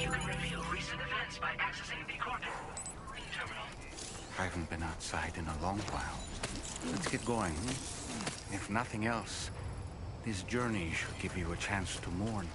You can reveal recent events by accessing the coordinate terminal. I haven't been outside in a long while. Let's get going. If nothing else, this journey should give you a chance to mourn.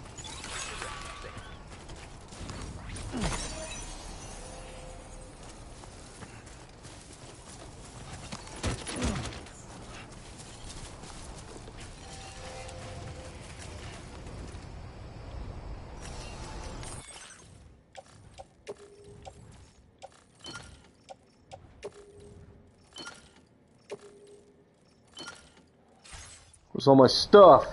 Where's all my stuff?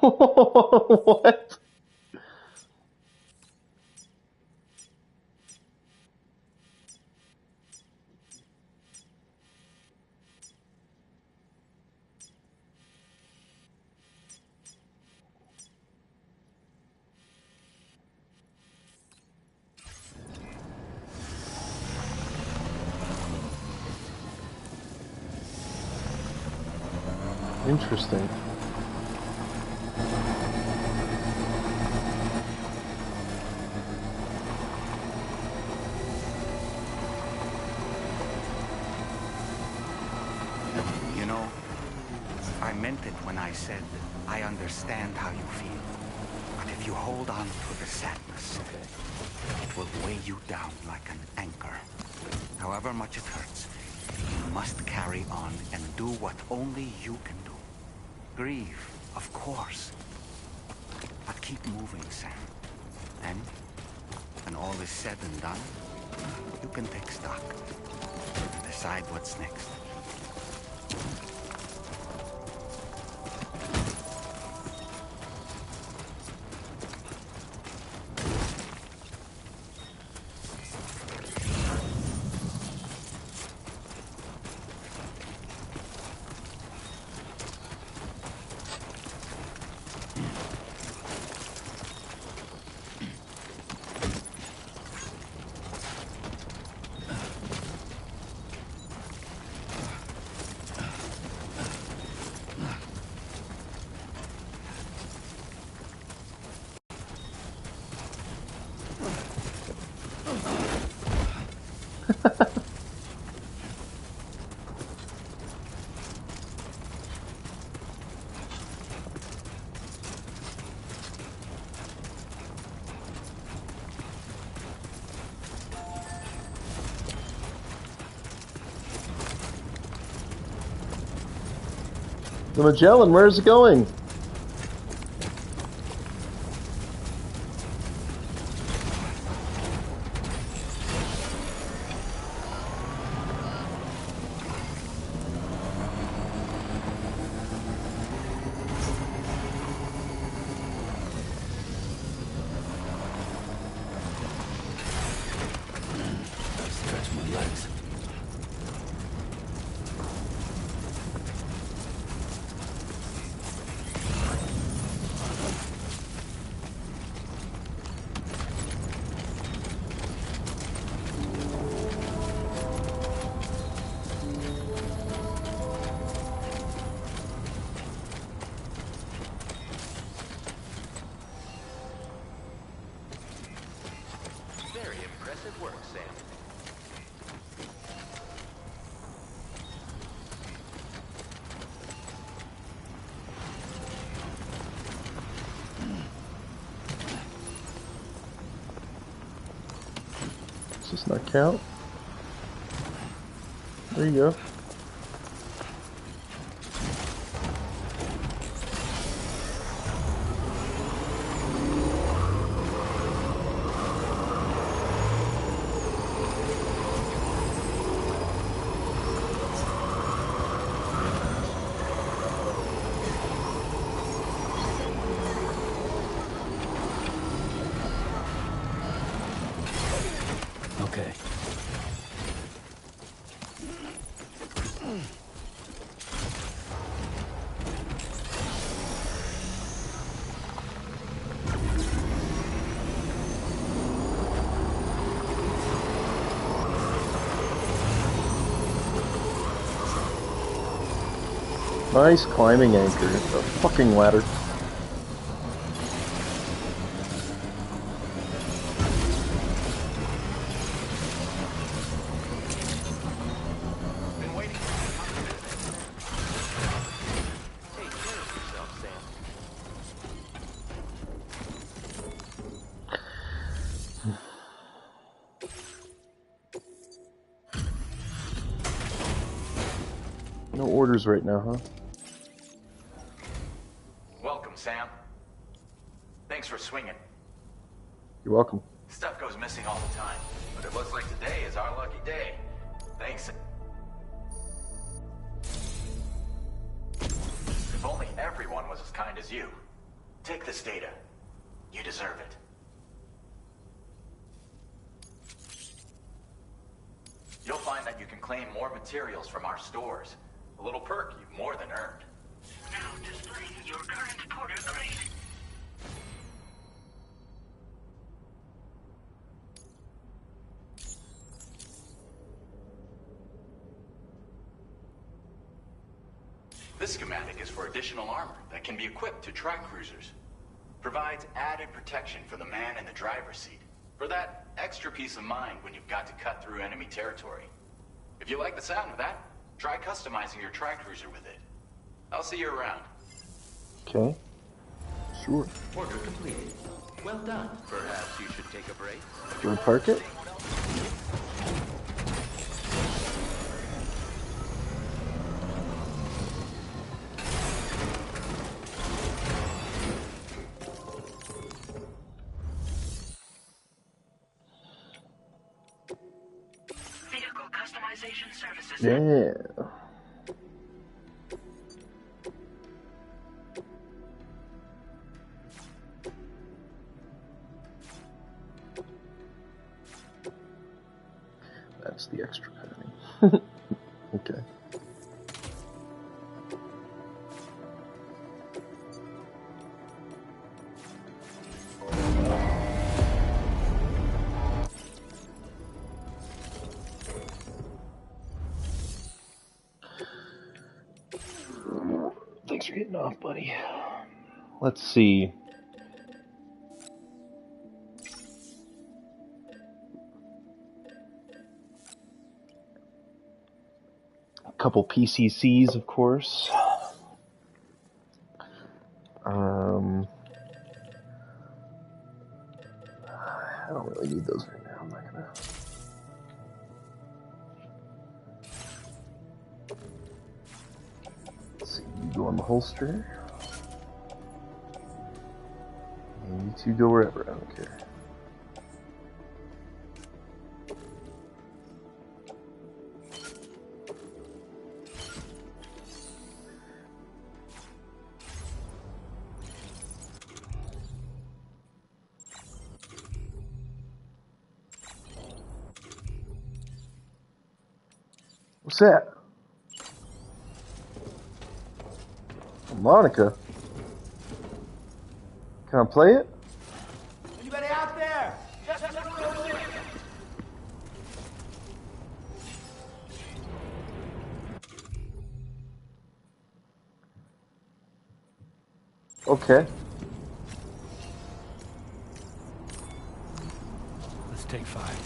What? Interesting. You know, I meant it when I said I understand how you feel. But if you hold on to the sadness, it will weigh you down like an anchor. However much it hurts, you must carry on and do what only you can do. Grieve, of course. But keep moving, Sam. And when all is said and done, you can take stock and decide what's next. The Magellan, where's it going? Stretch my legs. Very impressive work, Sam. Does this not count? There you go. Okay. Nice climbing anchor. It's a fucking ladder. Been waiting for you to come to visit. Take care of yourself, Sam. No orders right now, huh? Welcome, Sam. Thanks for swinging. You're welcome. Stuff goes missing all the time, but it looks like today is our lucky day. Thanks. If only everyone was as kind as you. Take this data. You deserve it. You'll find that you can claim more materials from our stores. A little perk you've more than earned. Now display your current porter grade. This schematic is for additional armor that can be equipped to track cruisers. Provides added protection for the man in the driver's seat. For that extra peace of mind when you've got to cut through enemy territory. If you like the sound of that, try customizing your track cruiser with it. I'll see you around. Okay. Sure. Order completed. Well done. Perhaps you should take a break. Do you want to park it? Vehicle customization services. Yeah. That's the extra padding. Okay. Thanks for getting off, buddy. Let's see. A couple PCCs, of course. I don't really need those right now. I'm not gonna. Let's see. You go on the holster. And you two go wherever. I don't care. What's that? Monica. Can I play it? Anybody out there? Okay. Let's take 5.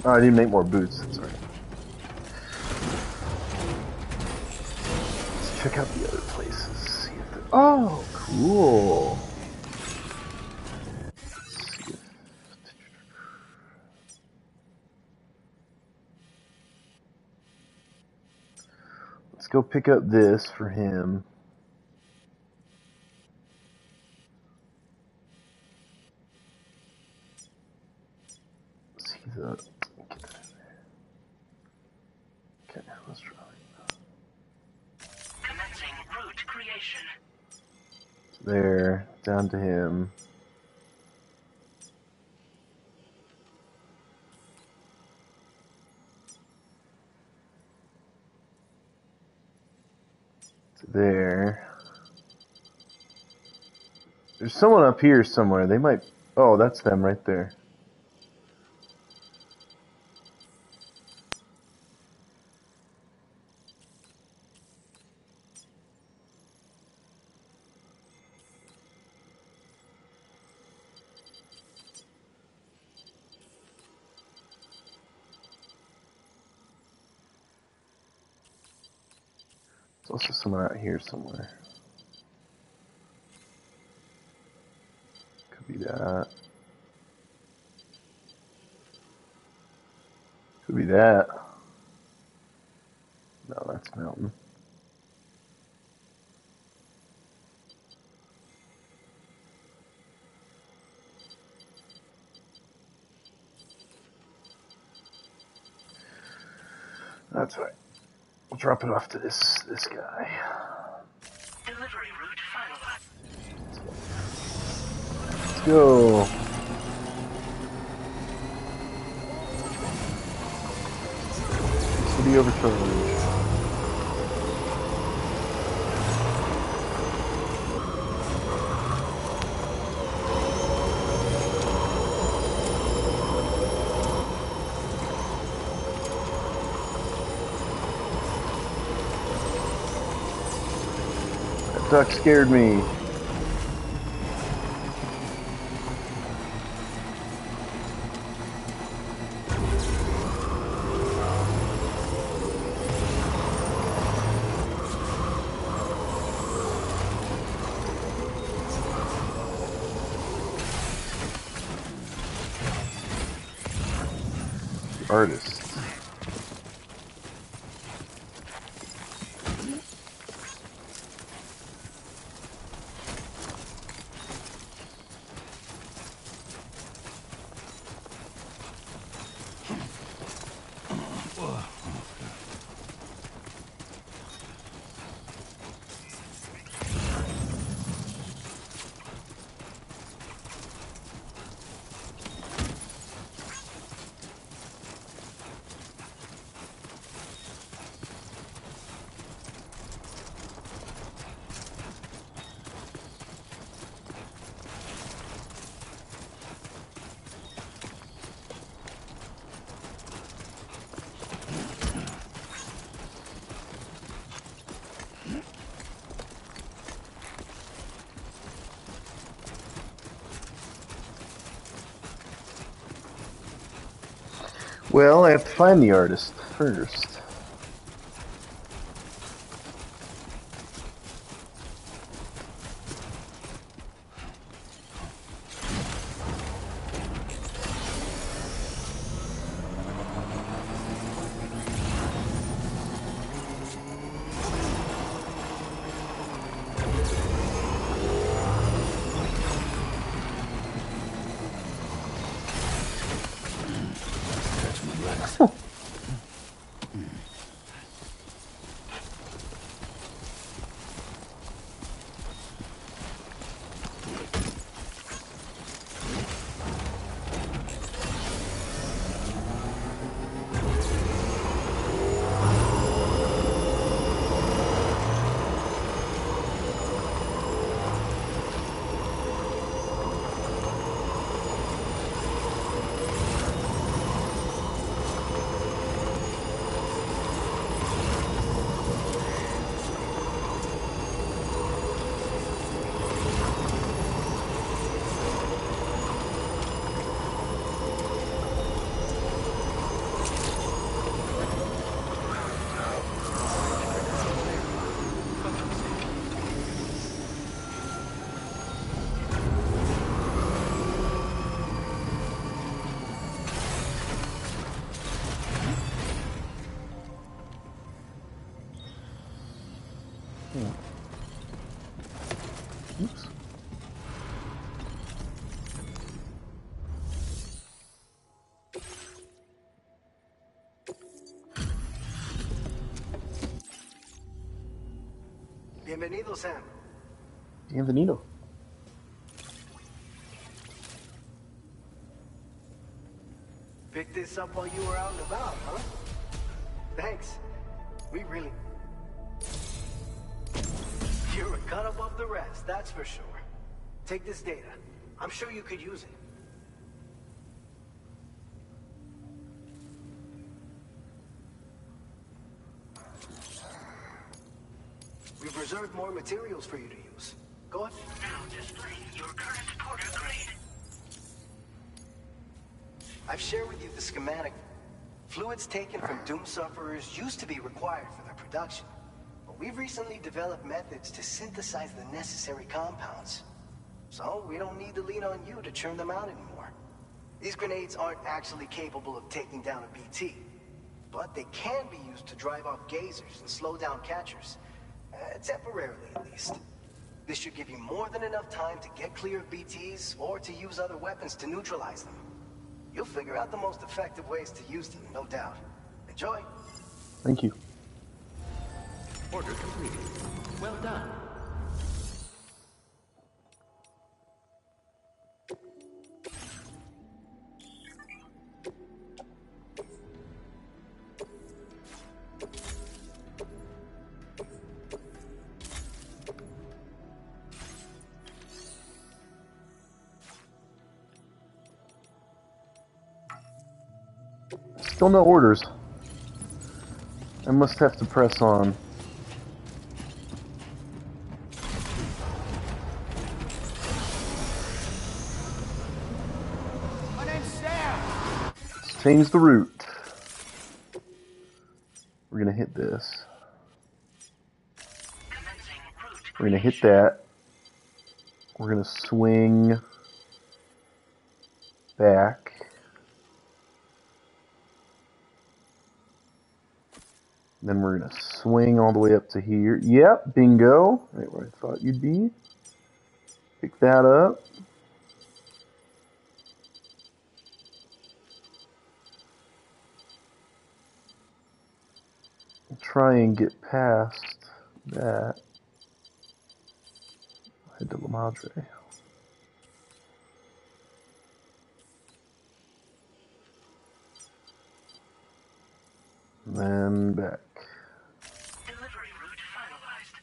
Oh, I didn't make more boots. That's right. Let's check out the other places. See if oh, cool. Let's see if... Let's go pick up this for him. See the... Get that in there. Okay, let's try. Commencing route creation. There, down to him. To there. There's someone up here somewhere. They might... Oh, that's them right there. There's also someone out here somewhere. Could be that. Could be that. No, that's mountain. That's right. We'll drop it off to this guy. Delivery route finalized. Let's go. City overcharge. That duck scared me. Artist. Well, I have to find the artist first. Bienvenido, Sam. Bienvenido. Picked this up while you were out and about, huh? Thanks. We really... You're a cut above the rest, that's for sure. Take this data. I'm sure you could use it. We've reserved more materials for you to use. Go ahead. Now display your current porter grade. I've shared with you the schematic. Fluids taken from Doom sufferers used to be required for their production. But we've recently developed methods to synthesize the necessary compounds. So we don't need to lean on you to churn them out anymore. These grenades aren't actually capable of taking down a BT. But they can be used to drive off gazers and slow down catchers. Temporarily, at least. This should give you more than enough time to get clear of BTs or to use other weapons to neutralize them. You'll figure out the most effective ways to use them, no doubt. Enjoy. Thank you. Order completed. Well done. Still no orders. I must have to press on. My name's Sam. Let's change the route. We're gonna hit this. We're gonna hit that. We're gonna swing back. Then we're gonna swing all the way up to here. Yep, bingo. Right where I thought you'd be. Pick that up. Try and get past that. Head to La Madre. And then back. Delivery route finalized.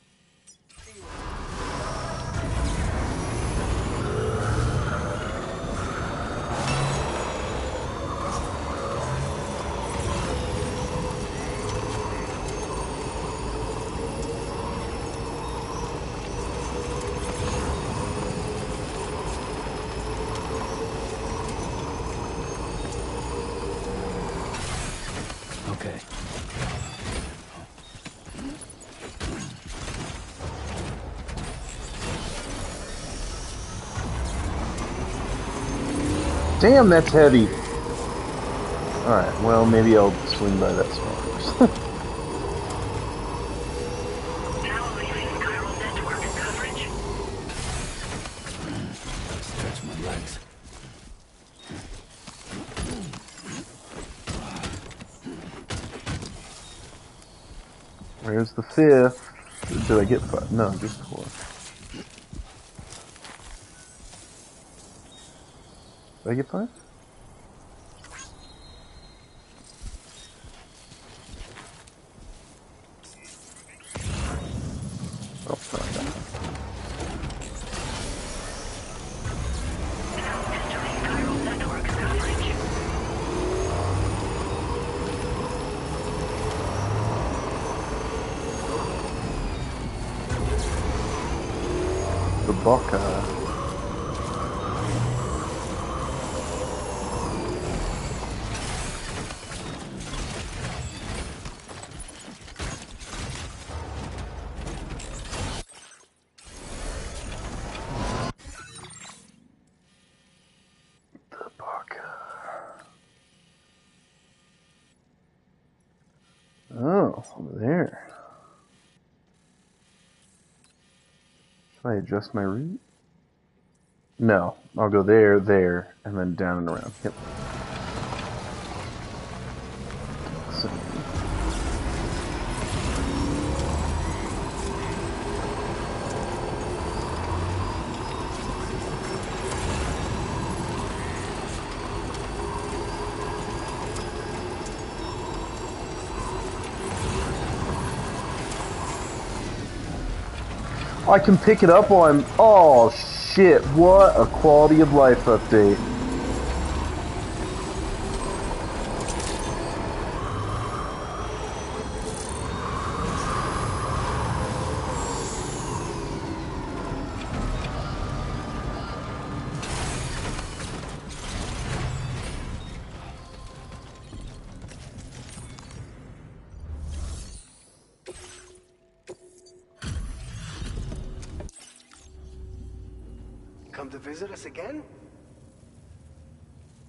Okay. Damn, that's heavy. Alright, well, maybe I'll swing by that spot first. Now leaving chiral network coverage. Stretch my legs. Where's the fifth? Did I get five? No, just four. Did I get five? Oh, sorry. Now entering chiral network coverage. The Boca. Oh, over there. Should I adjust my route? No, I'll go there, there, and then down and around. Yep. So, I can pick it up while I'm... Oh, shit. What a quality of life update. Come to visit us again?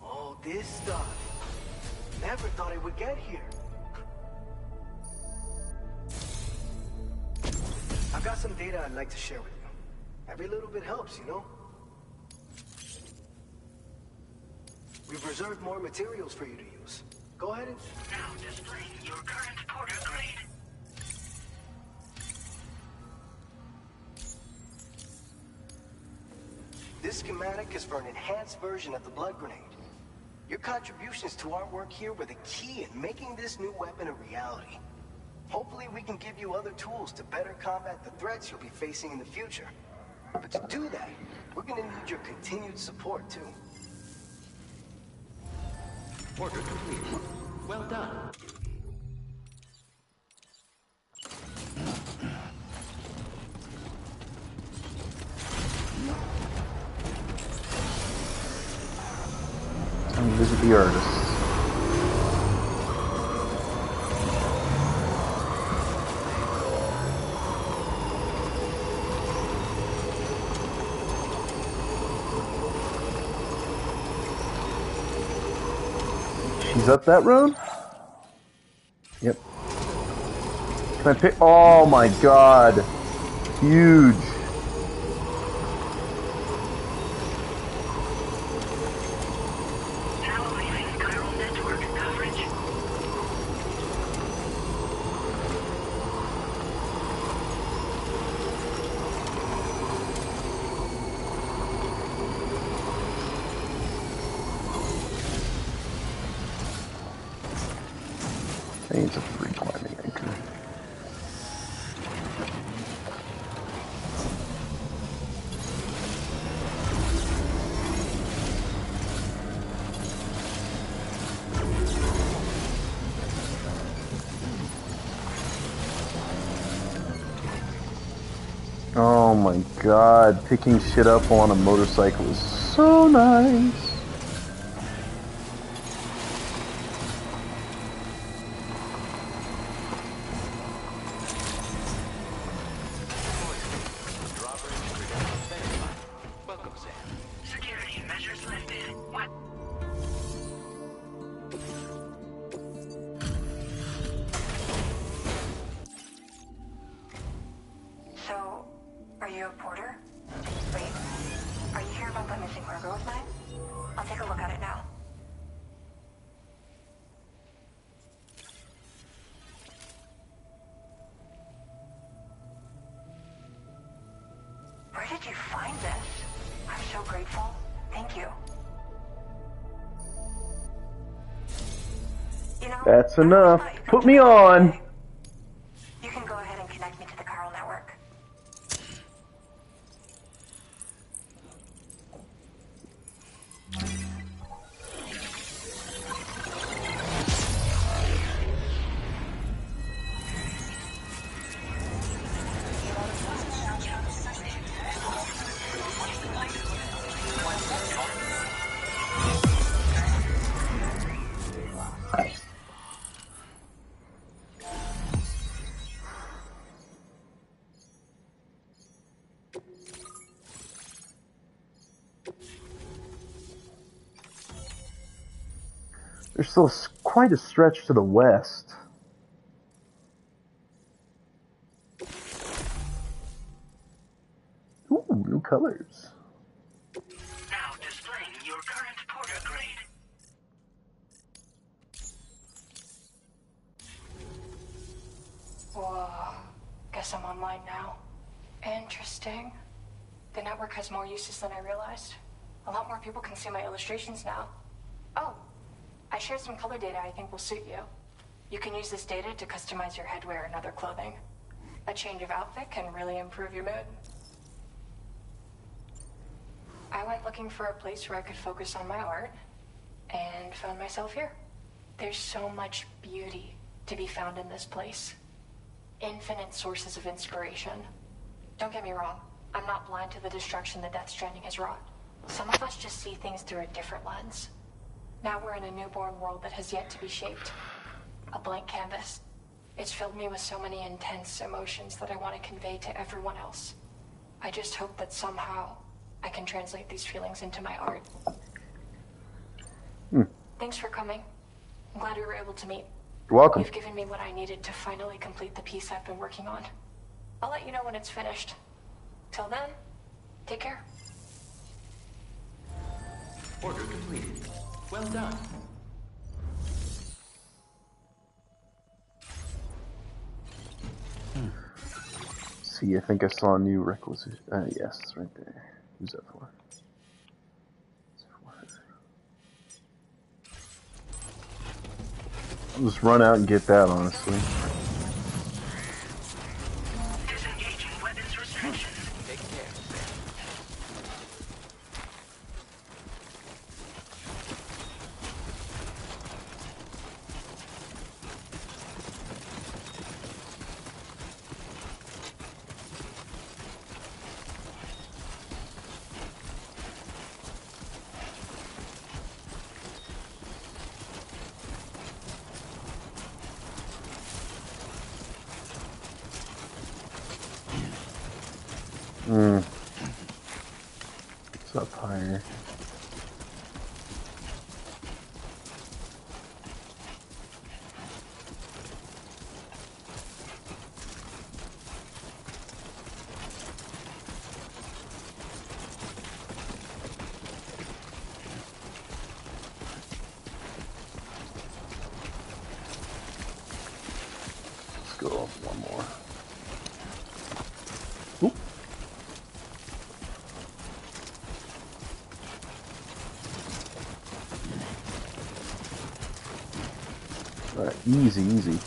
Oh, this stuff. Never thought it would get here. I've got some data I'd like to share with you. Every little bit helps, you know? We've reserved more materials for you to use. Go ahead and... Now displaying your current porter grade. This schematic is for an enhanced version of the blood grenade. Your contributions to our work here were the key in making this new weapon a reality. Hopefully we can give you other tools to better combat the threats you'll be facing in the future. But to do that, we're gonna need your continued support too. Order complete. Well done. Time to visit the artist. She's up that road? Yep. Can I pick? Oh my god. Huge. Now leaving chiral network coverage. I need a free climbing anchor. Oh my god, picking shit up on a motorcycle is so nice. Drawbridge credential verified. Welcome, Sam. Security measures lifted. What? So, are you a porter? Wait, are you here about that missing cargo of mine? I'll take a look at it now. Where did you find this? I'm so grateful. Thank you. You know, That's I always enough. thought you could Put do me that on. anyway. You can go ahead and connect me to the chiral network. There's still quite a stretch to the west. Ooh, new colors. Now displaying your current porter grade. Whoa. Guess I'm online now. Interesting. The network has more uses than I realized. A lot more people can see my illustrations now. Oh, I shared some color data I think will suit you. You can use this data to customize your headwear and other clothing. A change of outfit can really improve your mood. I went looking for a place where I could focus on my art, and found myself here. There's so much beauty to be found in this place. Infinite sources of inspiration. Don't get me wrong, I'm not blind to the destruction that Death Stranding has wrought. Some of us just see things through a different lens. Now we're in a newborn world that has yet to be shaped. A blank canvas. It's filled me with so many intense emotions that I want to convey to everyone else. I just hope that somehow I can translate these feelings into my art. Thanks for coming. I'm glad we were able to meet. You're welcome. You've given me what I needed to finally complete the piece I've been working on. I'll let you know when it's finished. Till then, take care. Order completed. Well done. See, I think I saw a new requisition. Yes, right there. Who's that for? It's for her. I'll just run out and get that, honestly. Disengaging weapons restrictions. Take care. It's up higher. Let's go up one more. Oop. Alright, easy, easy.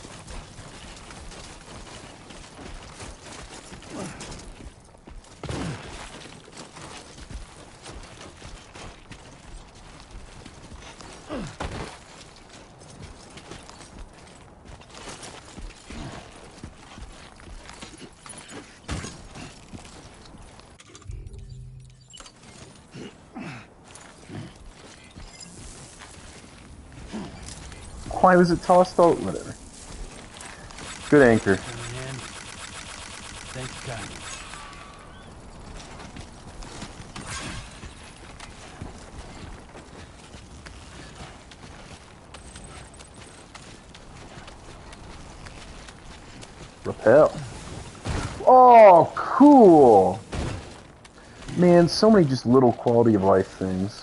Why was it tossed out? Whatever. Good anchor. Thank you kindly. Rappel. Oh, cool! Man, so many just little quality of life things.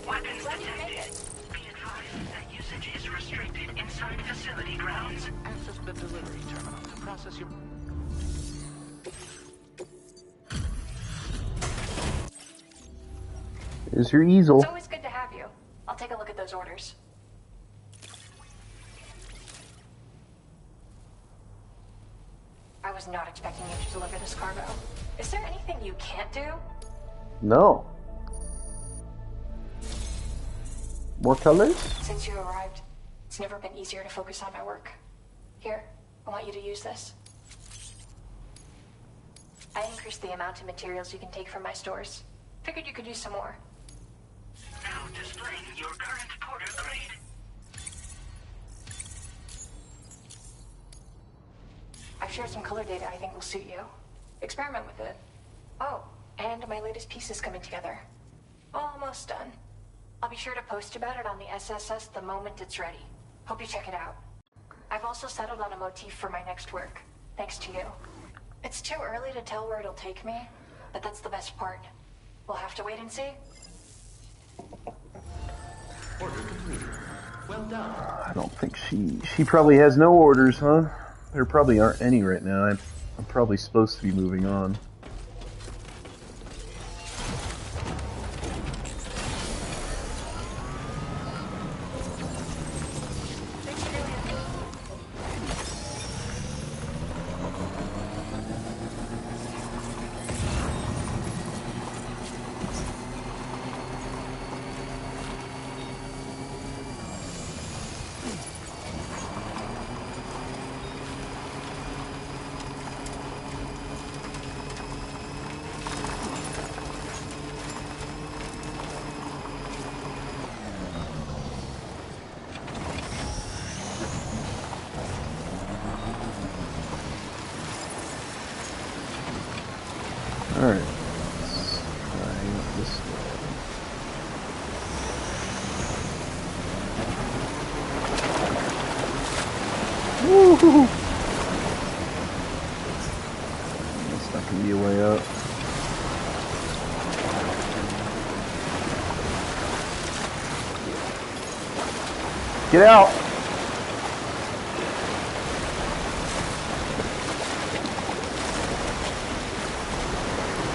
Weapons detected. Be advised that usage is restricted inside facility grounds. Access the delivery terminal to process your... Here's your easel. It's always good to have you. I'll take a look at those orders. I was not expecting you to deliver this cargo. Is there anything you can't do? No. More colors? Since you arrived, it's never been easier to focus on my work. Here, I want you to use this. I increased the amount of materials you can take from my stores. Figured you could use some more. Now displaying your current porter grade. I've shared some color data I think will suit you. Experiment with it. Oh, and my latest piece is coming together. Almost done. I'll be sure to post about it on the SSS the moment it's ready. Hope you check it out. I've also settled on a motif for my next work, thanks to you. It's too early to tell where it'll take me, but that's the best part. We'll have to wait and see. Order completed. Well done. I don't think she probably has no orders, huh? There probably aren't any right now. I'm probably supposed to be moving on. Alright, let's try this way. Woohoo! That's not gonna be a way up. Get out!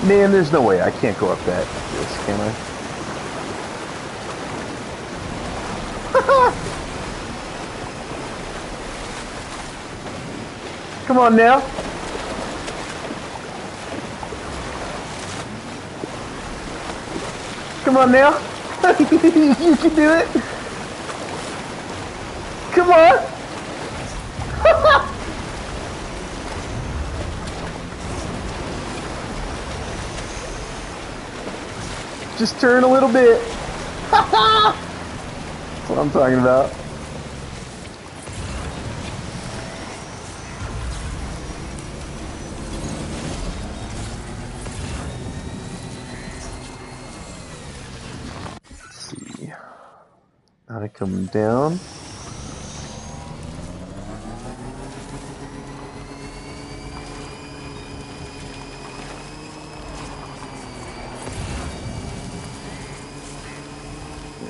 Man, there's no way I can't go up that. Yes, can I? Come on now. Come on now. You can do it. Come on. Just turn a little bit. That's what I'm talking about. Let's see. How to come down.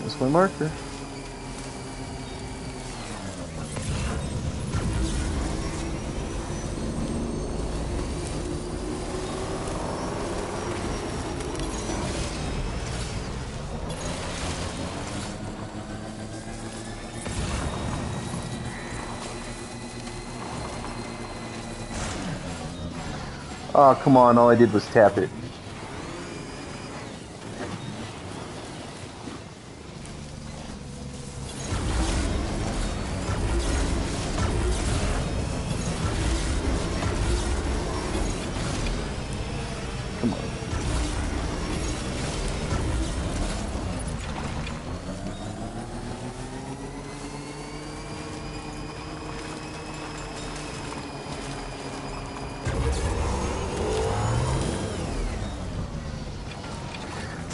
There's my marker. Oh, come on, all I did was tap it. Come on.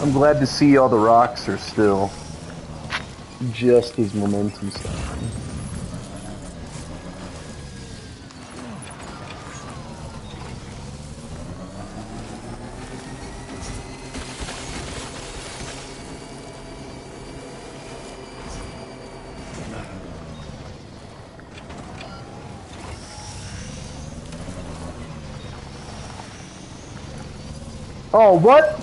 I'm glad to see all the rocks are still just as momentum stopping. Oh, what?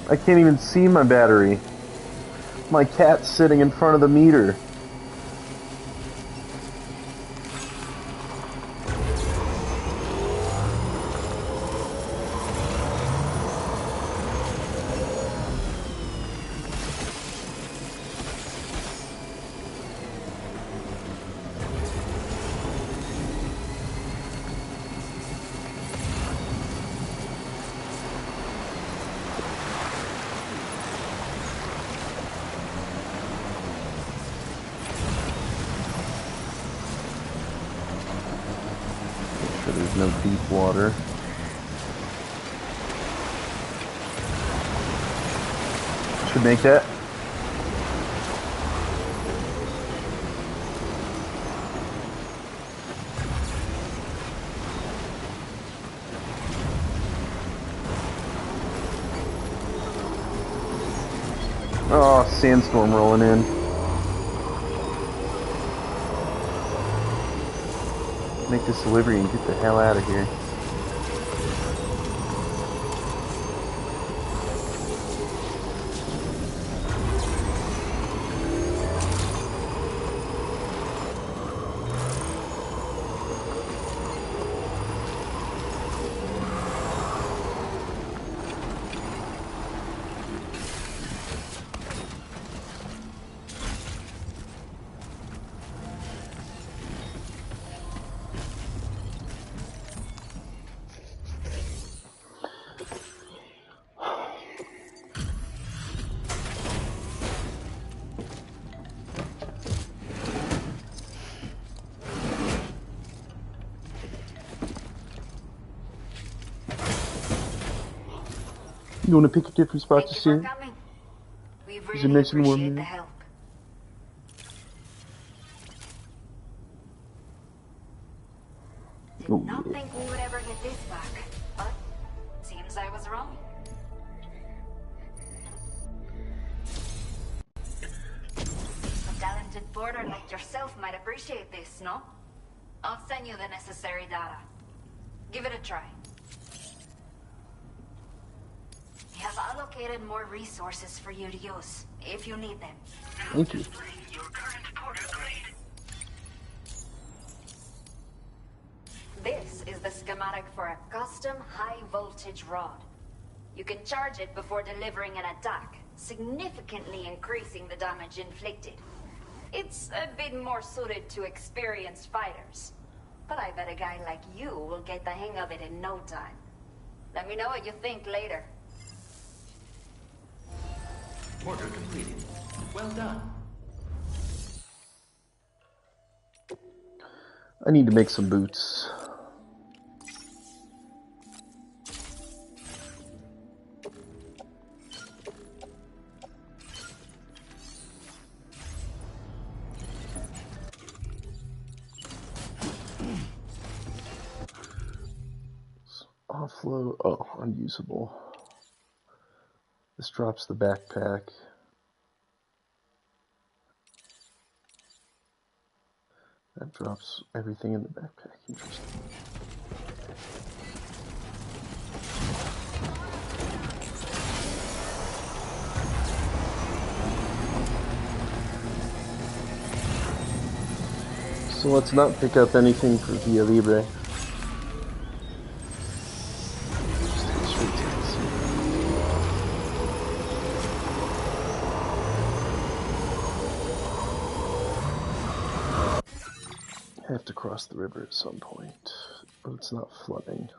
I can't even see my battery. My cat's sitting in front of the meter. no deep water. Should make that. Oh, sandstorm rolling in. Make this delivery and get the hell out of here. You want to pick a different spot to sit? We Is it really nice and warm appreciate the there? help. Did Oh, not yeah. think we would ever get this back, but seems I was wrong. A talented porter like yourself might appreciate this, no? I'll send you the necessary data. Give it a try. We have allocated more resources for you to use, if you need them. Thank you. Your current porter grade. This is the schematic for a custom high-voltage rod. You can charge it before delivering an attack, significantly increasing the damage inflicted. It's a bit more suited to experienced fighters, but I bet a guy like you will get the hang of it in no time. Let me know what you think later. Order completed. Well done. I need to make some boots. Offload. Oh, unusable. This drops the backpack. That drops everything in the backpack. Interesting. So let's not pick up anything for Via Libre. Just head straight to the sea. I have to cross the river at some point, but it's not flooding.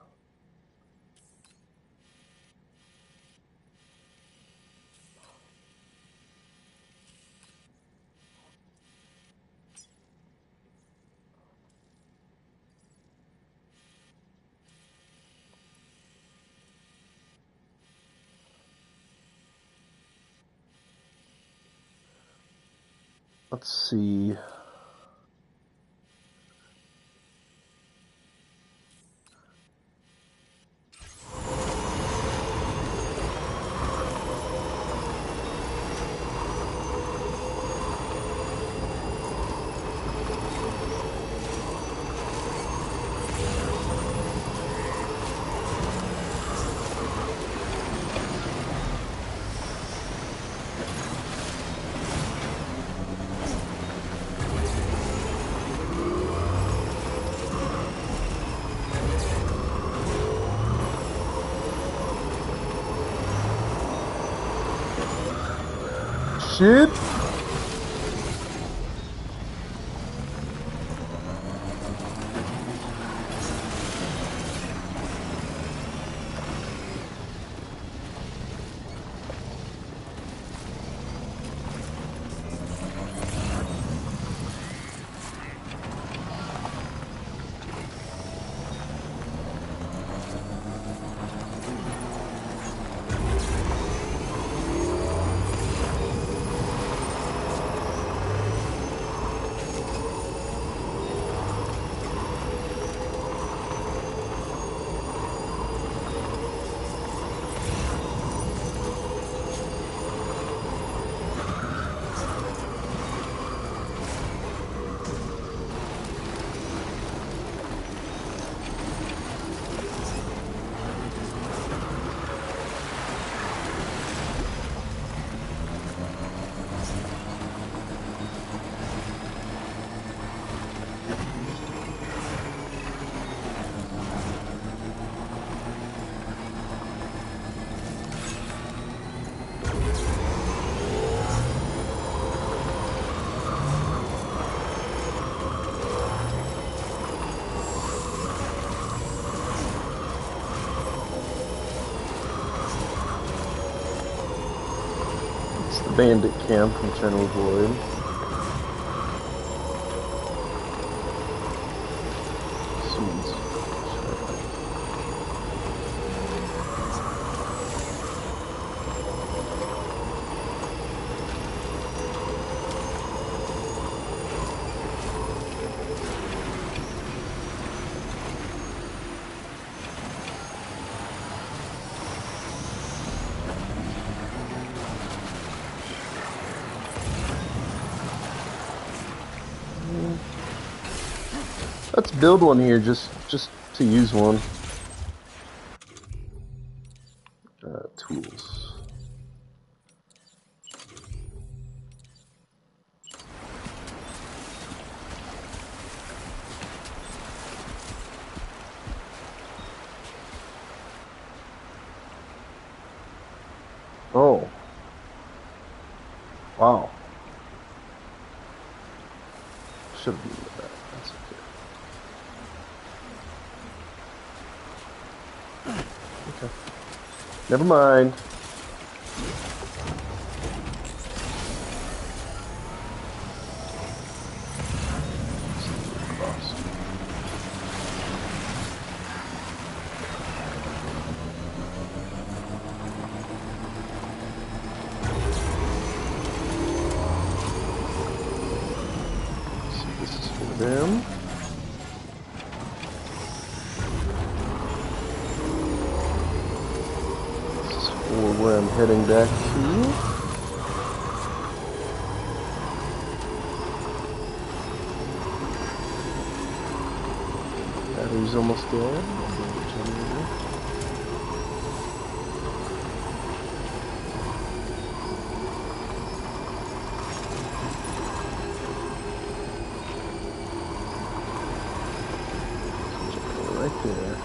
Let's see. Shit! It's the bandit camp I'm trying to avoid. Let's build one here, just to use one. Tools. Oh. Wow. Should have been with that. That's okay. Okay. Never mind. Them. This is for where I'm heading back to. Battery's almost dead. Right there.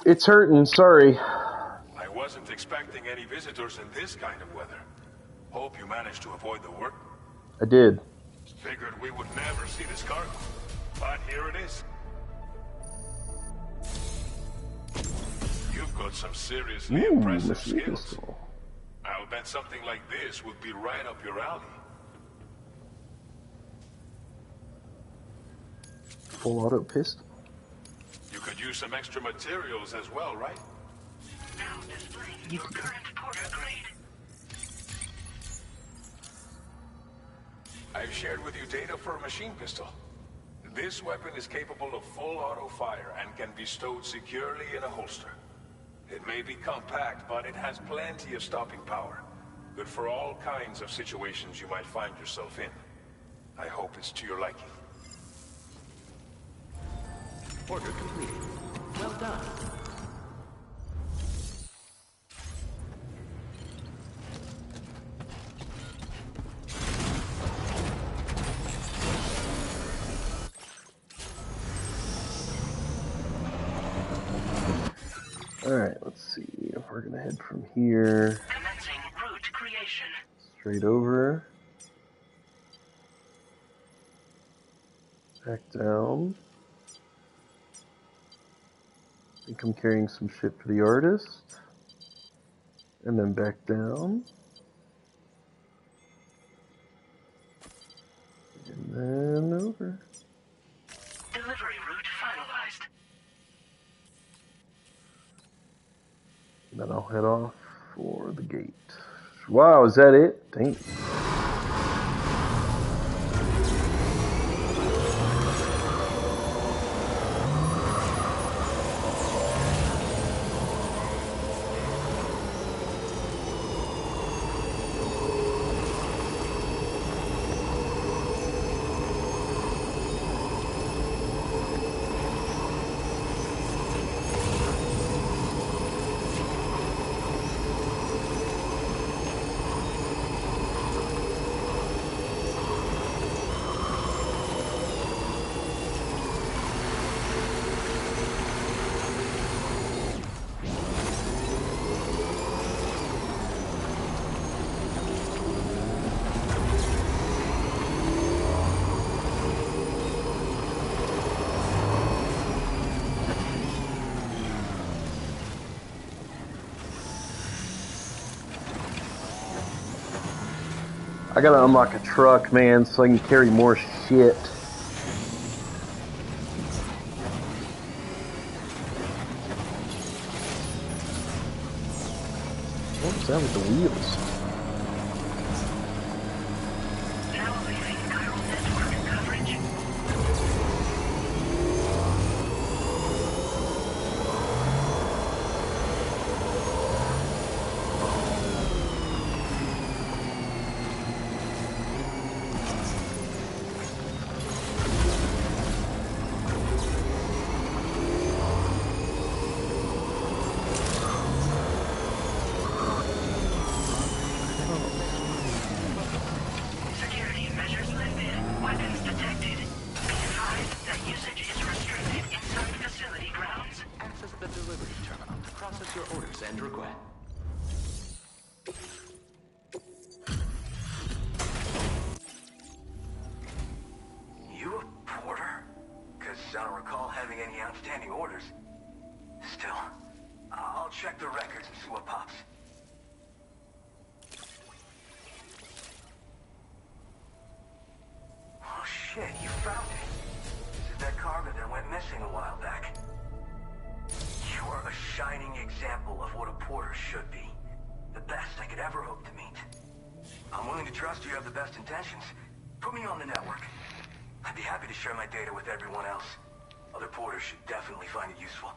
It's hurting, sorry. I wasn't expecting any visitors in this kind of weather. Hope you managed to avoid the work. I did. Figured we would never see this cargo, but here it is. You've got some seriously impressive skills. Pistol. I'll bet something like this would be right up your alley. Full auto pistol. You could use some extra materials as well, right? Now displaying your current porter grade. I've shared with you data for a machine pistol. This weapon is capable of full auto fire and can be stowed securely in a holster. It may be compact, but it has plenty of stopping power. Good for all kinds of situations you might find yourself in. I hope it's to your liking. Order completed. Well done. Alright, let's see. We're gonna head from here. Commencing route creation. Straight over. Back down. I think I'm carrying some shit for the artist. And then back down. And then over. Delivery route finalized. And then I'll head off for the gate. Wow, is that it? Dang. I gotta unlock a truck, man, so I can carry more shit. What was that with the wheels? Now leaving chiral network coverage. Security measures lifted. Weapons detected. Be advised that usage is restricted inside facility grounds. Access the delivery terminal to process your orders and request. You a porter? Because I don't recall having any outstanding orders. Still, I'll check the records and see what pops. Oh shit, you found it. This is that cargo that went missing a while back. You are a shining example of what a porter should be. The best I could ever hope to meet. I'm willing to trust you have the best intentions. Put me on the network. I'd be happy to share my data with everyone else. Other porters should definitely find it useful.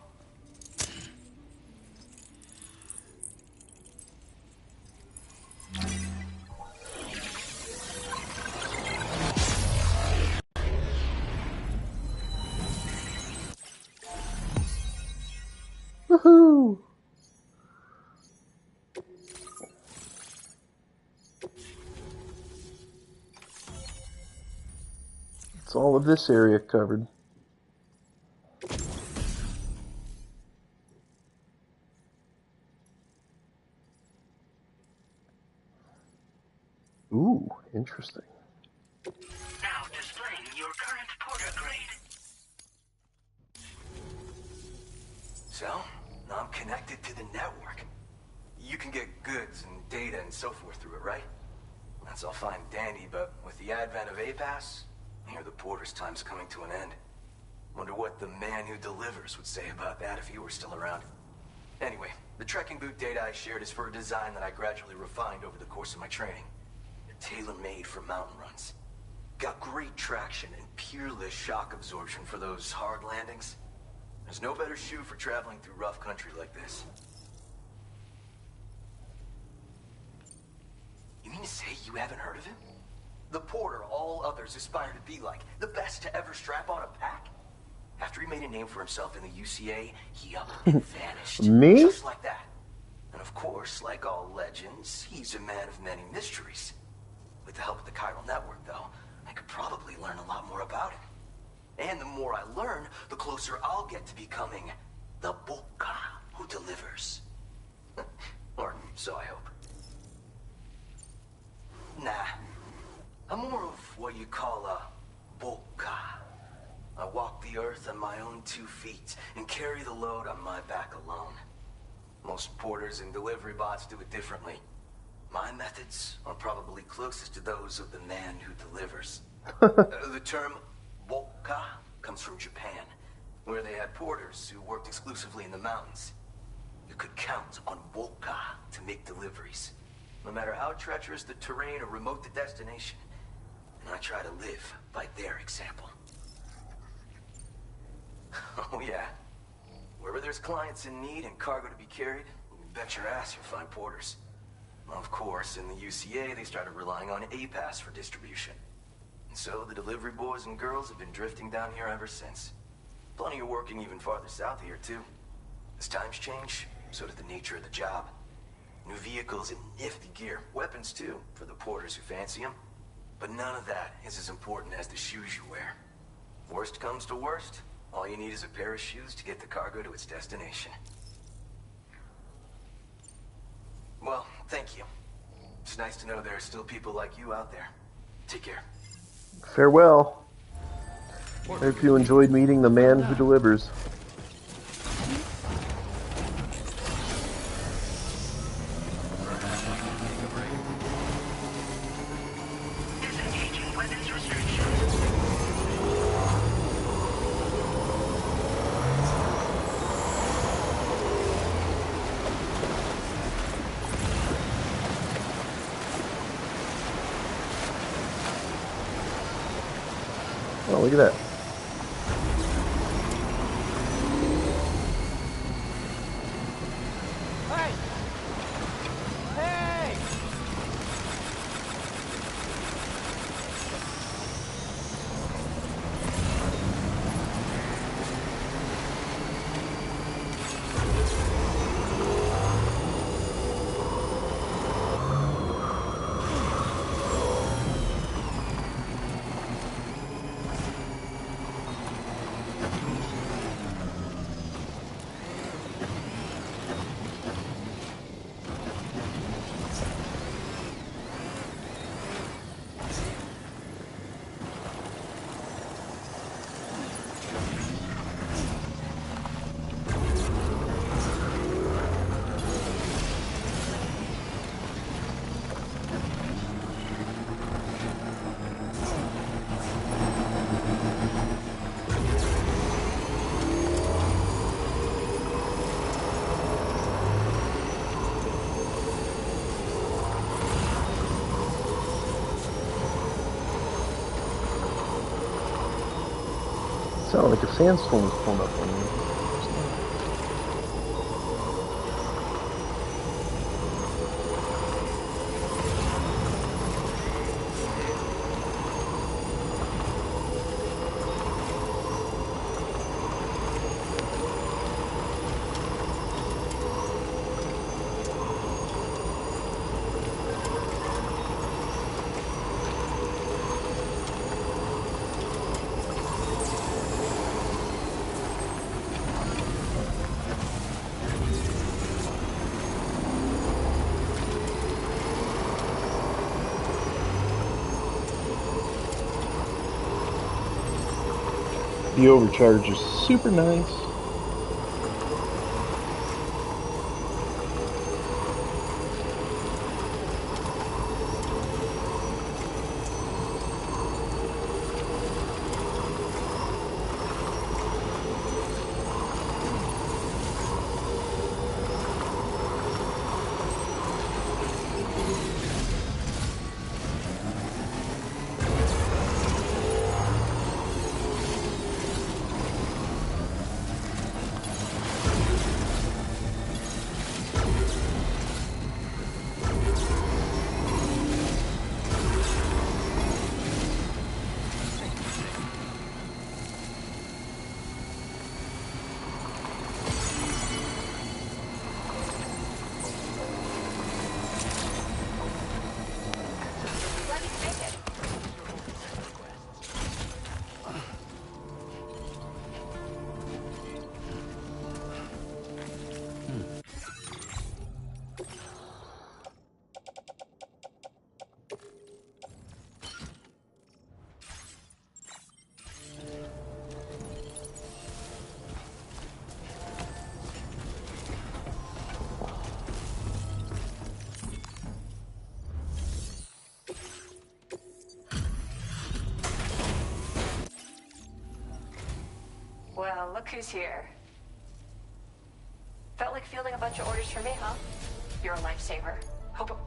Woohoo! It's all of this area covered. Ooh, interesting. Now displaying your current porter grade. So, I'm connected to the network. You can get goods and data and so forth through it, right? That's all fine and dandy, but with the advent of A-Pass, I hear the porter's time's coming to an end. Wonder what the man who delivers would say about that if he were still around. Anyway, the trekking boot data I shared is for a design that I gradually refined over the course of my training. Tailor-made for mountain runs. Got great traction and peerless shock absorption for those hard landings. There's no better shoe for traveling through rough country like this. You mean to say you haven't heard of him? The porter all others aspire to be like, the best to ever strap on a pack? After he made a name for himself in the UCA, he up and vanished. Me? Just like that. And of course, like all legends, he's a man of many mysteries. With the help of the chiral network, though, I could probably learn a lot more about him. And the more I learn, the closer I'll get to becoming the Boca who delivers. Or so I hope. Nah. I'm more of what you call a Boca. I walk the earth on my own 2 feet and carry the load on my back alone. Most porters and delivery bots do it differently. My methods are probably closest to those of the man who delivers. The term Boca comes from Japan, where they had porters who worked exclusively in the mountains. You could count on Boca to make deliveries, no matter how treacherous the terrain or remote the destination. And I try to live by their example. Oh yeah. Wherever there's clients in need and cargo to be carried, you bet your ass you'll find porters. Of course, in the UCA, they started relying on A-Pass for distribution. And so the delivery boys and girls have been drifting down here ever since. Plenty of working even farther south here, too. As times change, so does the nature of the job. New vehicles and nifty gear. Weapons, too, for the porters who fancy them. But none of that is as important as the shoes you wear. Worst comes to worst, all you need is a pair of shoes to get the cargo to its destination. Well, thank you. It's nice to know there are still people like you out there. Take care. Farewell. Hope you enjoyed meeting the man who delivers. Oh, look at that. Hey! Hey! Sounded like a sandstorm was pulling up on me. The overcharge is super nice. Glad you could make it. Well, look who's here. Felt like fielding a bunch of orders for me, huh? You're a lifesaver. Hope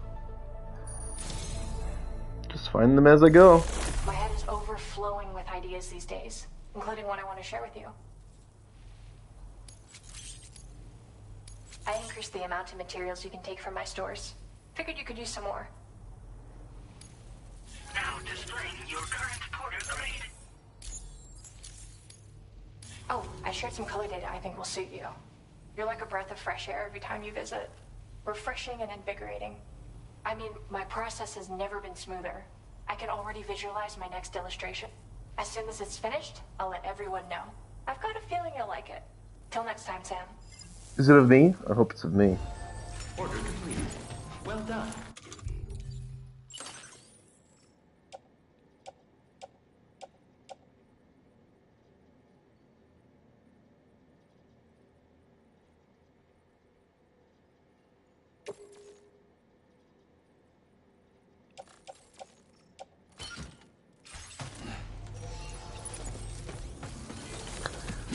Just find them as I go. my head is overflowing with ideas these days, including one I want to share with you. I increased the amount of materials you can take from my stores. Figured you could use some more. Now displaying your current porter grade. Oh, I shared some color data I think will suit you. You're like a breath of fresh air every time you visit. Refreshing and invigorating. I mean, my process has never been smoother. I can already visualize my next illustration. As soon as it's finished, I'll let everyone know. I've got a feeling you'll like it. Till next time, Sam. Is it of me? I hope it's of me. Order completed. Well done.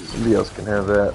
Somebody else can have that.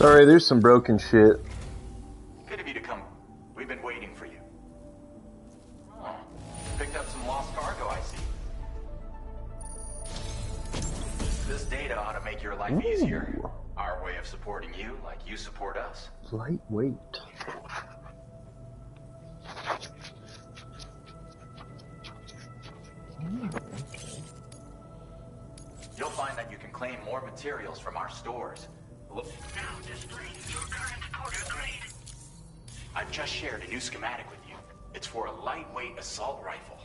Sorry, there's some broken shit. Good of you to come. We've been waiting for you. Oh, picked up some lost cargo, I see. This data ought to make your life easier. Our way of supporting you like you support us. Lightweight. You'll find that you can claim more materials from our stores. Look. Now displaying your current Porter grade. I've just shared a new schematic with you. It's for a lightweight assault rifle.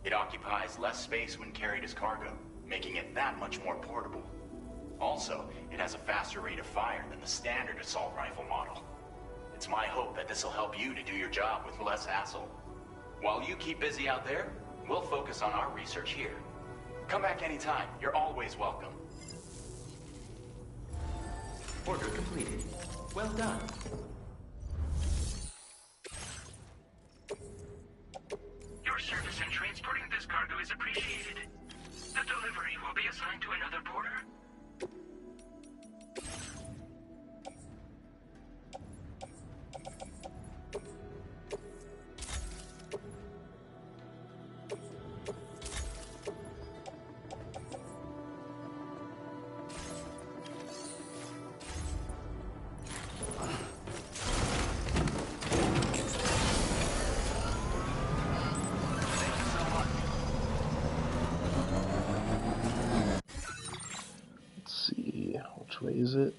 It occupies less space when carried as cargo, making it that much more portable. Also, it has a faster rate of fire than the standard assault rifle model. It's my hope that this will help you to do your job with less hassle. While you keep busy out there, we'll focus on our research here. Come back anytime. You're always welcome. Order completed. Well done. Your service in transporting this cargo is appreciated. The delivery will be assigned to another porter. Which way is it?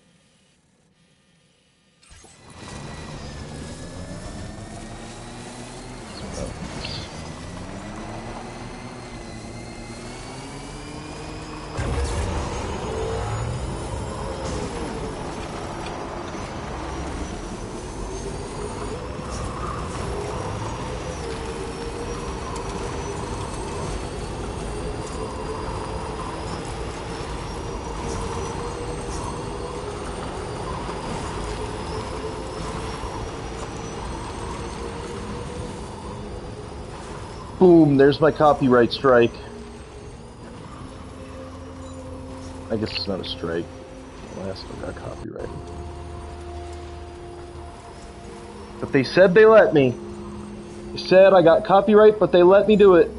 Boom, there's my copyright strike. I guess it's not a strike. The last one got copyrighted. But they said they let me. They said I got copyright, but they let me do it.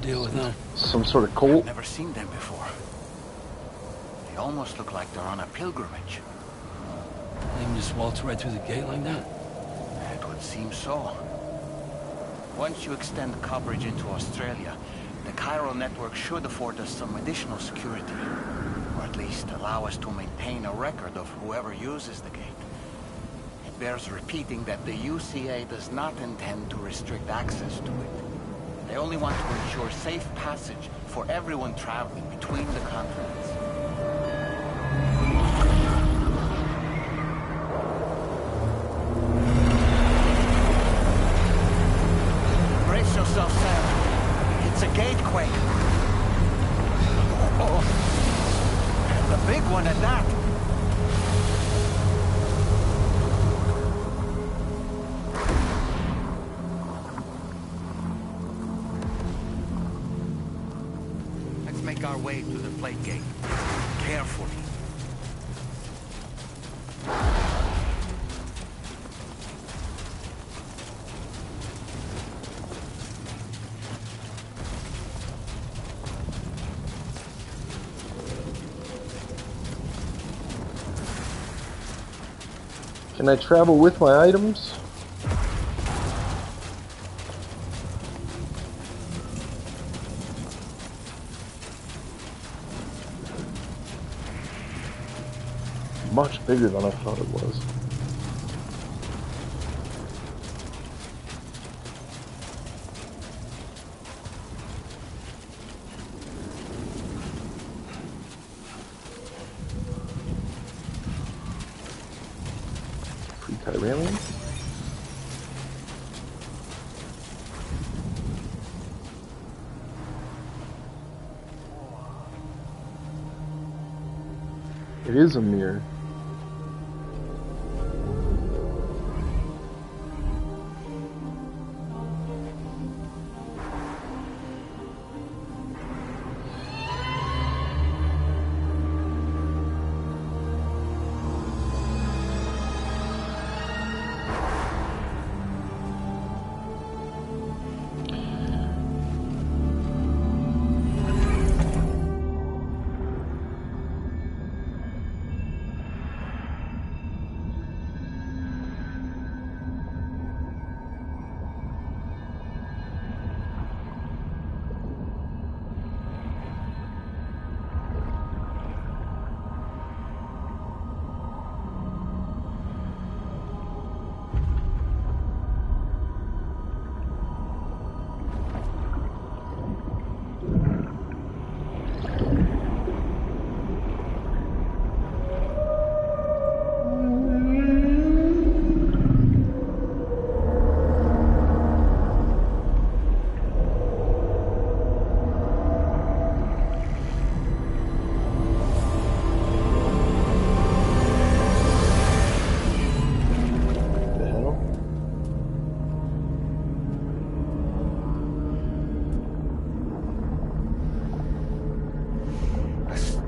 Deal with them. Some sort of cult? I've never seen them before. They almost look like they're on a pilgrimage. They can just waltz right through the gate like that? It would seem so. Once you extend coverage into Australia, the chiral network should afford us some additional security. Or at least allow us to maintain a record of whoever uses the gate. It bears repeating that the UCA does not intend to restrict access to it. They only want to ensure safe passage for everyone traveling between the continents. Brace yourself, Sam. It's a gatequake. Oh, and a big one at that. Make our way to the plate gate. Carefully. Can I travel with my items? Much bigger than I thought it was. Pre-tie railing. It is a mirror.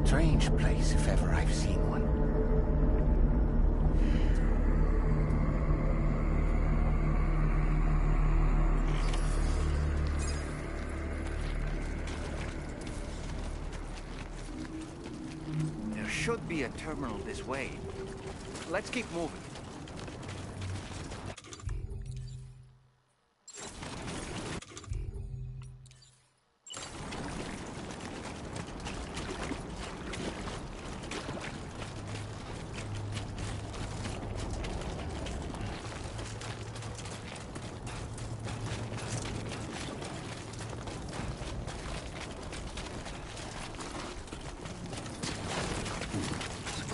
Strange place, if ever I've seen one. There should be a terminal this way. Let's keep moving.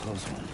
Close one.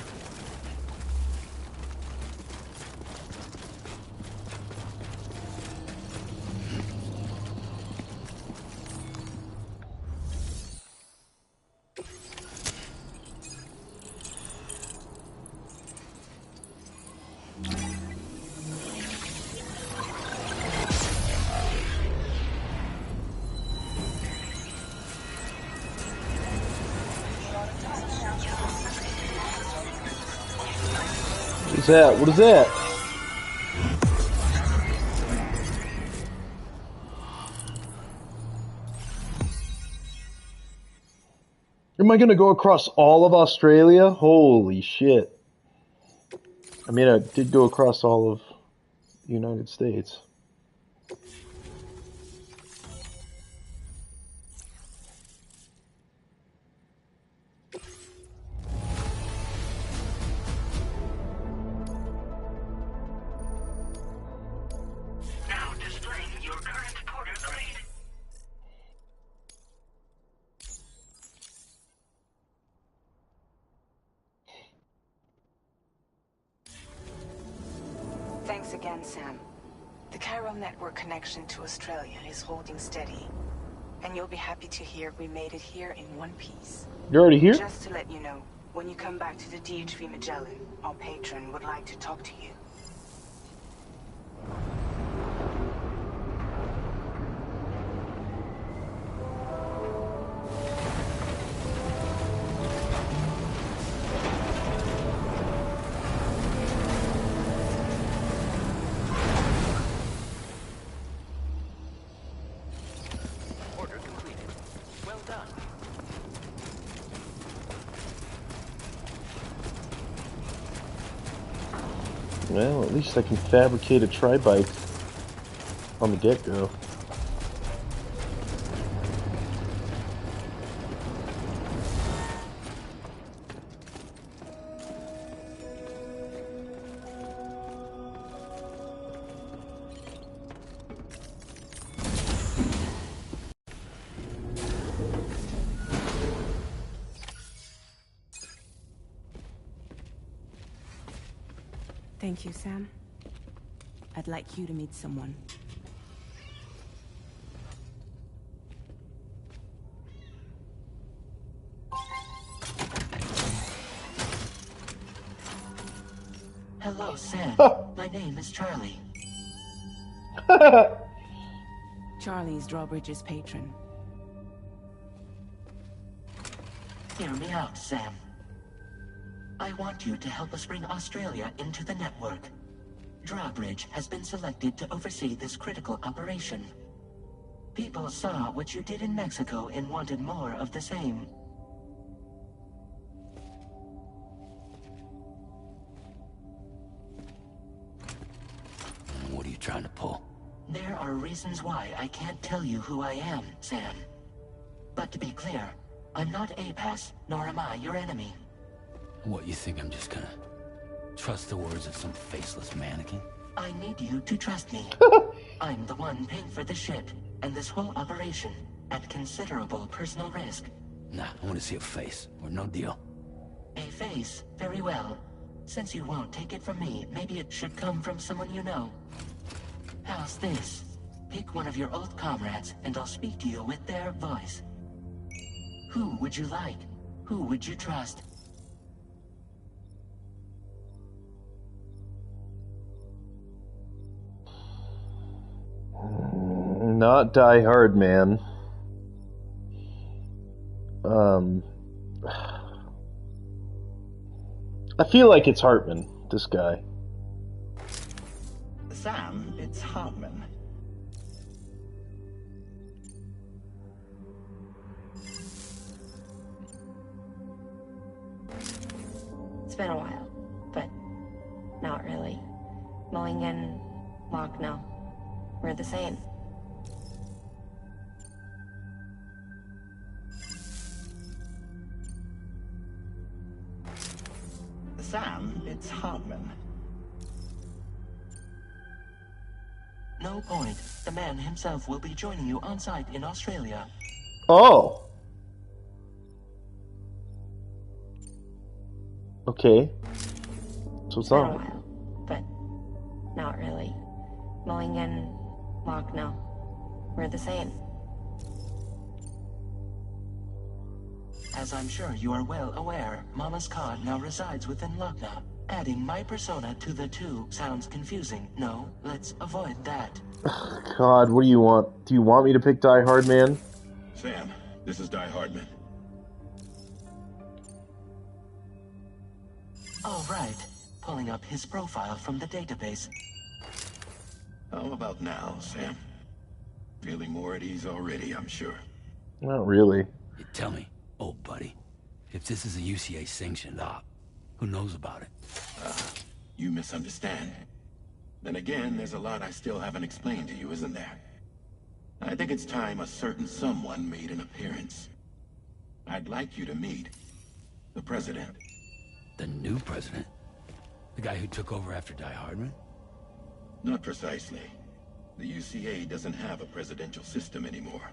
What is that? What is that? Am I gonna go across all of Australia? Holy shit. I mean, I did go across all of the United States. Now displaying your current porter grade. Thanks again, Sam. The chiral network connection to Australia is holding steady. And you'll be happy to hear we made it here in one piece. You're already here? Just to let you know, when you come back to the DHV Magellan, our patron would like to talk to you. Order completed. Well done. Well, at least I can fabricate a tri-bike on the get-go. Thank you, Sam. I'd like you to meet someone. Hello, Sam. My name is Charlie. Charlie's Drawbridge's patron. Hear me out, Sam. I want you to help us bring Australia into the network. Drawbridge has been selected to oversee this critical operation. People saw what you did in Mexico and wanted more of the same. What are you trying to pull? There are reasons why I can't tell you who I am, Sam. But to be clear, I'm not APAS, nor am I your enemy. What, you think I'm just gonna trust the words of some faceless mannequin? I need you to trust me. I'm the one paying for the ship, and this whole operation, at considerable personal risk. Nah, I want to see a face, or no deal. A face? Very well. Since you won't take it from me, maybe it should come from someone you know. How's this? Pick one of your old comrades, and I'll speak to you with their voice. Who would you like? Who would you trust? Not Die Hard, man. I feel like it's Hartman, this guy. Sam, it's Hartman. It's been a while, but not really. Mowing and Locke, no. We're the same. Sam, it's Hartman. No point. The man himself will be joining you on site in Australia. Oh. Okay. So what's Been a up? while, but not really. Mowing and Locke, no. We're the same. As I'm sure you are well aware, Mama's Cod now resides within Lucknow. Adding my persona to the two sounds confusing. No, let's avoid that. God, what do you want? Do you want me to pick Die Hard, man? Sam, this is Die Hardman. All right. Pulling up his profile from the database. How about now, Sam? Feeling more at ease already, I'm sure. Not really. You tell me, old buddy, if this is a UCA sanctioned op, who knows about it? You misunderstand. Then again, there's a lot I still haven't explained to you, isn't there? I think it's time a certain someone made an appearance. I'd like you to meet the president. The new president? The guy who took over after Die Hardman? Not precisely. The UCA doesn't have a presidential system anymore.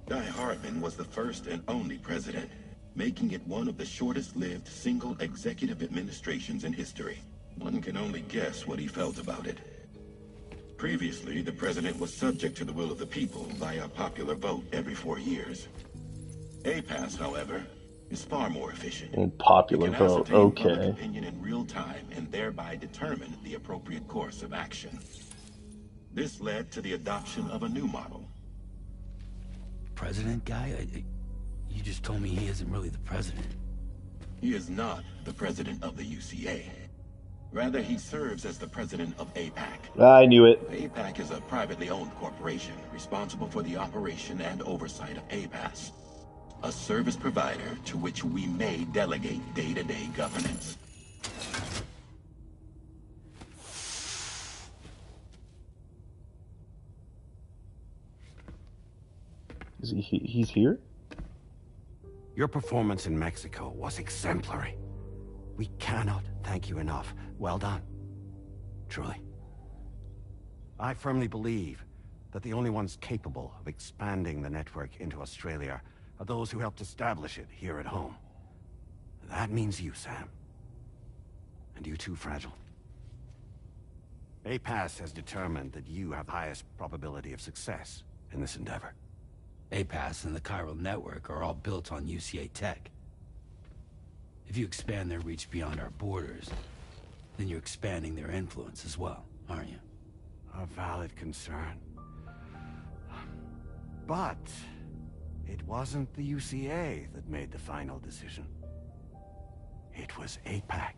Die Hardman was the first and only president, making it one of the shortest-lived single executive administrations in history. One can only guess what he felt about it. Previously, the president was subject to the will of the people via popular vote every 4 years. APAS, however, is far more efficient. And popular It can vote, ascertain public okay. opinion in real time and thereby determine the appropriate course of action. This led to the adoption of a new model. President guy? You just told me he isn't really the president. He is not the president of the UCA. Rather, he serves as the president of APAC. I knew it. APAC is a privately owned corporation responsible for the operation and oversight of APAS, a service provider to which we may delegate day-to-day governance. Is he's here? Your performance in Mexico was exemplary. We cannot thank you enough. Well done. Truly. I firmly believe that the only ones capable of expanding the network into Australia are those who helped establish it here at home. That means you, Sam. And you too, Fragile. APAS has determined that you have the highest probability of success in this endeavor. APAS and the chiral network are all built on UCA tech. If you expand their reach beyond our borders, then you're expanding their influence as well, aren't you? A valid concern. But it wasn't the UCA that made the final decision. It was APAC,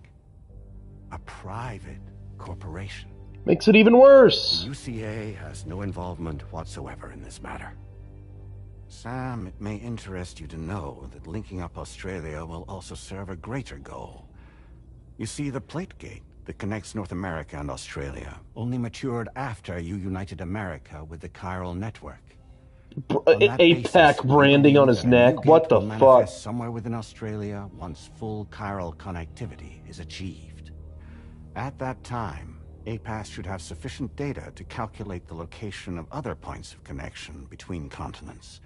a private corporation. Makes it even worse. The UCA has no involvement whatsoever in this matter. Sam, it may interest you to know that linking up Australia will also serve a greater goal. You see, the plate gate that connects North America and Australia only matured after you united America with the chiral network. APAC branding on his neck. What the fuck? Somewhere within Australia once full chiral connectivity is achieved. At that time, APAS should have sufficient data to calculate the location of other points of connection between continents.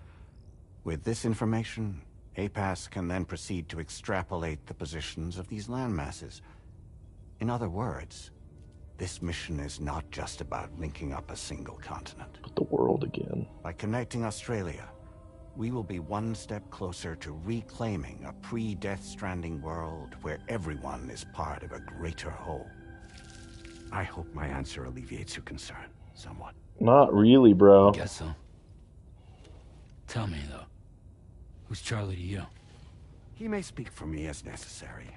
With this information, APAS can then proceed to extrapolate the positions of these landmasses. In other words, this mission is not just about linking up a single continent. But the world again. By connecting Australia, we will be one step closer to reclaiming a pre-Death Stranding world where everyone is part of a greater whole. I hope my answer alleviates your concern somewhat. Not really, bro. I guess so. Tell me, though. Who's Charlie to you? He may speak for me as necessary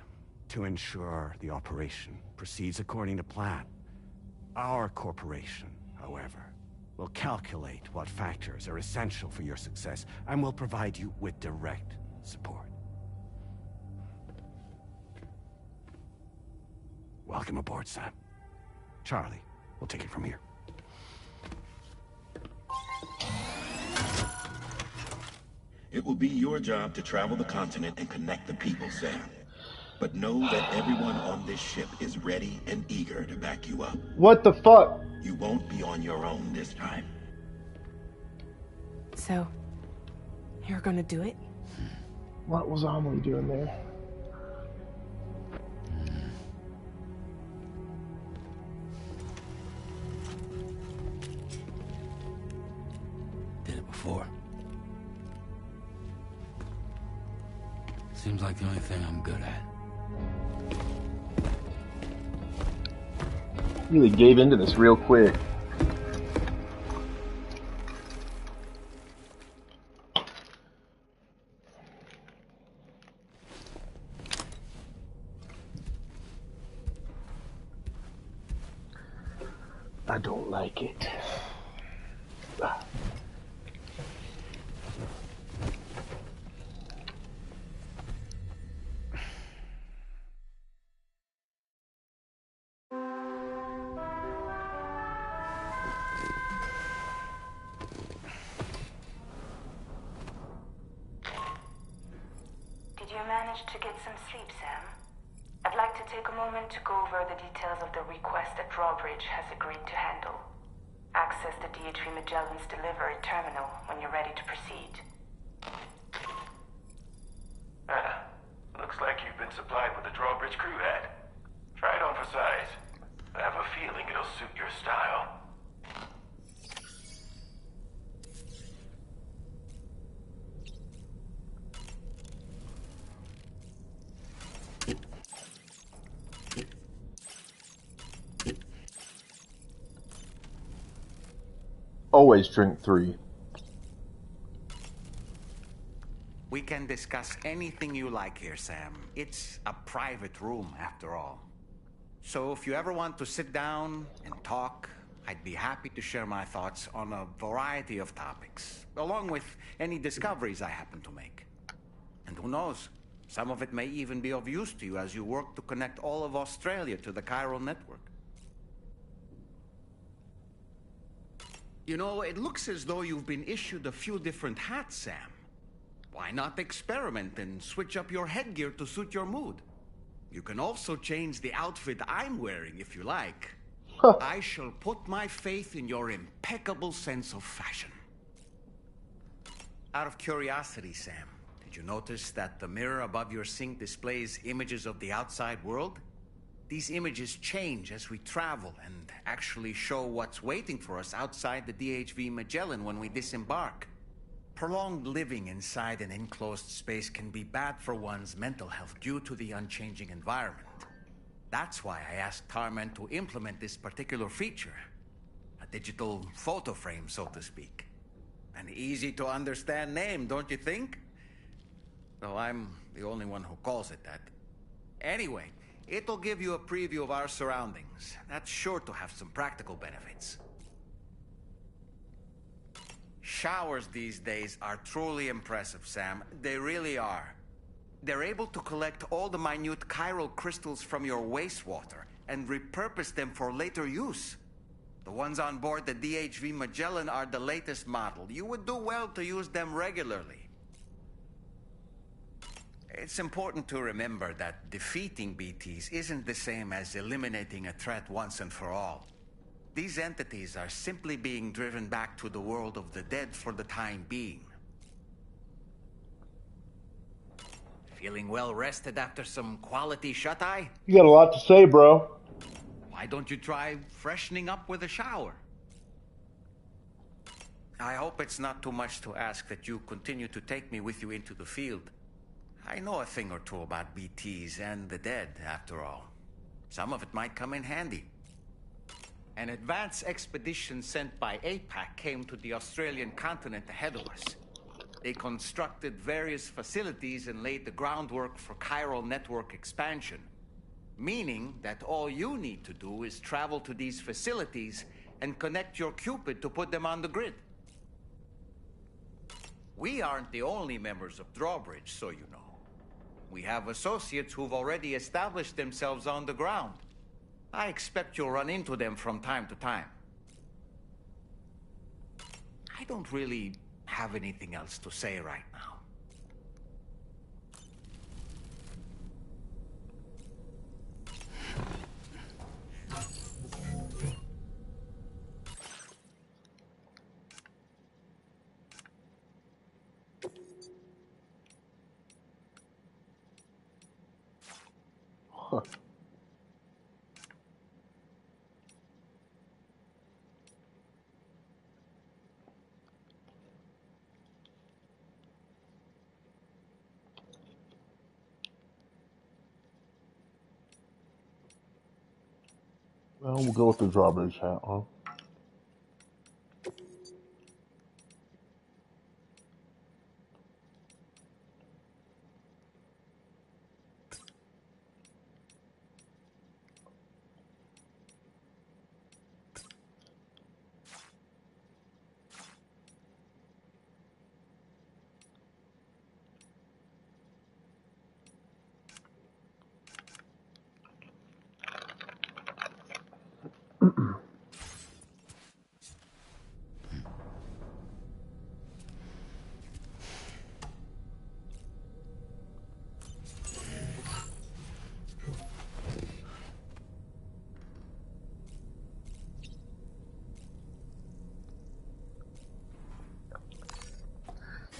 to ensure the operation proceeds according to plan. Our corporation, however, will calculate what factors are essential for your success and will provide you with direct support. Welcome aboard, Sam. Charlie, we'll take it from here. It will be your job to travel the continent and connect the people, Sam. But know that everyone on this ship is ready and eager to back you up. What the fuck? You won't be on your own this time. So, you're gonna do it? What was Amelie doing there? Did it before. Seems like the only thing I'm good at. Really gave into this real quick. I don't like it. Did you manage to get some sleep, Sam? I'd like to take a moment to go over the details of the request that Drawbridge has agreed to handle. Access the DH3 Magellan's delivery terminal when you're ready to proceed. Looks like you've been supplied with a Drawbridge crew hat. Try it on for size. I have a feeling it'll suit your style. Always drink 3. We can discuss anything you like here, Sam. It's a private room, after all. So if you ever want to sit down and talk, I'd be happy to share my thoughts on a variety of topics, along with any discoveries I happen to make. And who knows, some of it may even be of use to you as you work to connect all of Australia to the chiral network. You know, it looks as though you've been issued a few different hats, Sam. Why not experiment and switch up your headgear to suit your mood? You can also change the outfit I'm wearing if you like. I shall put my faith in your impeccable sense of fashion. Out of curiosity, Sam, did you notice that the mirror above your sink displays images of the outside world? These images change as we travel and actually show what's waiting for us outside the DHV Magellan when we disembark. Prolonged living inside an enclosed space can be bad for one's mental health due to the unchanging environment. That's why I asked Tarman to implement this particular feature. A digital photo frame, so to speak. An easy-to-understand name, don't you think? Though I'm the only one who calls it that. Anyway, it'll give you a preview of our surroundings. That's sure to have some practical benefits. Showers these days are truly impressive, Sam. They really are. They're able to collect all the minute chiral crystals from your wastewater and repurpose them for later use. The ones on board the DHV Magellan are the latest model. You would do well to use them regularly. It's important to remember that defeating BTs isn't the same as eliminating a threat once and for all. These entities are simply being driven back to the world of the dead for the time being. Feeling well rested after some quality shut-eye? You got a lot to say, bro. Why don't you try freshening up with a shower? I hope it's not too much to ask that you continue to take me with you into the field. I know a thing or two about BTs and the dead, after all. Some of it might come in handy. An advance expedition sent by APAC came to the Australian continent ahead of us. They constructed various facilities and laid the groundwork for chiral network expansion. Meaning that all you need to do is travel to these facilities and connect your Cupid to put them on the grid. We aren't the only members of Drawbridge, so you know. We have associates who've already established themselves on the ground. I expect you'll run into them from time to time. I don't really have anything else to say right now. Huh. Well, we'll go with the drawbridge hat, huh?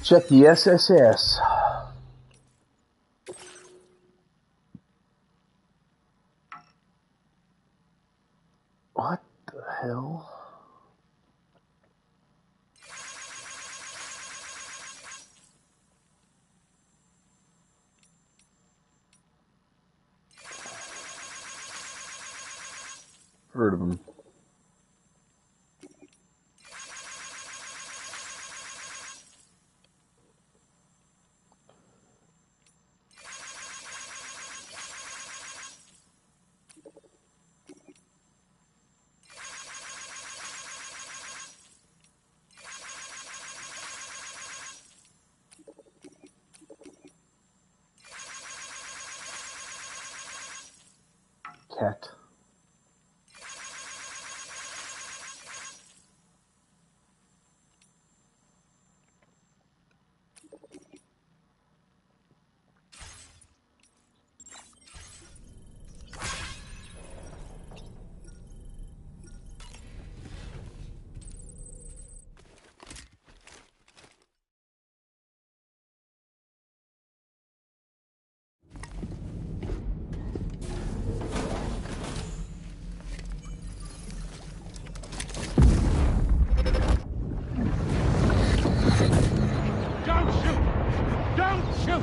Check the SSS. What the hell? Heard of him. Cat. Sam!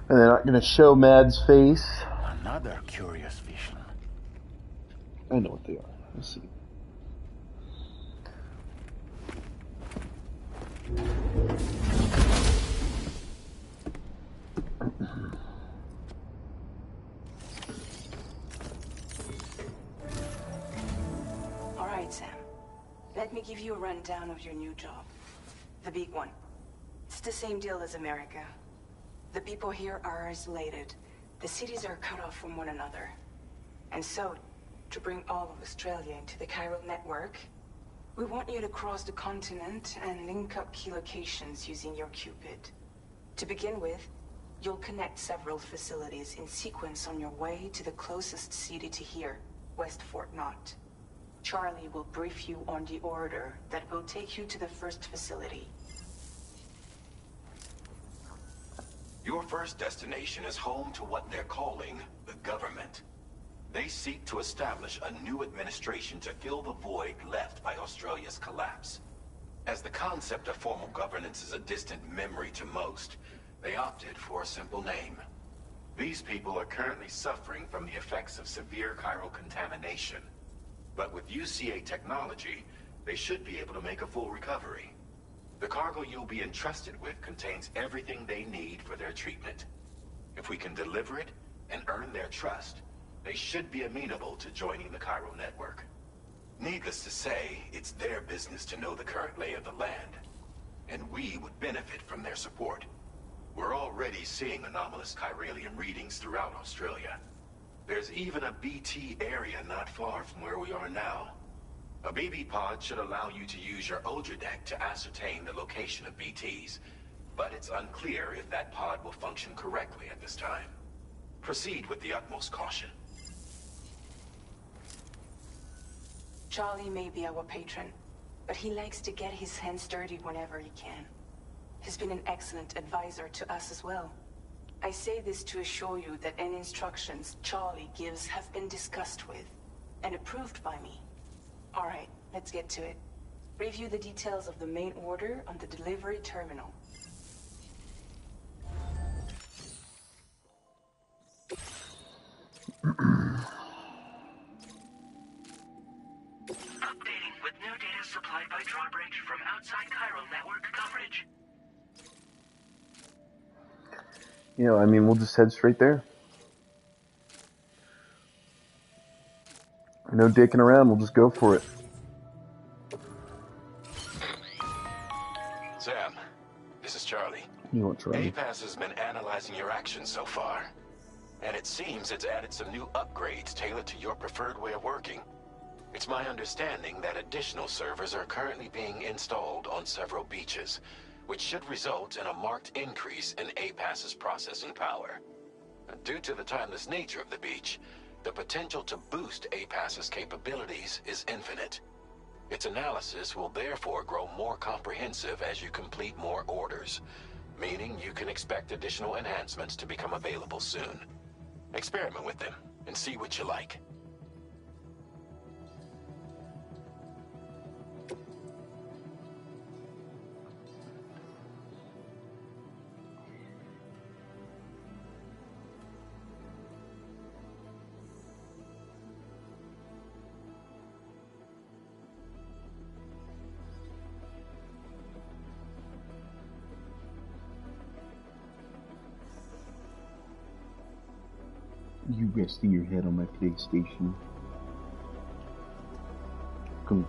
And they're not gonna show Mad's face. Another curious vision. I know what they are. Let's see. All right, Sam. Let me give you a rundown of your new job. The big one. It's the same deal as America. The people here are isolated. The cities are cut off from one another. And so, to bring all of Australia into the chiral network, we want you to cross the continent and link up key locations using your Cupid. To begin with, you'll connect several facilities in sequence on your way to the closest city to here, West Fort Knott. Charlie will brief you on the order that will take you to the first facility. Your first destination is home to what they're calling the government. They seek to establish a new administration to fill the void left by Australia's collapse. As the concept of formal governance is a distant memory to most, they opted for a simple name. These people are currently suffering from the effects of severe chiral contamination. But with UCA technology, they should be able to make a full recovery. The cargo you'll be entrusted with contains everything they need for their treatment. If we can deliver it and earn their trust, they should be amenable to joining the chiral network. Needless to say, it's their business to know the current lay of the land, and we would benefit from their support. We're already seeing anomalous chiralium readings throughout Australia. There's even a BT area not far from where we are now. A BB pod should allow you to use your Ultradeck to ascertain the location of BTs, but it's unclear if that pod will function correctly at this time. Proceed with the utmost caution. Charlie may be our patron, but he likes to get his hands dirty whenever he can. He's been an excellent advisor to us as well. I say this to assure you that any instructions Charlie gives have been discussed with and approved by me. All right, let's get to it. Review the details of the main order on the delivery terminal. Updating with new data supplied by Drawbridge from outside chiral network coverage. You know, I mean, we'll just head straight there. No dicking around, we'll just go for it. Sam, this is Charlie. You want Charlie? APAS has been analyzing your actions so far, and it seems it's added some new upgrades tailored to your preferred way of working. It's my understanding that additional servers are currently being installed on several beaches, which should result in a marked increase in APAS's processing power. Due to the timeless nature of the beach, the potential to boost APAS's capabilities is infinite. Its analysis will therefore grow more comprehensive as you complete more orders, meaning you can expect additional enhancements to become available soon. Experiment with them and see what you like. You resting your head on my PlayStation. Come.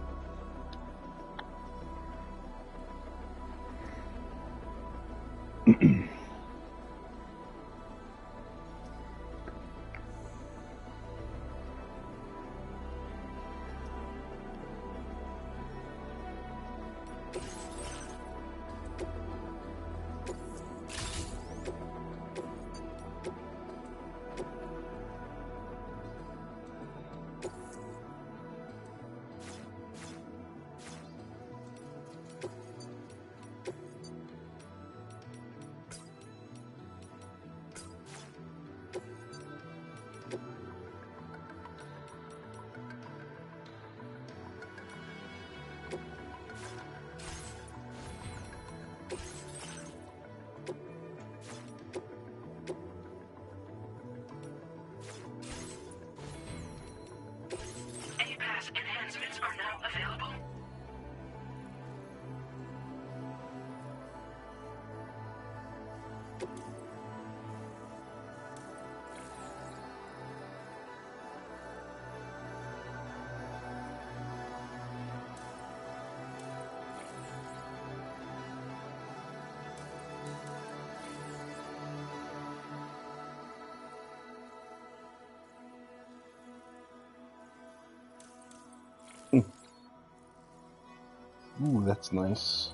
Ooh, that's nice.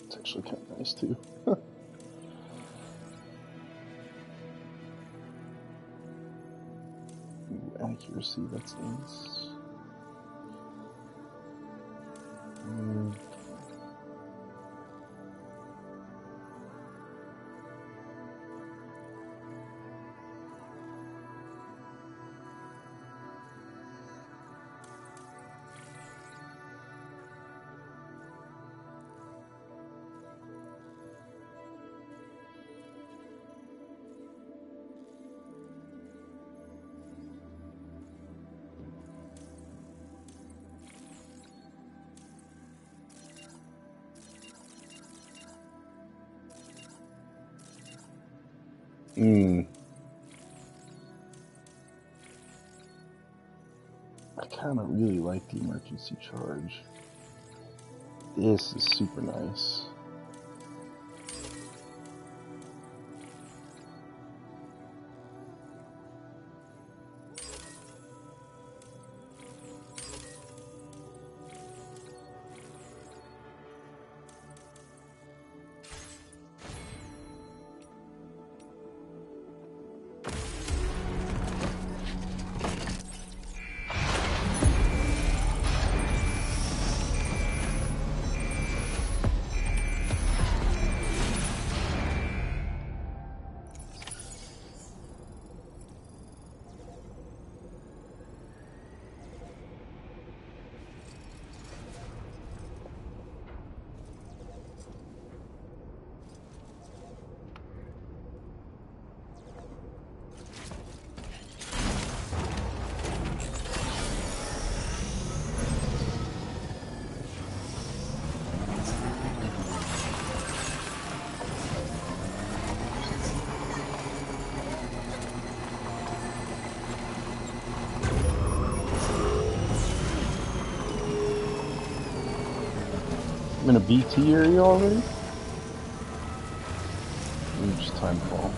It's actually kind of nice too. Ooh, accuracy, that's nice. I kind of really like the emergency charge. This is super nice. I'm in a BT area already? Let me just time fall.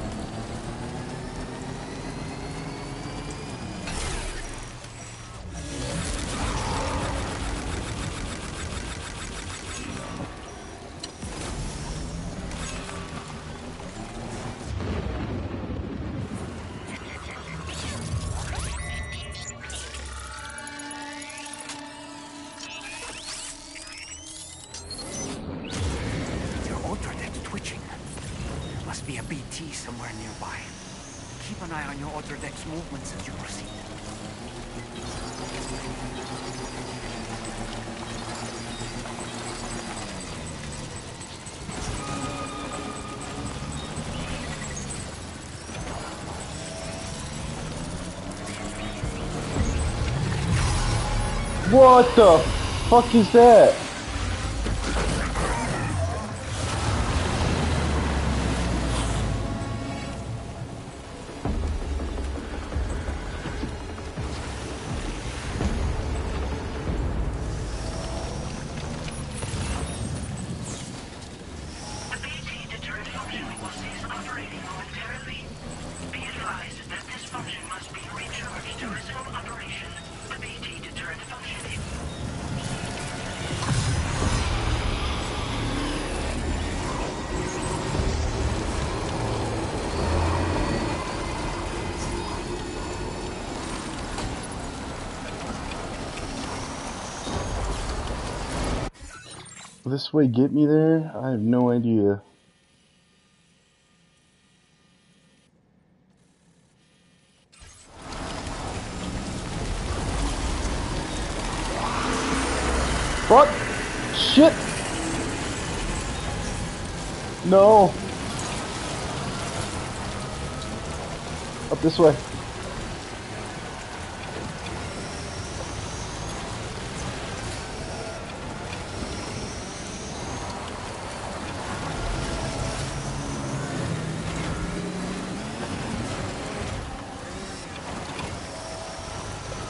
Be a BT somewhere nearby. Keep an eye on your other deck's movements as you proceed. What the fuck is that? Will this way get me there? I have no idea. Fuck! Shit! No! Up this way.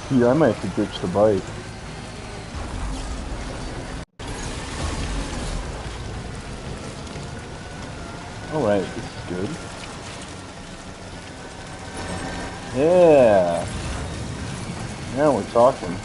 Dude, I might have to ditch the bike. Alright, this is good. Yeah. Now we're talking.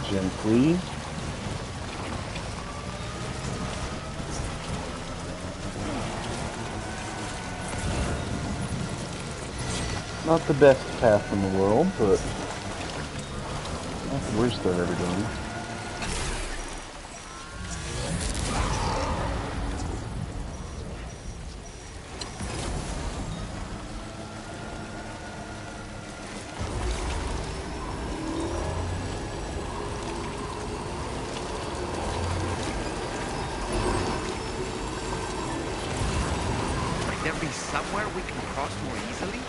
Gently. Not the best path in the world, but not the worst I've ever done. Might there be somewhere we can cross more easily?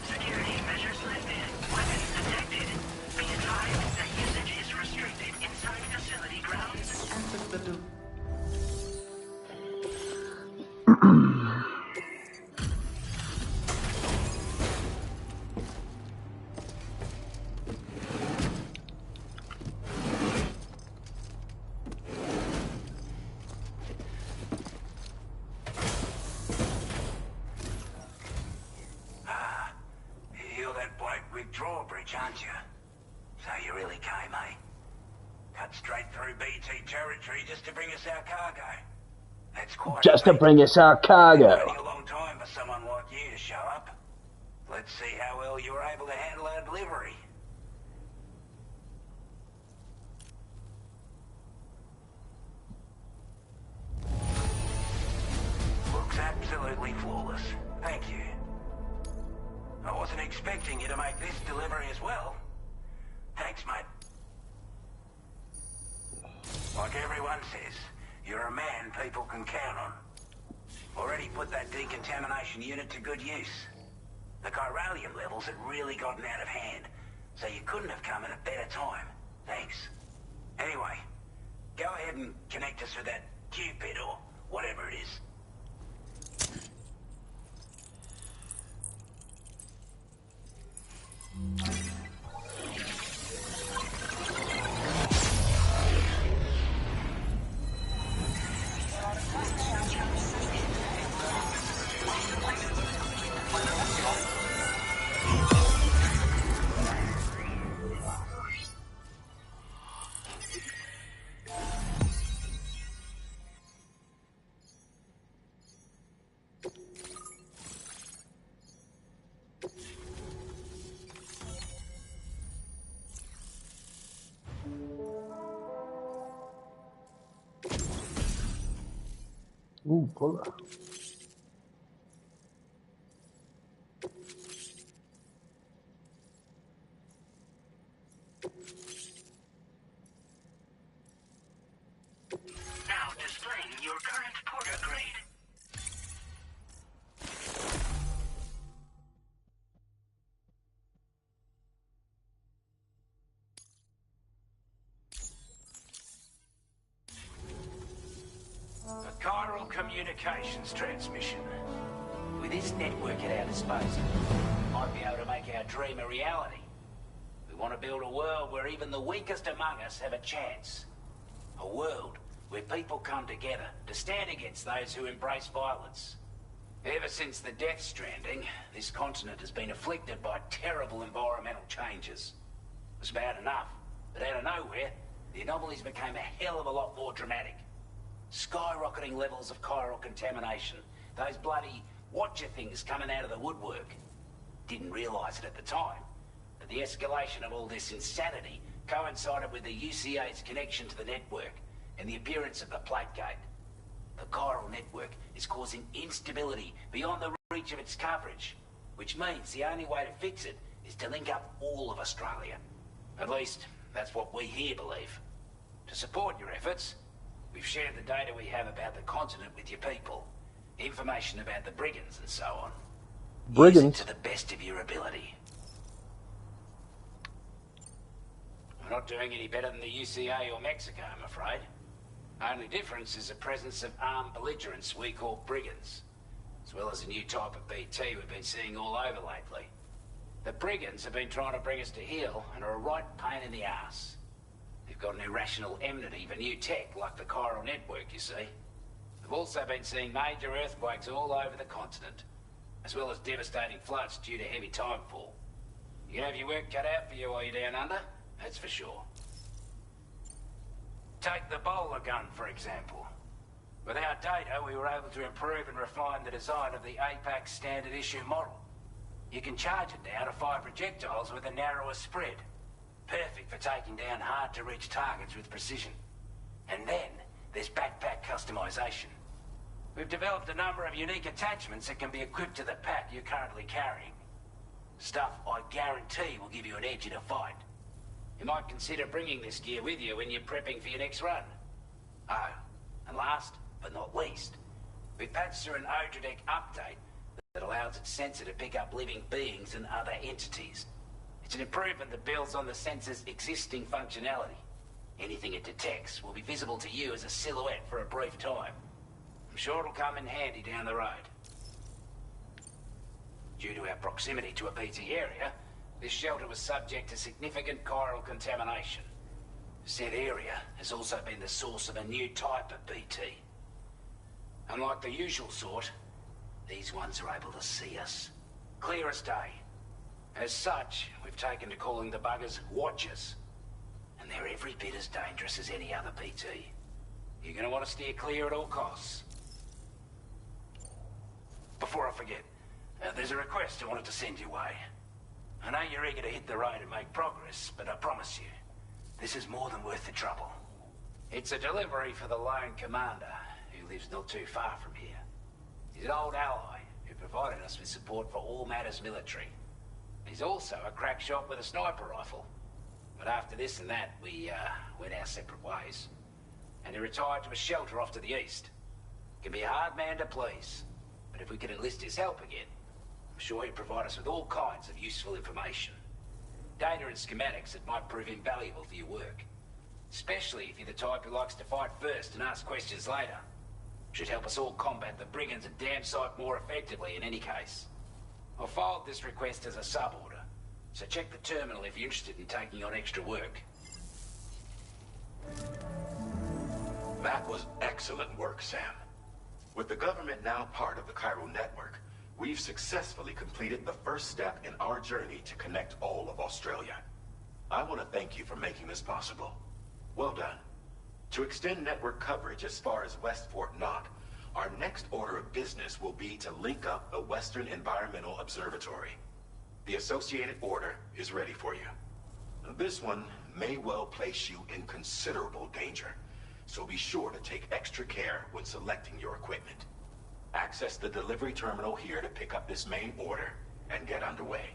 Security measures lifted. Weapons detected. Be advised that usage is restricted inside facility grounds. Access the loop. You're that bloke with drawbridge, aren't you? So you really came, eh? Cut straight through BT territory just to bring us our cargo. That's quite Just to bring us our cargo. Waiting a long time for someone like you to show up. Let's see how well you were able to handle our delivery. Looks absolutely flawless. Thank you. I wasn't expecting you to make this delivery as well. Thanks, mate. Like everyone says, you're a man people can count on. Already put that decontamination unit to good use. The chiralium levels had really gotten out of hand, so you couldn't have come at a better time. Thanks. Anyway, go ahead and connect us with that Cupid or whatever it is. Ooh, pull up. Now displaying your current porter grade. A chiral communications transmission. With this network at our disposal, we might be able to make our dream a reality. We want to build a world where even the weakest among us have a chance. A world where people come together to stand against those who embrace violence. Ever since the Death Stranding, this continent has been afflicted by terrible environmental changes. It was bad enough, but out of nowhere, the anomalies became a hell of a lot more dramatic. Skyrocketing levels of chiral contamination. Those bloody watcher things coming out of the woodwork. Didn't realise it at the time, but the escalation of all this insanity coincided with the UCA's connection to the network and the appearance of the plate gate. The chiral network is causing instability beyond the reach of its coverage, which means the only way to fix it is to link up all of Australia. At least, that's what we here believe. To support your efforts, we've shared the data we have about the continent with your people. Information about the brigands and so on. Brigands? Use it to the best of your ability. We're not doing any better than the UCA or Mexico, I'm afraid. Only difference is the presence of armed belligerents we call brigands, as well as a new type of BT we've been seeing all over lately. The brigands have been trying to bring us to heel and are a right pain in the ass. They've got an irrational enmity for new tech like the chiral network, you see. We've also been seeing major earthquakes all over the continent, as well as devastating floods due to heavy timefall. You can have your work cut out for you while you're down under, that's for sure. Take the bowler gun, for example. With our data, we were able to improve and refine the design of the APAC standard issue model. You can charge it now to fire projectiles with a narrower spread. Perfect for taking down hard-to-reach targets with precision. And then, there's backpack customization. We've developed a number of unique attachments that can be equipped to the pack you're currently carrying. Stuff I guarantee will give you an edge in a fight. You might consider bringing this gear with you when you're prepping for your next run. Oh, and last but not least, we've patched through an Odradek update that allows its sensor to pick up living beings and other entities. It's an improvement that builds on the sensor's existing functionality. Anything it detects will be visible to you as a silhouette for a brief time. I'm sure it'll come in handy down the road. Due to our proximity to a BT area, this shelter was subject to significant chiral contamination. Said area has also been the source of a new type of BT. Unlike the usual sort, these ones are able to see us. Clear as day. As such, we've taken to calling the buggers Watchers. And they're every bit as dangerous as any other BT. You're going to want to steer clear at all costs. Before I forget, there's a request I wanted to send your way. I know you're eager to hit the road and make progress, but I promise you, this is more than worth the trouble. It's a delivery for the lone commander, who lives not too far from here. He's an old ally who provided us with support for all matters military. He's also a crack shot with a sniper rifle. But after this and that, we went our separate ways. And he retired to a shelter off to the east. Can be a hard man to please, but if we could enlist his help again, I'm sure he'd provide us with all kinds of useful information. Data and schematics that might prove invaluable for your work. Especially if you're the type who likes to fight first and ask questions later. Should help us all combat the brigands and damn sight more effectively in any case. I've filed this request as a sub-order, so check the terminal if you're interested in taking on extra work. That was excellent work, Sam. With the government now part of the chiral network, we've successfully completed the first step in our journey to connect all of Australia. I want to thank you for making this possible. Well done. To extend network coverage as far as West Fort Knott, our next order of business will be to link up the Western Environmental Observatory. The associated order is ready for you. This one may well place you in considerable danger, so be sure to take extra care when selecting your equipment. Access the delivery terminal here to pick up this main order and get underway.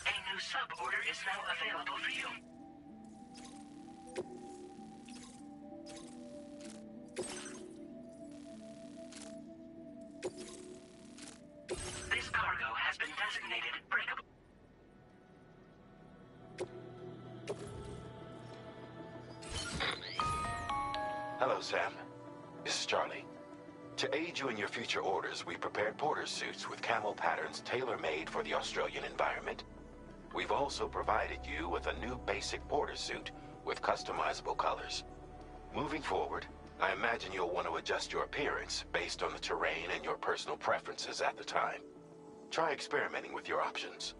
A new sub-order is now available for you. This cargo has been designated breakable. Hello, Sam. This is Charlie. To aid you in your future orders, we prepared porter suits with camel patterns tailor-made for the Australian environment. We've also provided you with a new basic porter suit with customizable colors. Moving forward, I imagine you'll want to adjust your appearance based on the terrain and your personal preferences at the time. Try experimenting with your options.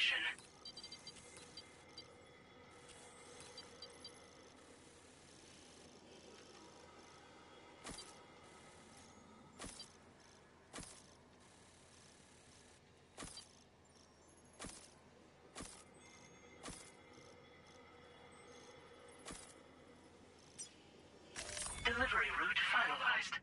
operation. Delivery route finalized.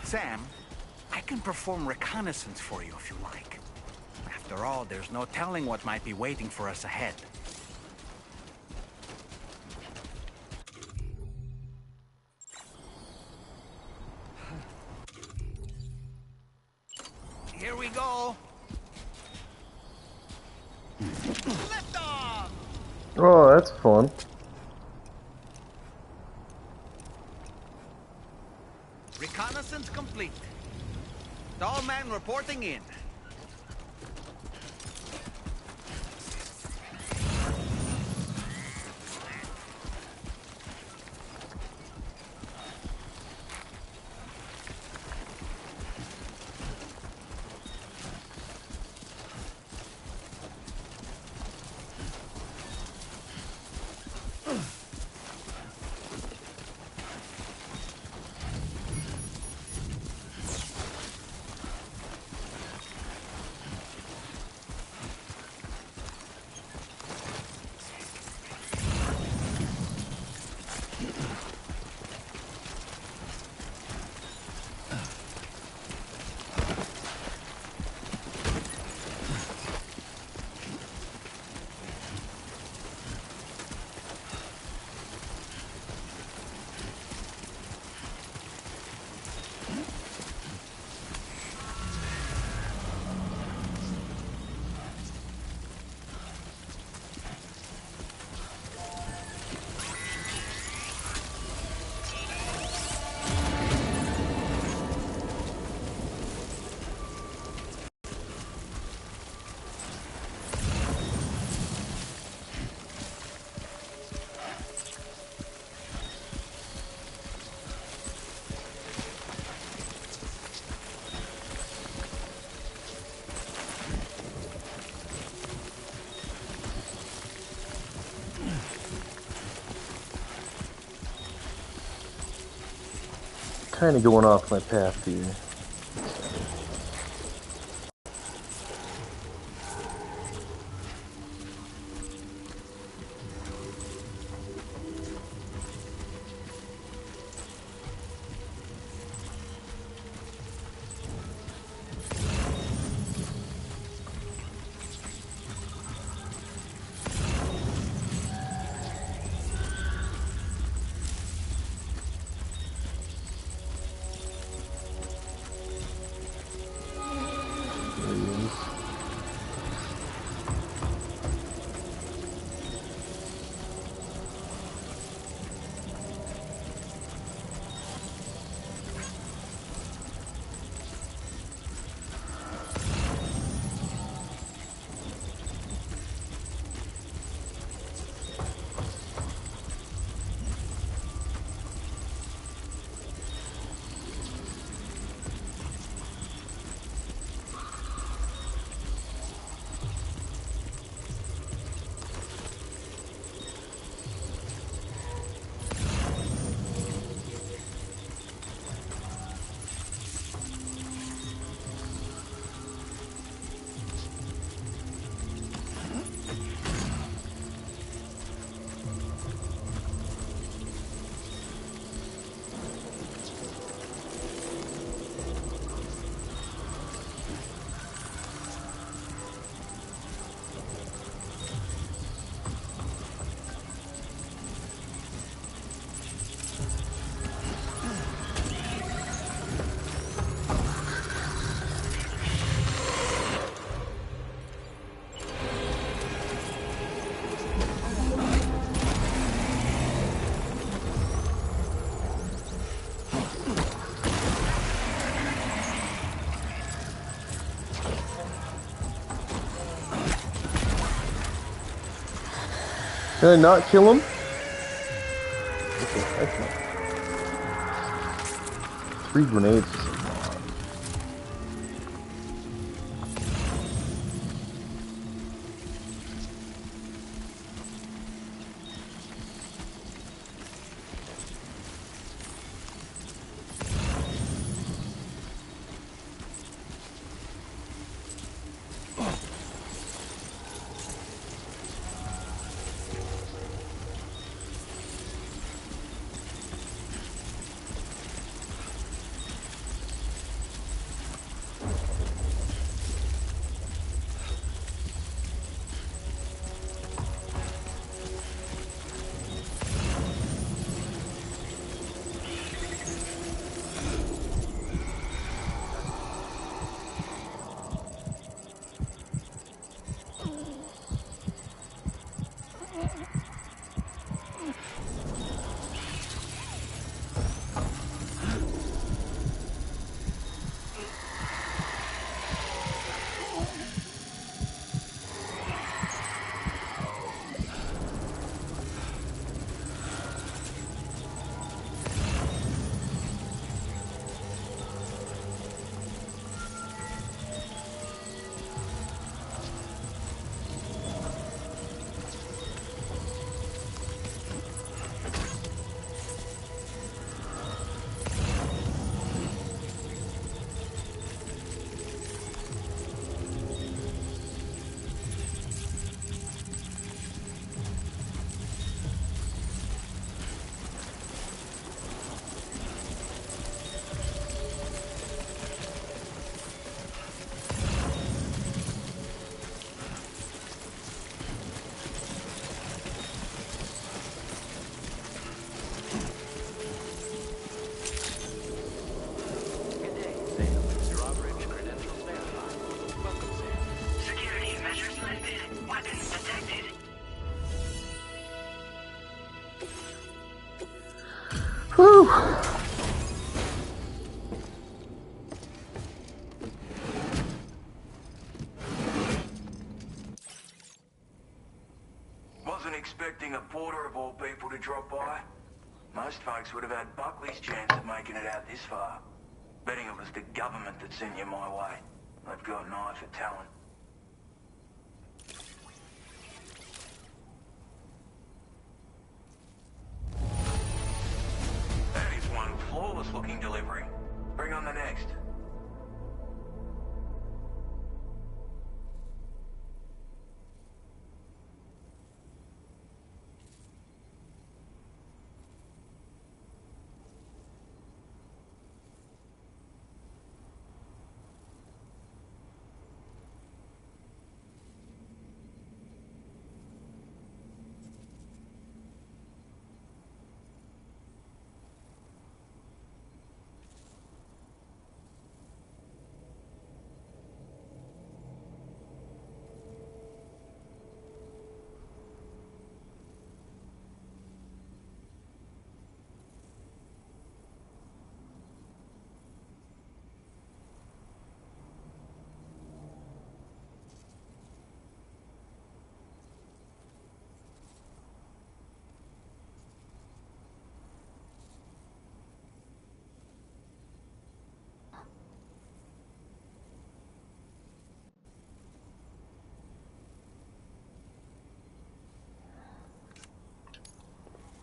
Sam, I can perform reconnaissance for you if you like. After all, there's no telling what might be waiting for us ahead. Here we go. Oh, that's fun. Reconnaissance complete. Dollman reporting in. Kind of going off my path here. Can I not kill him? Okay, heck no. 3 grenades is a lot. Whew. Wasn't expecting a porter of all people to drop by. Most folks would have had Buckley's chance of making it out this far. Betting it was the government that sent you my way. They've got an eye for talent. That is one flawless looking delivery. Bring on the next.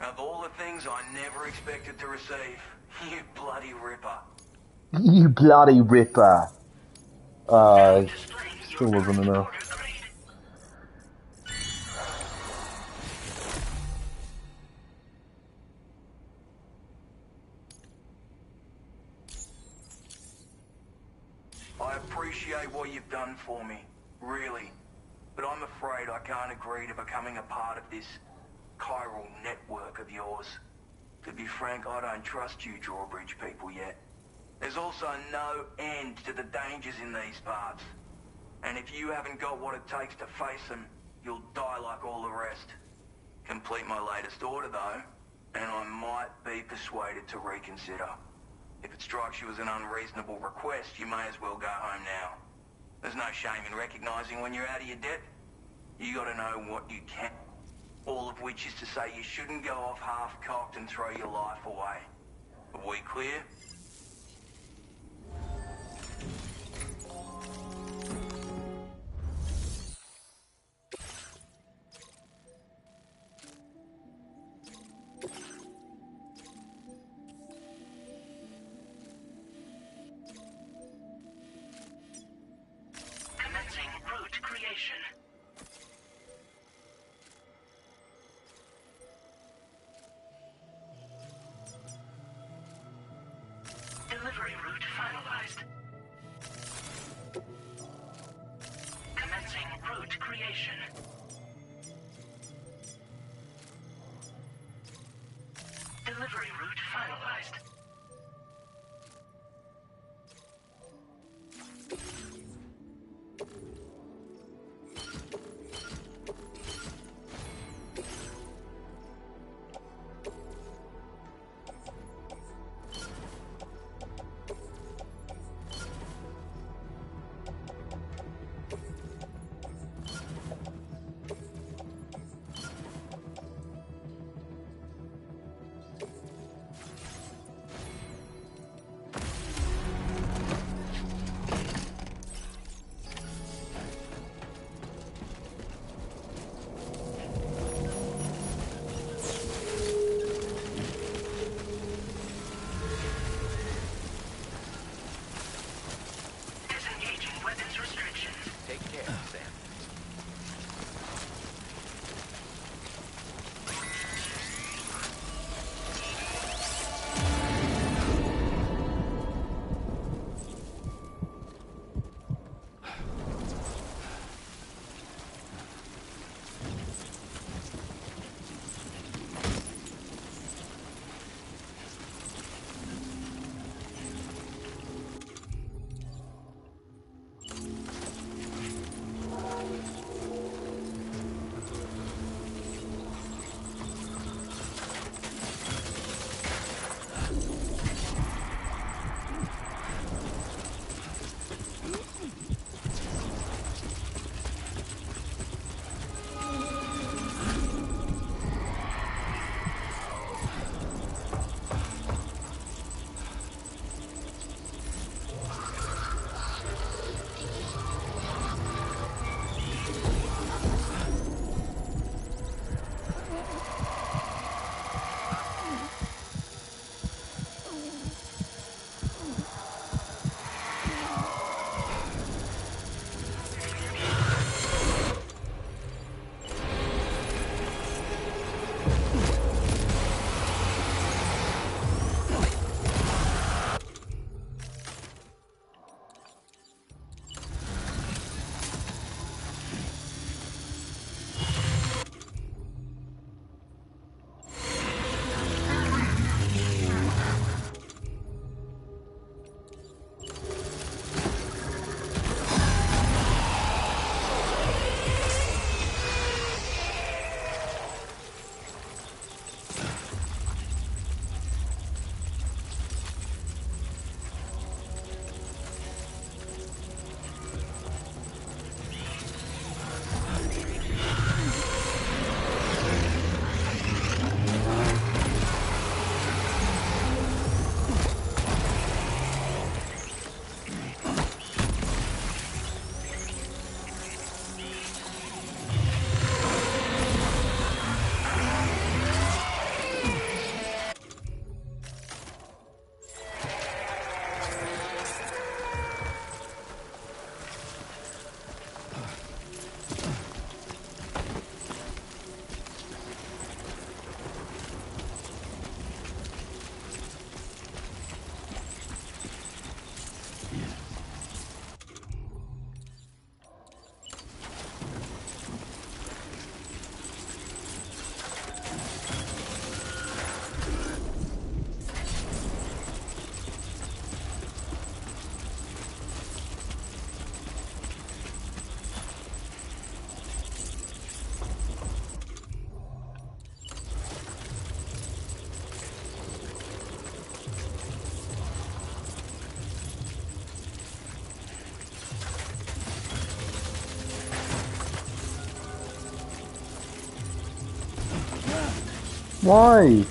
Of all the things I never expected to receive, you bloody ripper. You bloody ripper. Still wasn't enough. I appreciate what you've done for me, really. But I'm afraid I can't agree to becoming a part of this chiral network of yours. To be frank, I don't trust you drawbridge people yet. There's also no end to the dangers in these parts. And if you haven't got what it takes to face them, you'll die like all the rest. Complete my latest order though, and I might be persuaded to reconsider. If it strikes you as an unreasonable request, you may as well go home now. There's no shame in recognizing when you're out of your depth. You gotta know what you can. All of which is to say you shouldn't go off half-cocked and throw your life away. Are we clear? Commencing route creation. Delivery route finalized. Commencing route creation. Delivery route finalized. Why?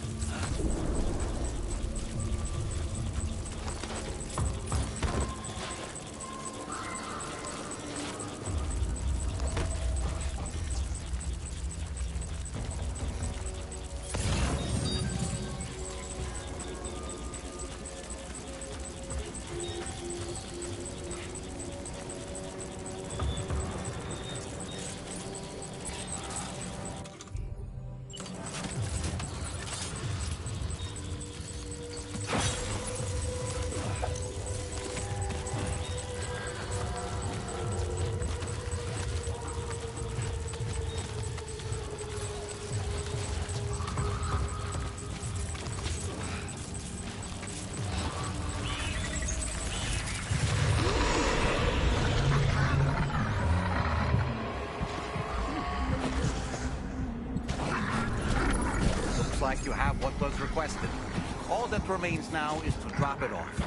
Looks like you have what was requested. All that remains now is to drop it off.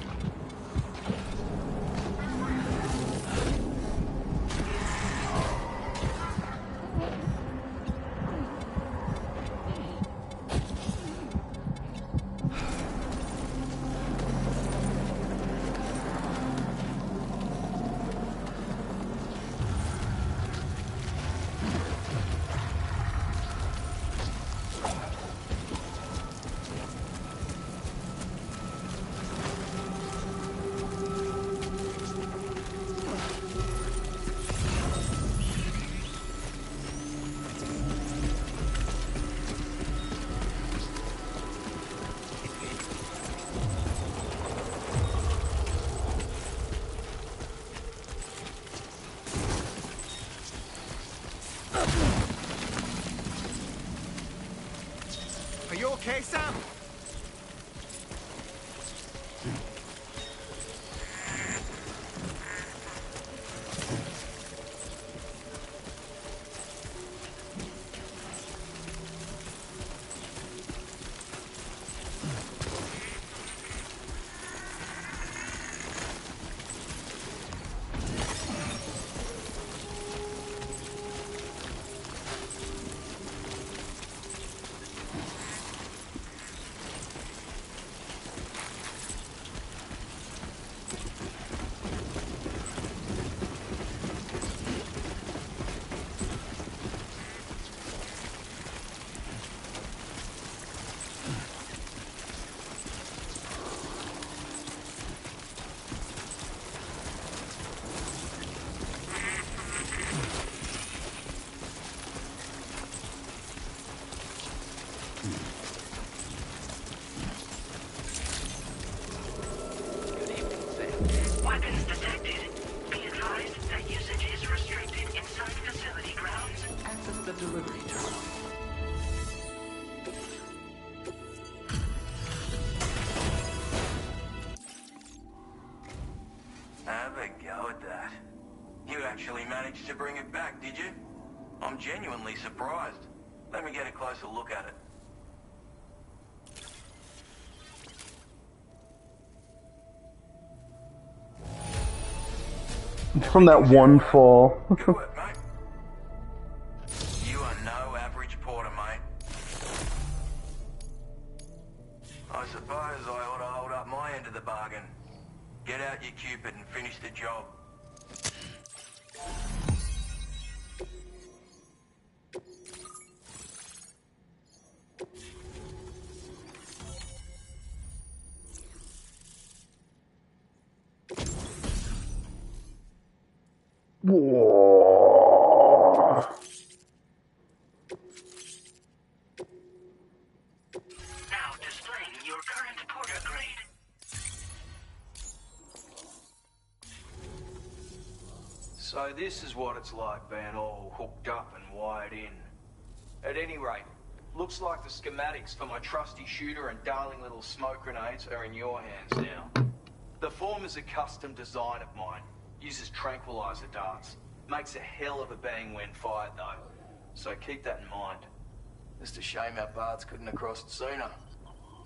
Are you okay, Sam? Weapons detected. Be advised that usage is restricted inside facility grounds. Access the delivery terminal. Have a go at that. You actually managed to bring it back, did you? I'm genuinely surprised. Let me get a closer look at it. From that one fall. Good work, mate. You are no average porter, mate. I suppose I ought to hold up my end of the bargain. Get out your Cupid and finish the job. Whoa. Now displaying your current porter grade. So this is what it's like being all hooked up and wired in. At any rate, looks like the schematics for my trusty shooter and darling little smoke grenades are in your hands now. The form is a custom design of mine. Uses tranquilizer darts. Makes a hell of a bang when fired though. So keep that in mind. Just a shame our paths couldn't have crossed sooner.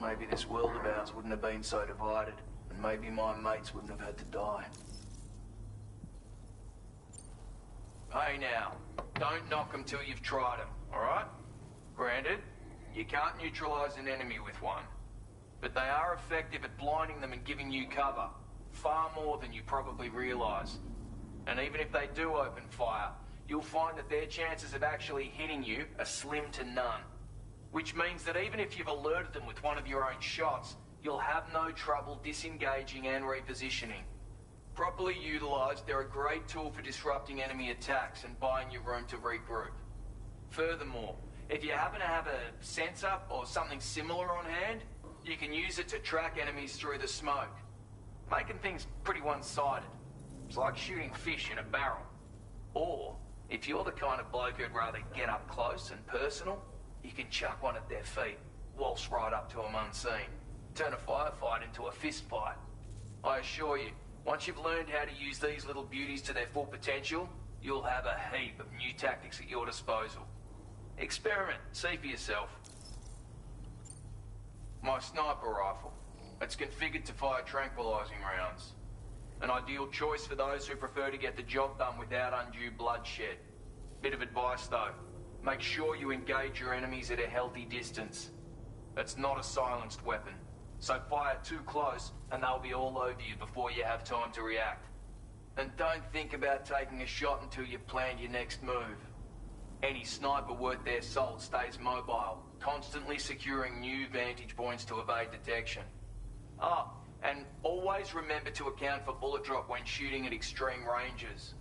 Maybe this world of ours wouldn't have been so divided. And maybe my mates wouldn't have had to die. Hey now, don't knock them till you've tried them, alright? Granted, You can't neutralize an enemy with one, but they are effective at blinding them and giving you cover, far more than you probably realize. And even if they do open fire, you'll find that their chances of actually hitting you are slim to none. Which means that even if you've alerted them with one of your own shots, you'll have no trouble disengaging and repositioning. Properly utilized, they're a great tool for disrupting enemy attacks and buying you room to regroup. Furthermore, if you happen to have a sensor or something similar on hand, you can use it to track enemies through the smoke, making things pretty one-sided. It's like shooting fish in a barrel. Or, if you're the kind of bloke who'd rather get up close and personal, you can chuck one at their feet, waltz right up to them unseen, turn a firefight into a fist fight. I assure you, once you've learned how to use these little beauties to their full potential, you'll have a heap of new tactics at your disposal. Experiment, see for yourself. My sniper rifle. It's configured to fire tranquilizing rounds. An ideal choice for those who prefer to get the job done without undue bloodshed. Bit of advice though, make sure you engage your enemies at a healthy distance. It's not a silenced weapon, so fire too close and they'll be all over you before you have time to react. And don't think about taking a shot until you've planned your next move. Any sniper worth their salt stays mobile, constantly securing new vantage points to evade detection. Ah, and always remember to account for bullet drop when shooting at extreme ranges.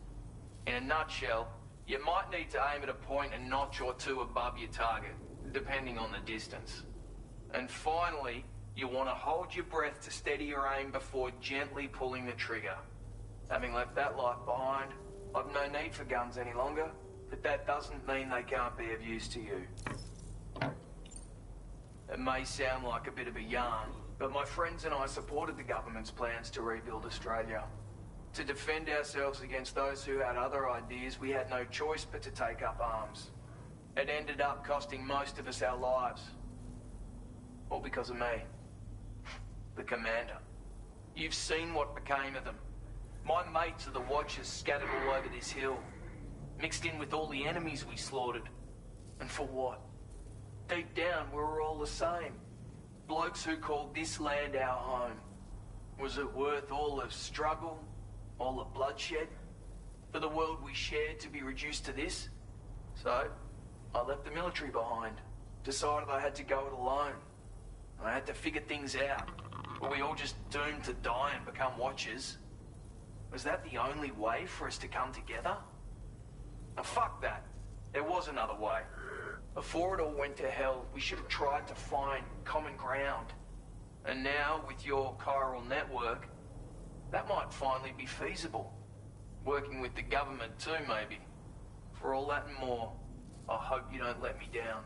In a nutshell, you might need to aim at a point a notch or two above your target, depending on the distance. And finally, you want to hold your breath to steady your aim before gently pulling the trigger. Having left that life behind, I've no need for guns any longer, but that doesn't mean they can't be of use to you. It may sound like a bit of a yarn, but my friends and I supported the government's plans to rebuild Australia. To defend ourselves against those who had other ideas, we had no choice but to take up arms. It ended up costing most of us our lives. All because of me. The commander. You've seen what became of them. My mates are the Watchers scattered all over this hill, mixed in with all the enemies we slaughtered. And for what? Deep down, we were all the same. Blokes who called this land our home. Was it worth all the struggle, all the bloodshed, for the world we shared to be reduced to this? So, I left the military behind, decided I had to go it alone. I had to figure things out. Were we all just doomed to die and become Watchers? Was that the only way for us to come together? Now fuck that. There was another way. Before it all went to hell, we should have tried to find common ground. And now, with your chiral network, that might finally be feasible. Working with the government too, maybe. For all that and more, I hope you don't let me down.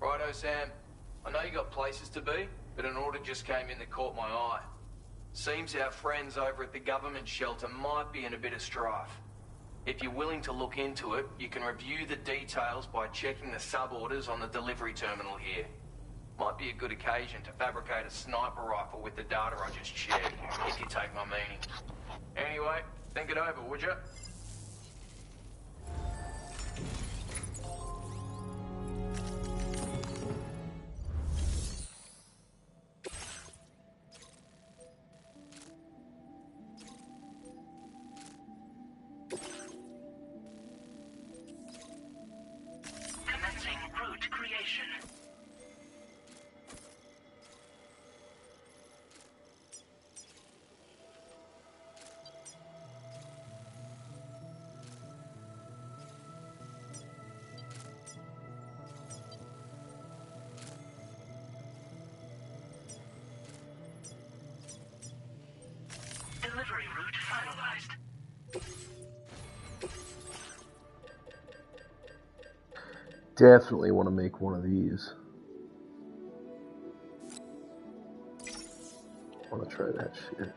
Righto, Sam. I know you got places to be, but an order just came in that caught my eye. Seems our friends over at the government shelter might be in a bit of strife. If you're willing to look into it, you can review the details by checking the sub-orders on the delivery terminal here. Might be a good occasion to fabricate a sniper rifle with the data I just shared, if you take my meaning. Anyway, think it over, would you? Delivery route finalized. Definitely want to make one of these. I want to try that shit.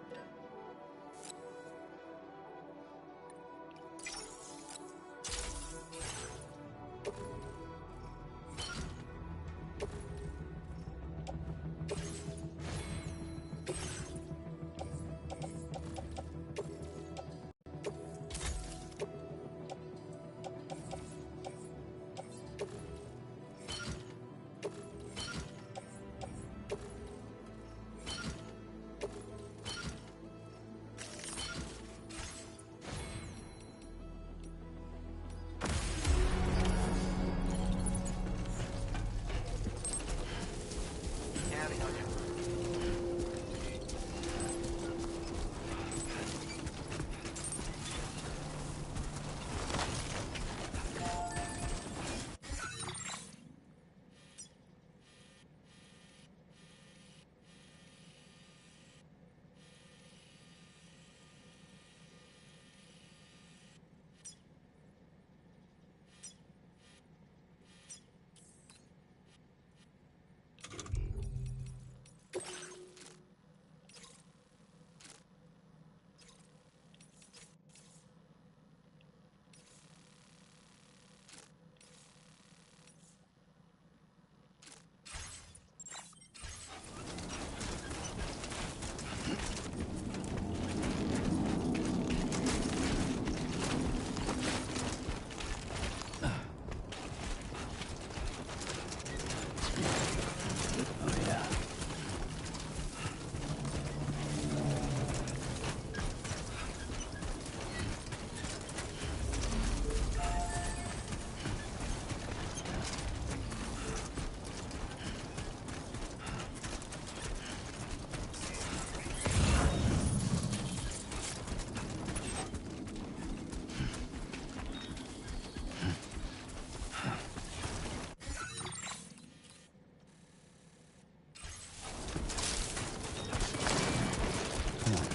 Come on.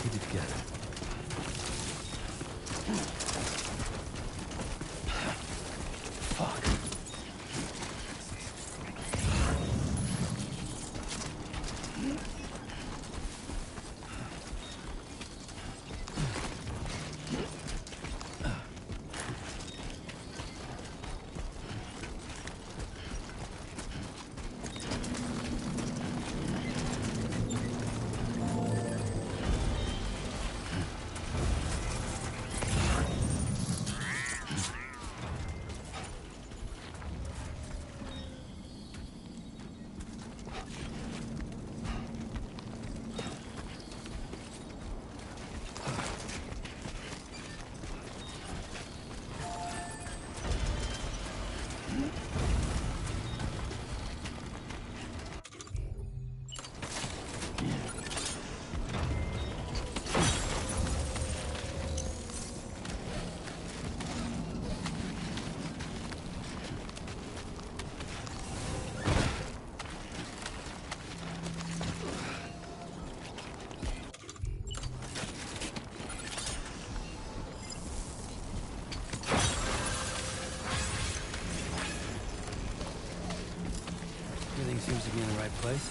Keep it together. Fuck. Everything seems to be in the right place.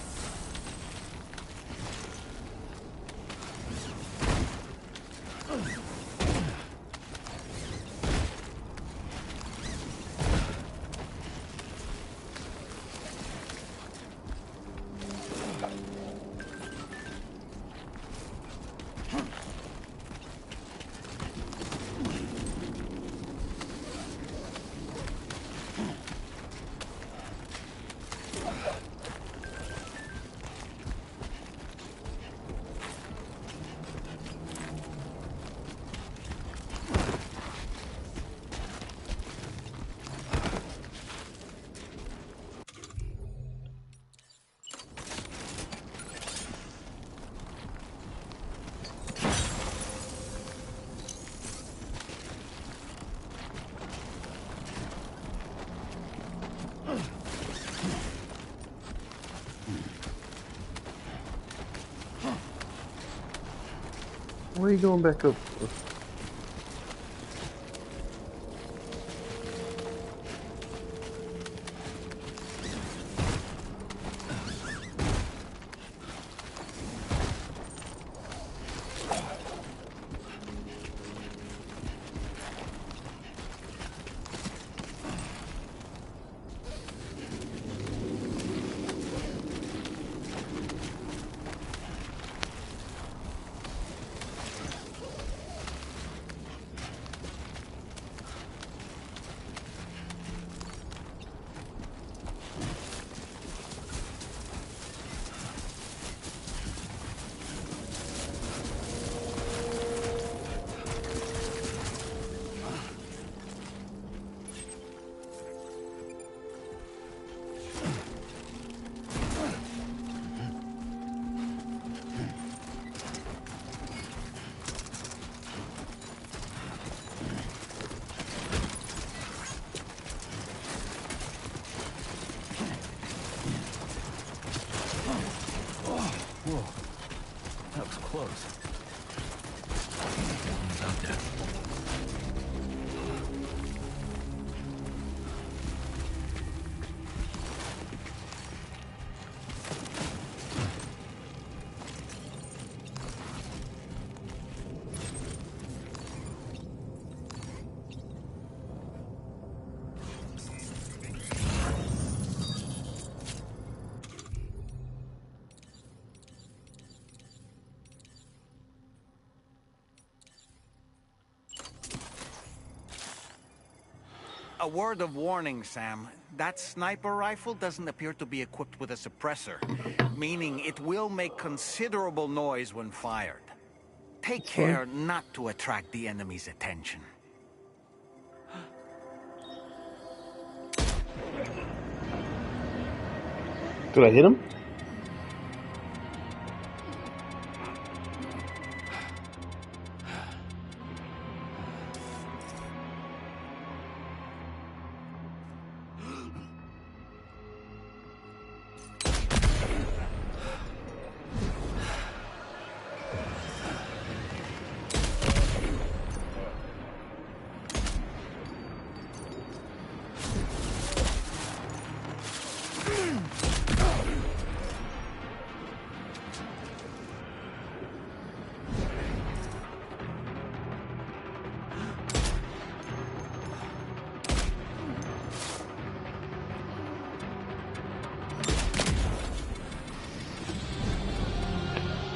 Where are you going back up for? Whoa. That was close. Almost out there. A word of warning, Sam. That sniper rifle doesn't appear to be equipped with a suppressor, meaning it will make considerable noise when fired. Take care not to attract the enemy's attention. Did I hit him?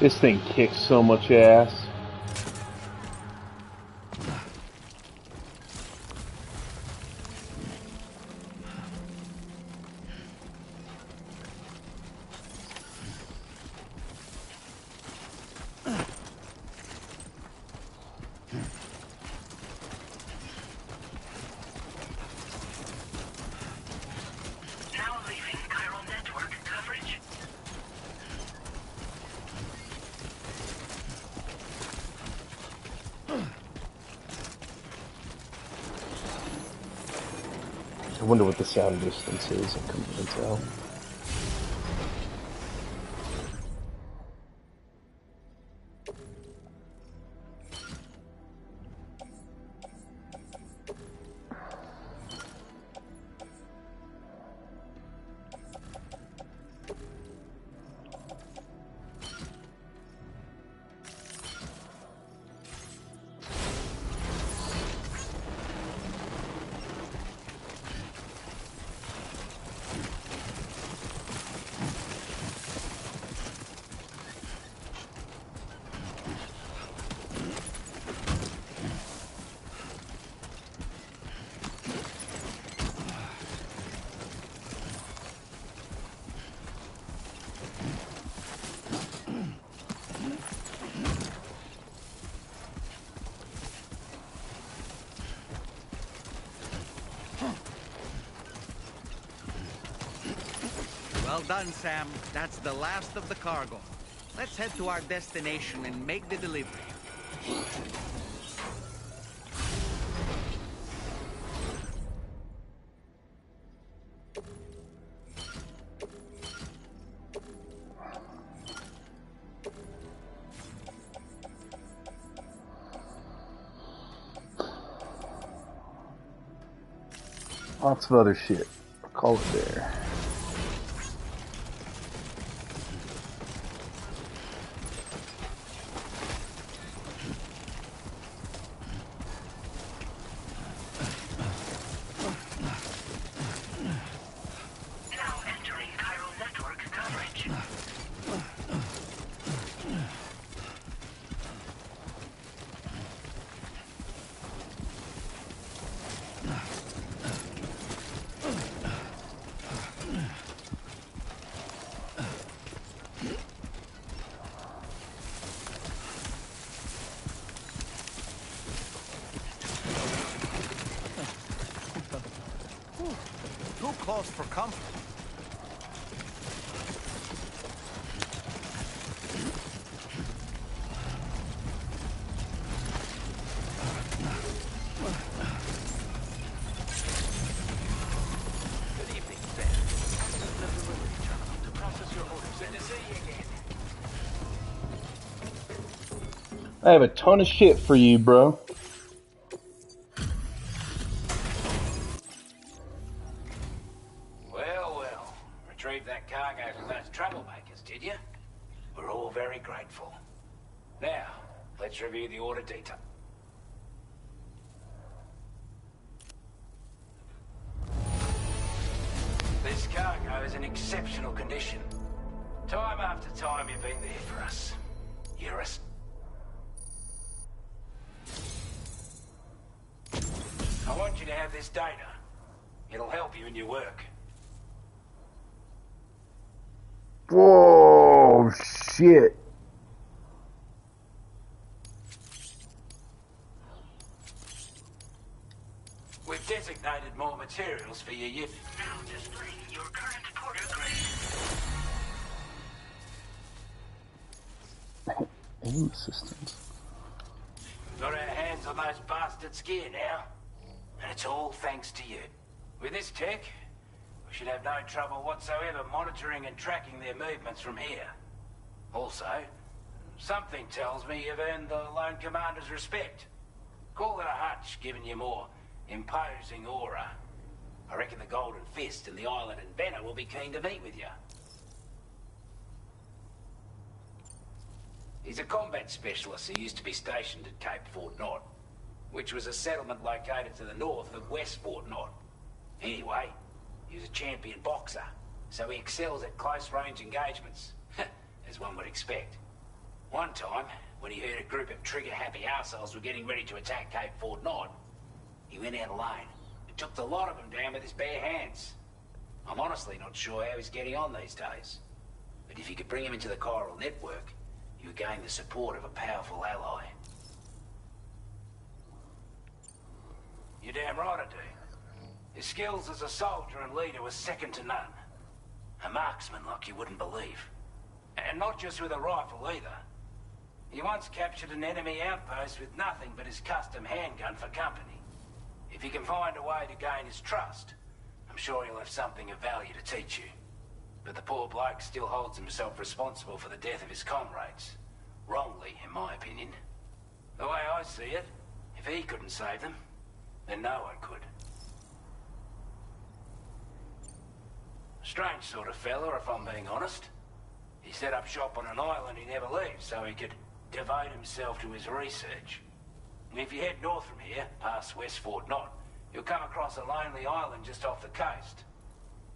This thing kicks so much ass. I wonder what the sound distance is. I couldn't even tell. Well done, Sam. That's the last of the cargo. Let's head to our destination and make the delivery. Lots of other shit. I'll call it there. Too close for comfort. Good evening, Sam. The delivery terminal to process your orders. Good to see you again. I have a ton of shit for you, bro. Well. Retrieved that cargo from those troublemakers, did you? We're all very grateful. Now, let's review the order detail. This cargo is in exceptional condition. Time after time you've been there for us. You're a... I want you to have this data. It'll help you in your work. Whoa, shit. We've designated more materials for your use. Now displaying your current porter grade. Aim assistance. Got our hands on those bastards' gear now. And it's all thanks to you. With this tech, we should have no trouble whatsoever monitoring and tracking their movements from here. Also, something tells me you've earned the Lone Commander's respect. Call it a hunch, giving you more imposing aura. I reckon the Golden Fist and the Island Inventor will be keen to meet with you. He's a combat specialist who used to be stationed at Cape Fort Knott, which was a settlement located to the north of West Fort Knott. Anyway, he was a champion boxer, so he excels at close-range engagements, as one would expect. One time, when he heard a group of trigger-happy arseholes were getting ready to attack Cape Fort Knot, he went out alone and took the lot of them down with his bare hands. I'm honestly not sure how he's getting on these days. But if you could bring him into the chiral network, you would gain the support of a powerful ally. You're damn right I do. His skills as a soldier and leader were second to none. A marksman like you wouldn't believe. And not just with a rifle either. He once captured an enemy outpost with nothing but his custom handgun for company. If you can find a way to gain his trust, I'm sure he'll have something of value to teach you. But the poor bloke still holds himself responsible for the death of his comrades. Wrongly, in my opinion. The way I see it, if he couldn't save them, then no one could. Strange sort of fella, if I'm being honest. He set up shop on an island he never leaves so he could devote himself to his research. If you head north from here, past West Fort Knot, you'll come across a lonely island just off the coast.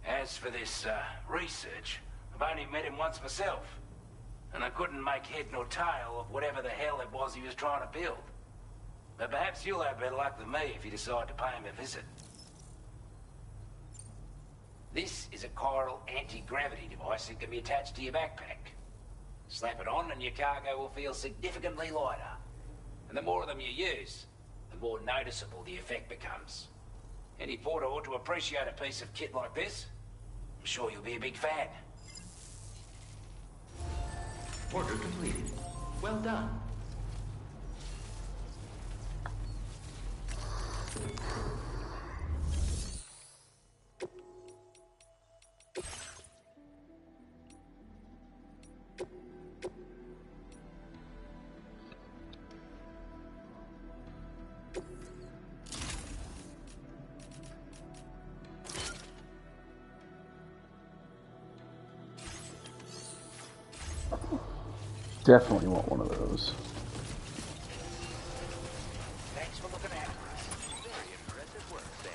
As for this, research, I've only met him once myself. And I couldn't make head nor tail of whatever the hell it was he was trying to build. But perhaps you'll have better luck than me if you decide to pay him a visit. This is a chiral anti-gravity device that can be attached to your backpack. Slap it on and your cargo will feel significantly lighter. And the more of them you use, the more noticeable the effect becomes. Any porter ought to appreciate a piece of kit like this. I'm sure you'll be a big fan. Order completed. Well done. Definitely want one of those. Thanks for looking after us. Very impressive work, Sam.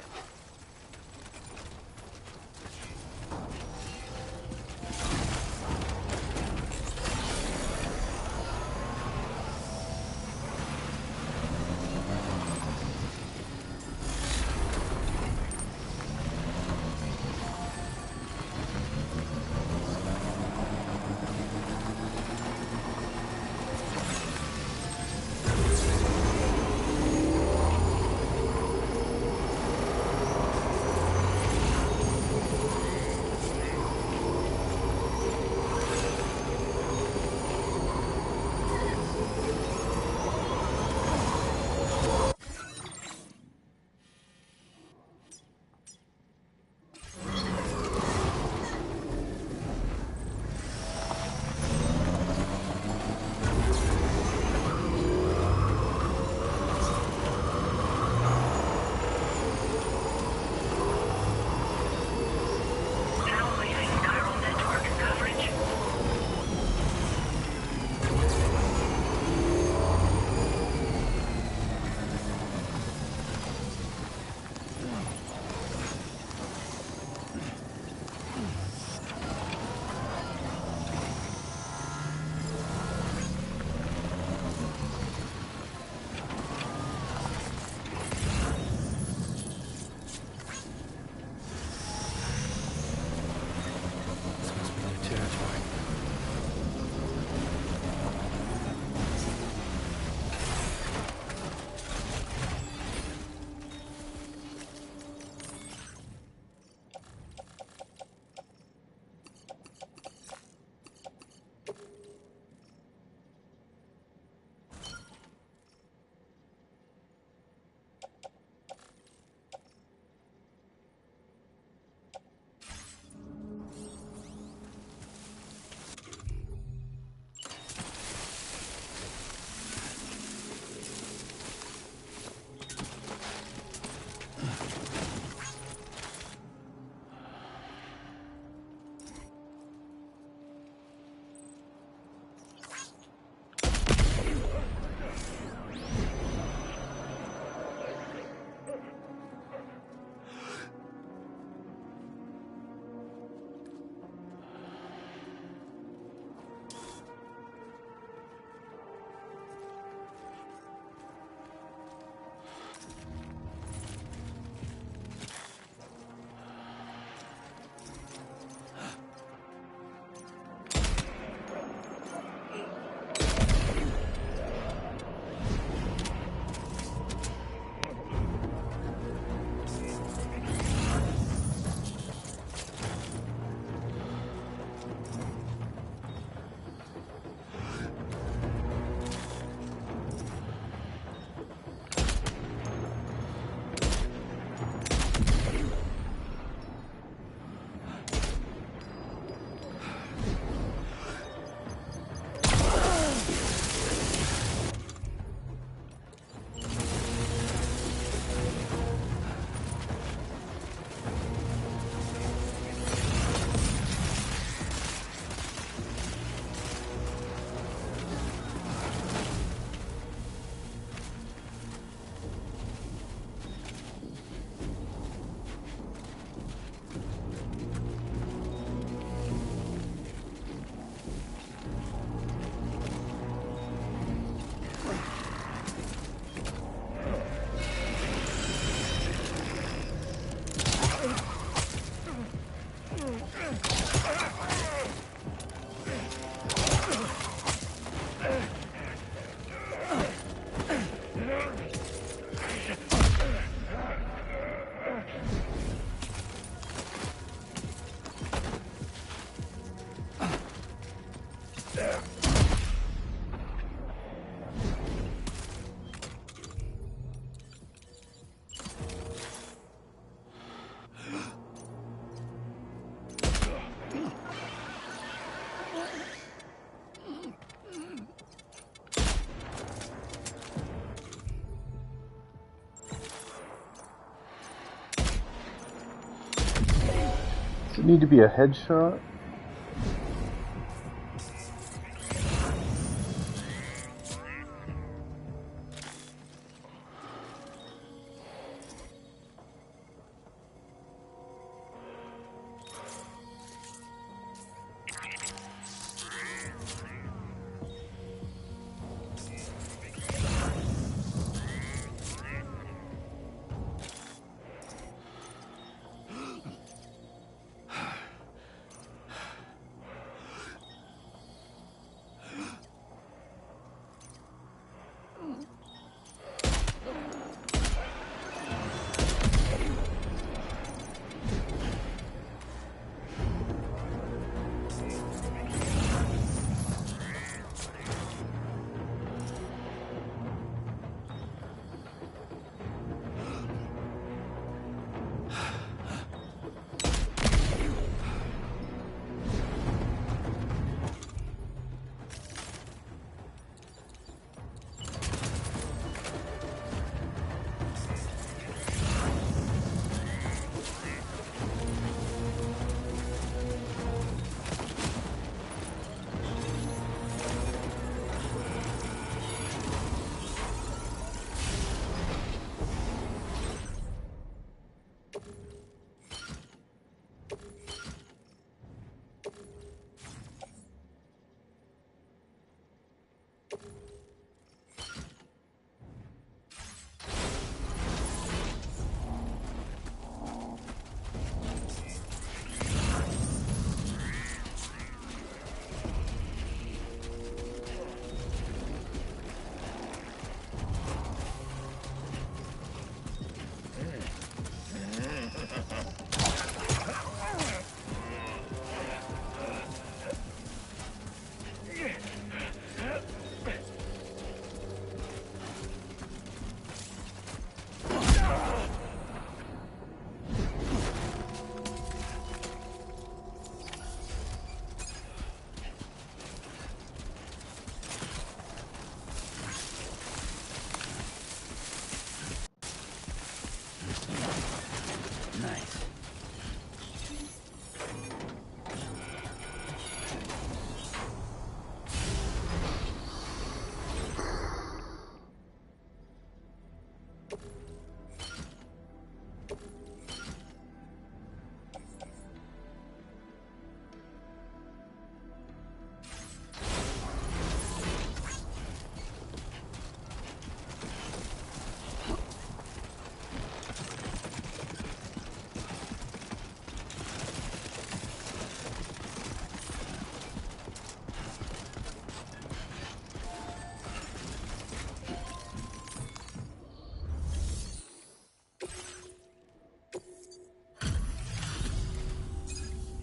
Need to be a headshot?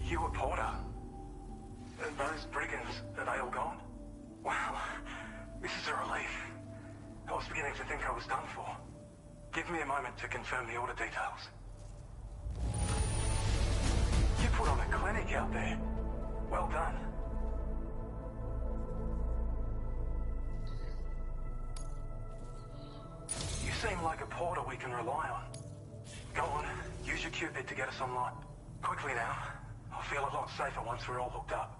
You a Porter? And those brigands, are they all gone? Wow, this is a relief. I was beginning to think I was done for. Give me a moment to confirm the order details. You put on a clinic out there. Well done. You seem like a Porter we can rely on. Go on, use your Cupid to get us online. Quickly now. I'll feel a lot safer once we're all hooked up.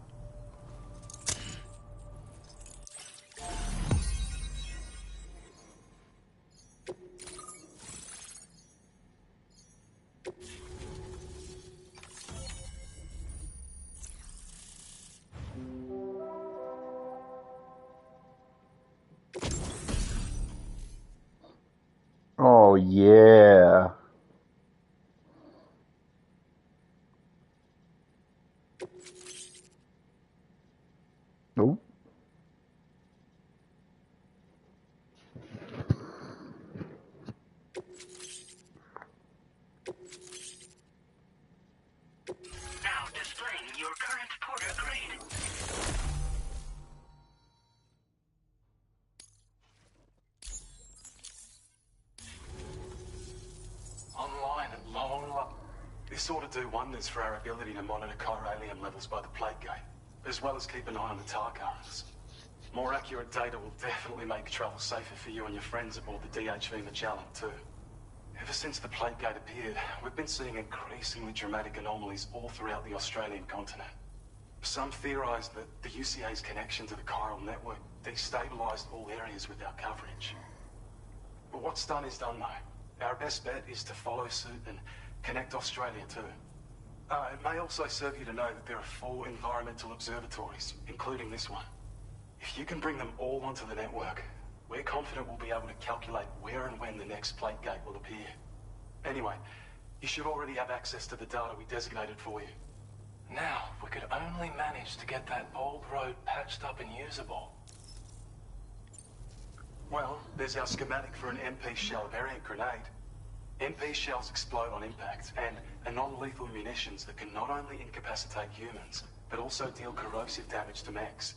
Oh, yeah. Nope. Now displaying your current Porter grade. Online at long last. This ought to do wonders for our ability to monitor chiralium levels by the plague gate, as well as keep an eye on the tar currents. More accurate data will definitely make travel safer for you and your friends aboard the DHV Magellan, too. Ever since the Plague Gate appeared, we've been seeing increasingly dramatic anomalies all throughout the Australian continent. Some theorise that the UCA's connection to the chiral network destabilised all areas with our coverage. But what's done is done, though. Our best bet is to follow suit and connect Australia too. It may also serve you to know that there are 4 environmental observatories, including this one. If you can bring them all onto the network, we're confident we'll be able to calculate where and when the next Plague Gate will appear. Anyway, you should already have access to the data we designated for you. Now, if we could only manage to get that old road patched up and usable. Well, there's our schematic for an MP shell variant grenade. MP shells explode on impact and are non-lethal munitions that can not only incapacitate humans, but also deal corrosive damage to mechs.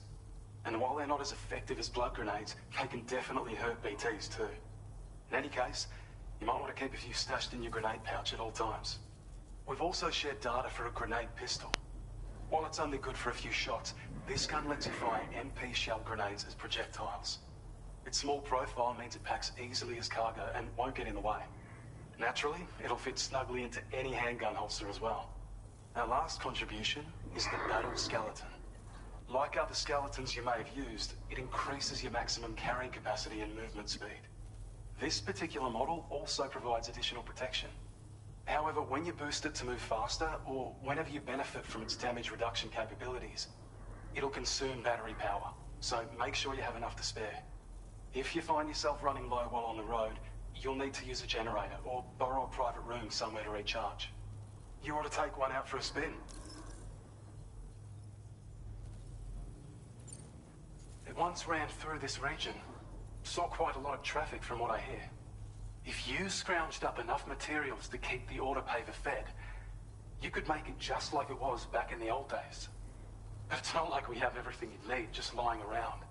And while they're not as effective as blood grenades, they can definitely hurt BTs too. In any case, you might want to keep a few stashed in your grenade pouch at all times. We've also shared data for a grenade pistol. While it's only good for a few shots, this gun lets you fire MP shell grenades as projectiles. Its small profile means it packs easily as cargo and won't get in the way. Naturally, it'll fit snugly into any handgun holster as well. Our last contribution is the battle skeleton. Like other skeletons you may have used, it increases your maximum carrying capacity and movement speed. This particular model also provides additional protection. However, when you boost it to move faster, or whenever you benefit from its damage reduction capabilities, it'll consume battery power, so make sure you have enough to spare. If you find yourself running low while on the road, you'll need to use a generator or borrow a private room somewhere to recharge. You ought to take one out for a spin. It once ran through this region. Saw quite a lot of traffic from what I hear. If you scrounged up enough materials to keep the autopaver fed, you could make it just like it was back in the old days. But it's not like we have everything you need just lying around.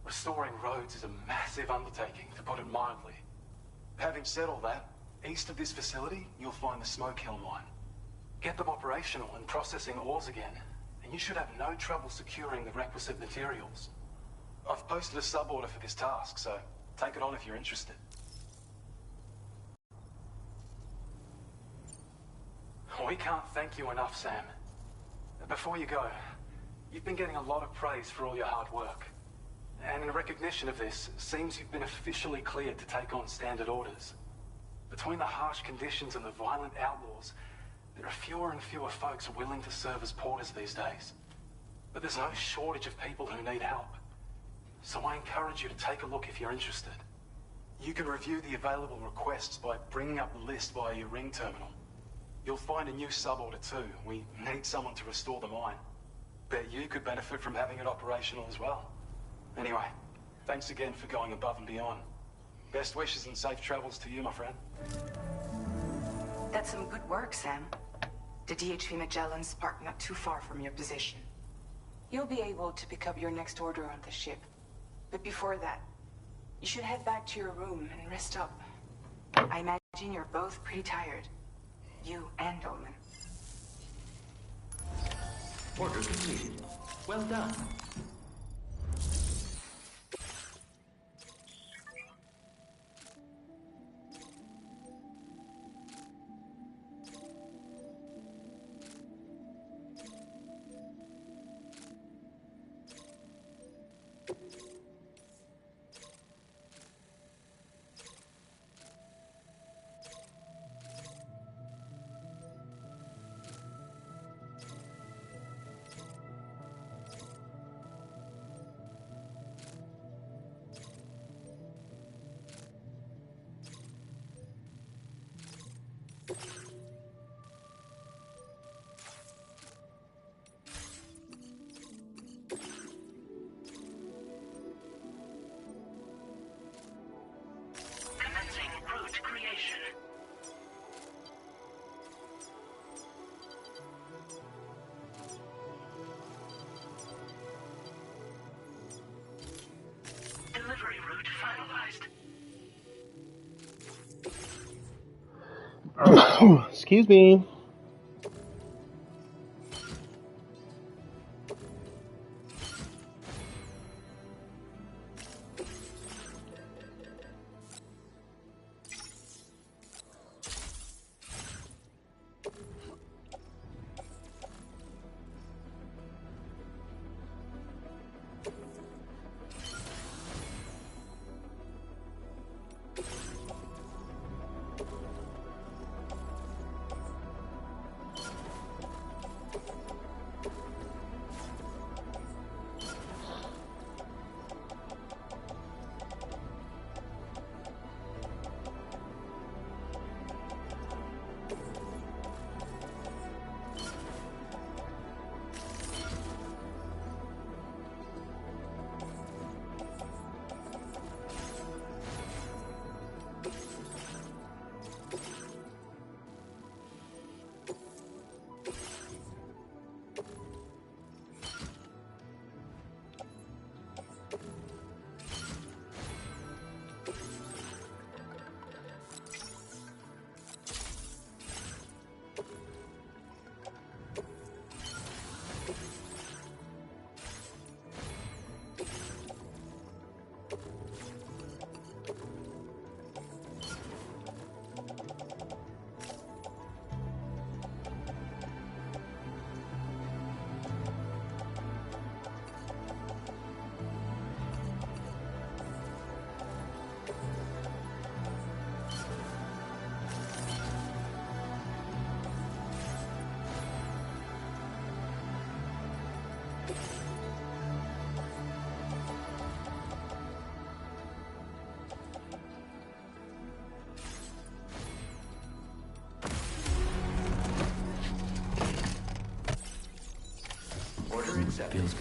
Restoring roads is a massive undertaking, to put it mildly. Having said all that, east of this facility, you'll find the Smoke Hill mine. Get them operational and processing ores again, and you should have no trouble securing the requisite materials. I've posted a sub-order for this task, so take it on if you're interested. We can't thank you enough, Sam. Before you go, you've been getting a lot of praise for all your hard work. And in recognition of this, it seems you've been officially cleared to take on standard orders. Between the harsh conditions and the violent outlaws, there are fewer and fewer folks willing to serve as porters these days. But there's no shortage of people who need help. So I encourage you to take a look if you're interested. You can review the available requests by bringing up the list via your ring terminal. You'll find a new sub-order too. We need someone to restore the mine. Bet you could benefit from having it operational as well. Anyway, thanks again for going above and beyond. Best wishes and safe travels to you, my friend. That's some good work, Sam. The DHV Magellan's parked not too far from your position. You'll be able to pick up your next order on the ship. But before that, you should head back to your room and rest up. I imagine you're both pretty tired. You and Dolman. Order completed. Well done. Delivery route finalized. Excuse me.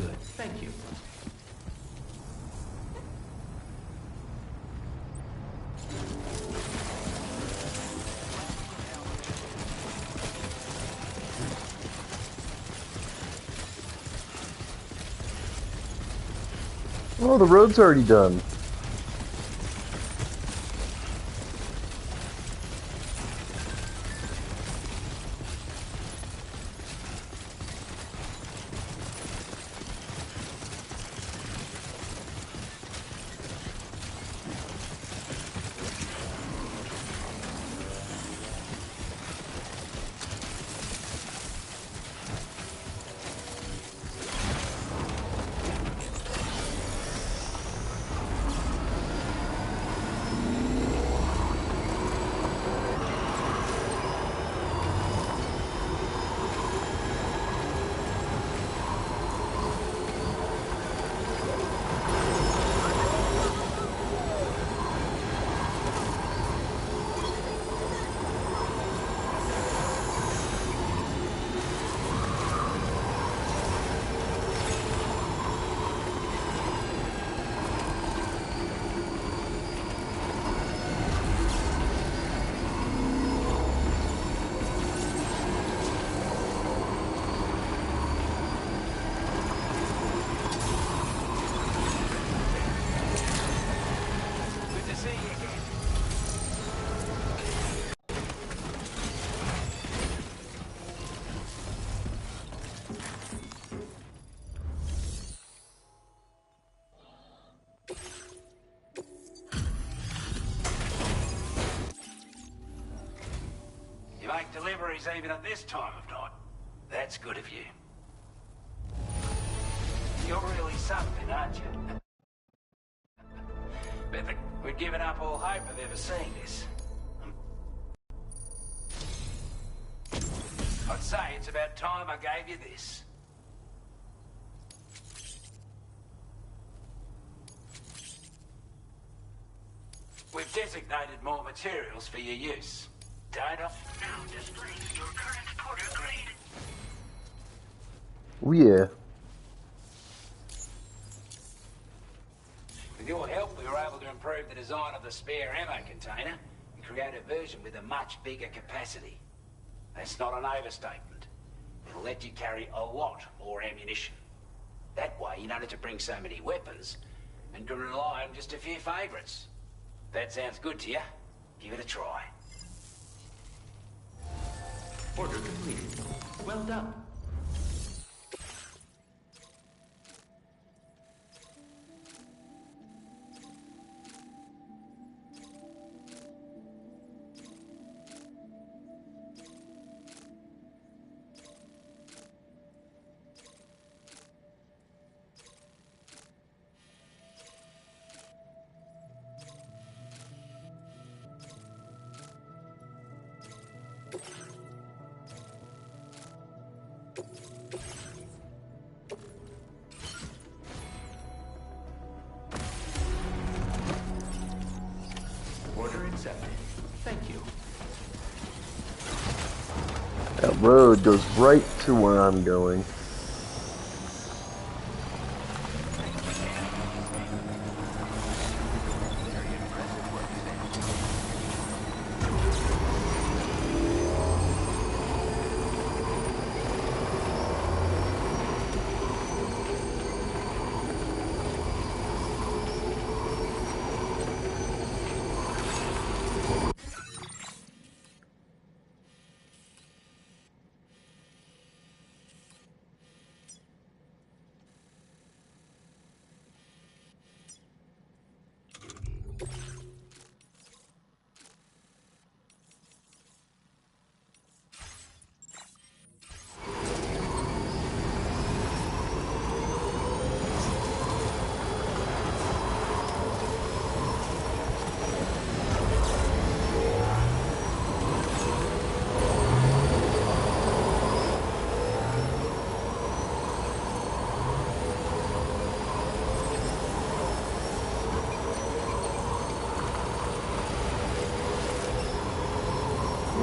good. Thank you. Oh, the road's already done. You make deliveries even at this time of night. That's good of you. You're really something, aren't you? Bet we'd given up all hope of ever seeing this. I'd say it's about time I gave you this. We've designated more materials for your use. Data now displays your current porter grade. Oh yeah. With your help, we were able to improve the design of the spare ammo container and create a version with a much bigger capacity. That's not an overstatement. It'll let you carry a lot more ammunition. That way, you don't have to bring so many weapons and can rely on just a few favorites. That sounds good to you? Give it a try. Order completed. Well done. Order accepted. Thank you. That road goes right to where I'm going.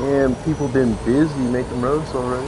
Man, people been busy making roads already.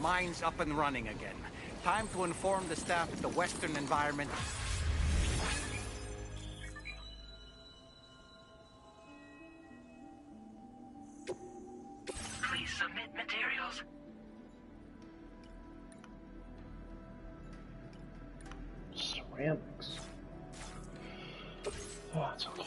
mine's up and running again. Time to inform the staff that the Western environment... Please submit materials. Ceramics. Oh, it's okay.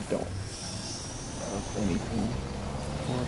Don't have anything for him.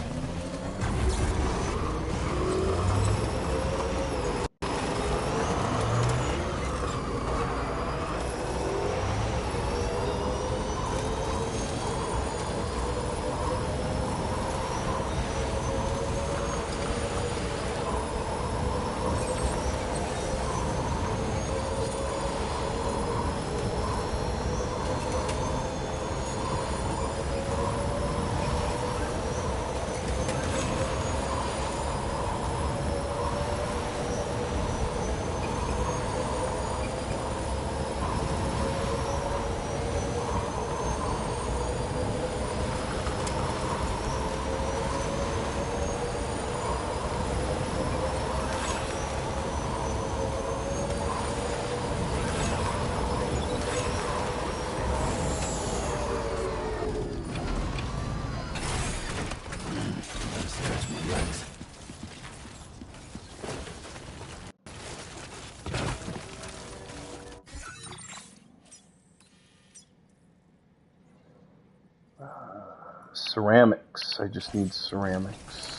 Ceramics. I just need ceramics.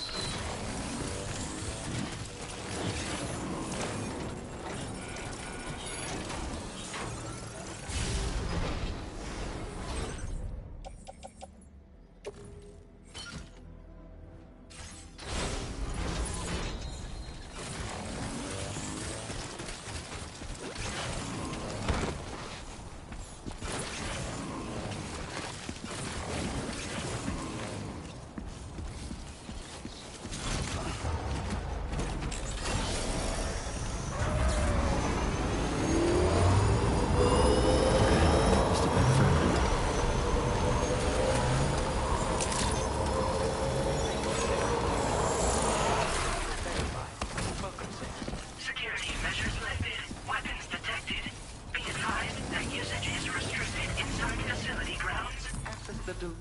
Security measures lifted. Weapons detected. Be advised that usage is restricted inside facility grounds. Access the do.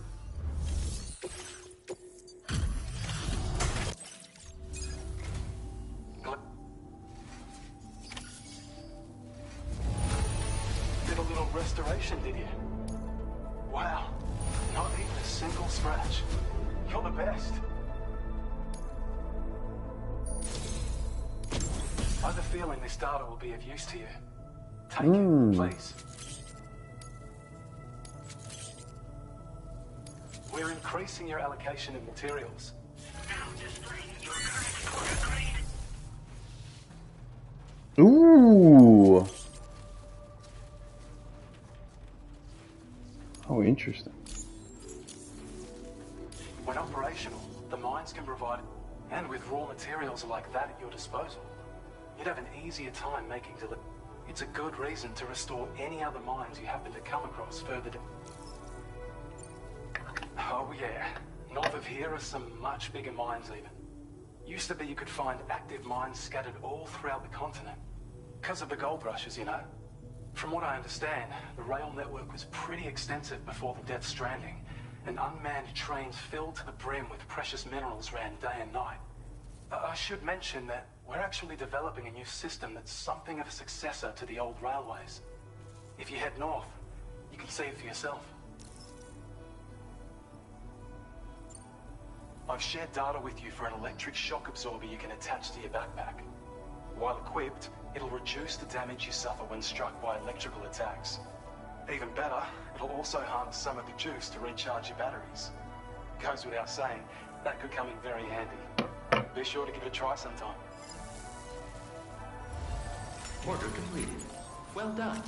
Did a little restoration, did you? Wow. Not even a single scratch. You're the best. I have a feeling this data will be of use to you. Take it, please. We're increasing your allocation of materials. Now displaying your current order grade. Ooh. Oh, interesting. When operational, the mines can provide, and with raw materials like that at your disposal, you'd have an easier time making delivery. It's a good reason to restore any other mines you happen to come across further down. Oh yeah, north of here are some much bigger mines even. Used to be you could find active mines scattered all throughout the continent. Because of the gold rushes, you know. From what I understand, the rail network was pretty extensive before the Death Stranding, and unmanned trains filled to the brim with precious minerals ran day and night. I should mention that we're actually developing a new system that's something of a successor to the old railways. If you head north, you can see it for yourself. I've shared data with you for an electric shock absorber you can attach to your backpack. While equipped, it'll reduce the damage you suffer when struck by electrical attacks. Even better, it'll also harness some of the juice to recharge your batteries. Goes without saying, that could come in very handy. Be sure to give it a try sometime. Order completed. Well done.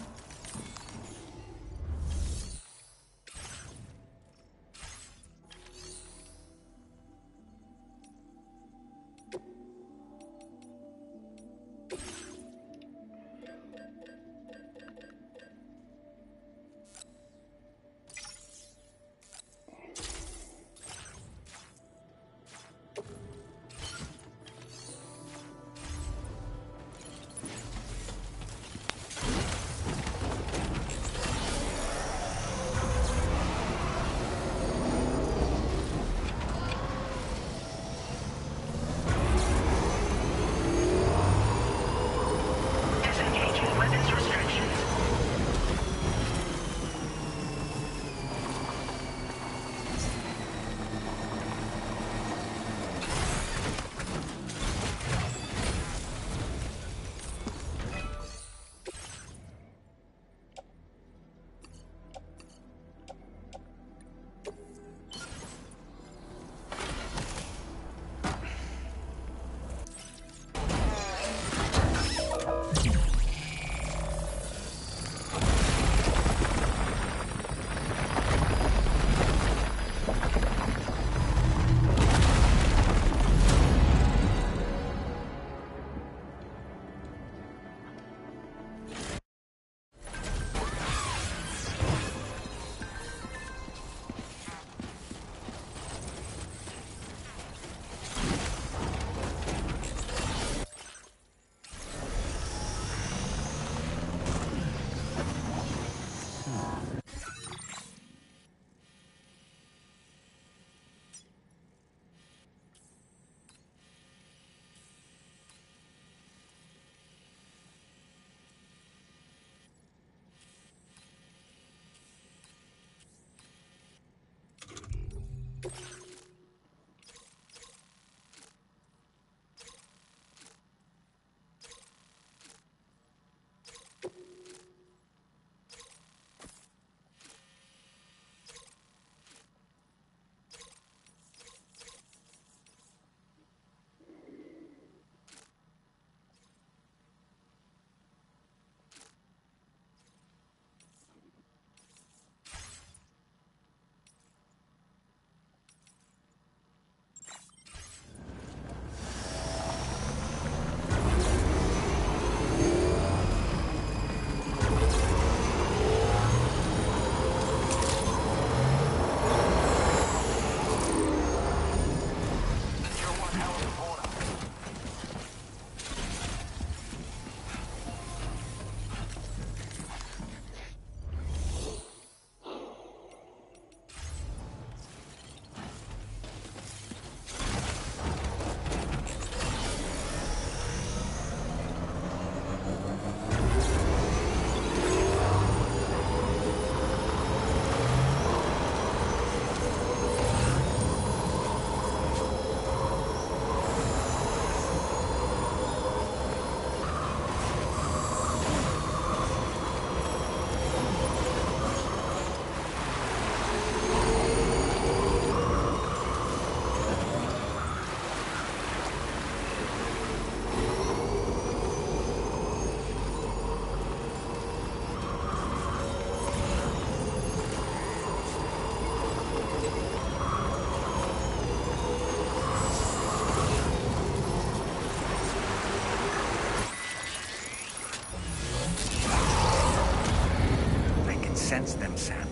Sense them, Sam.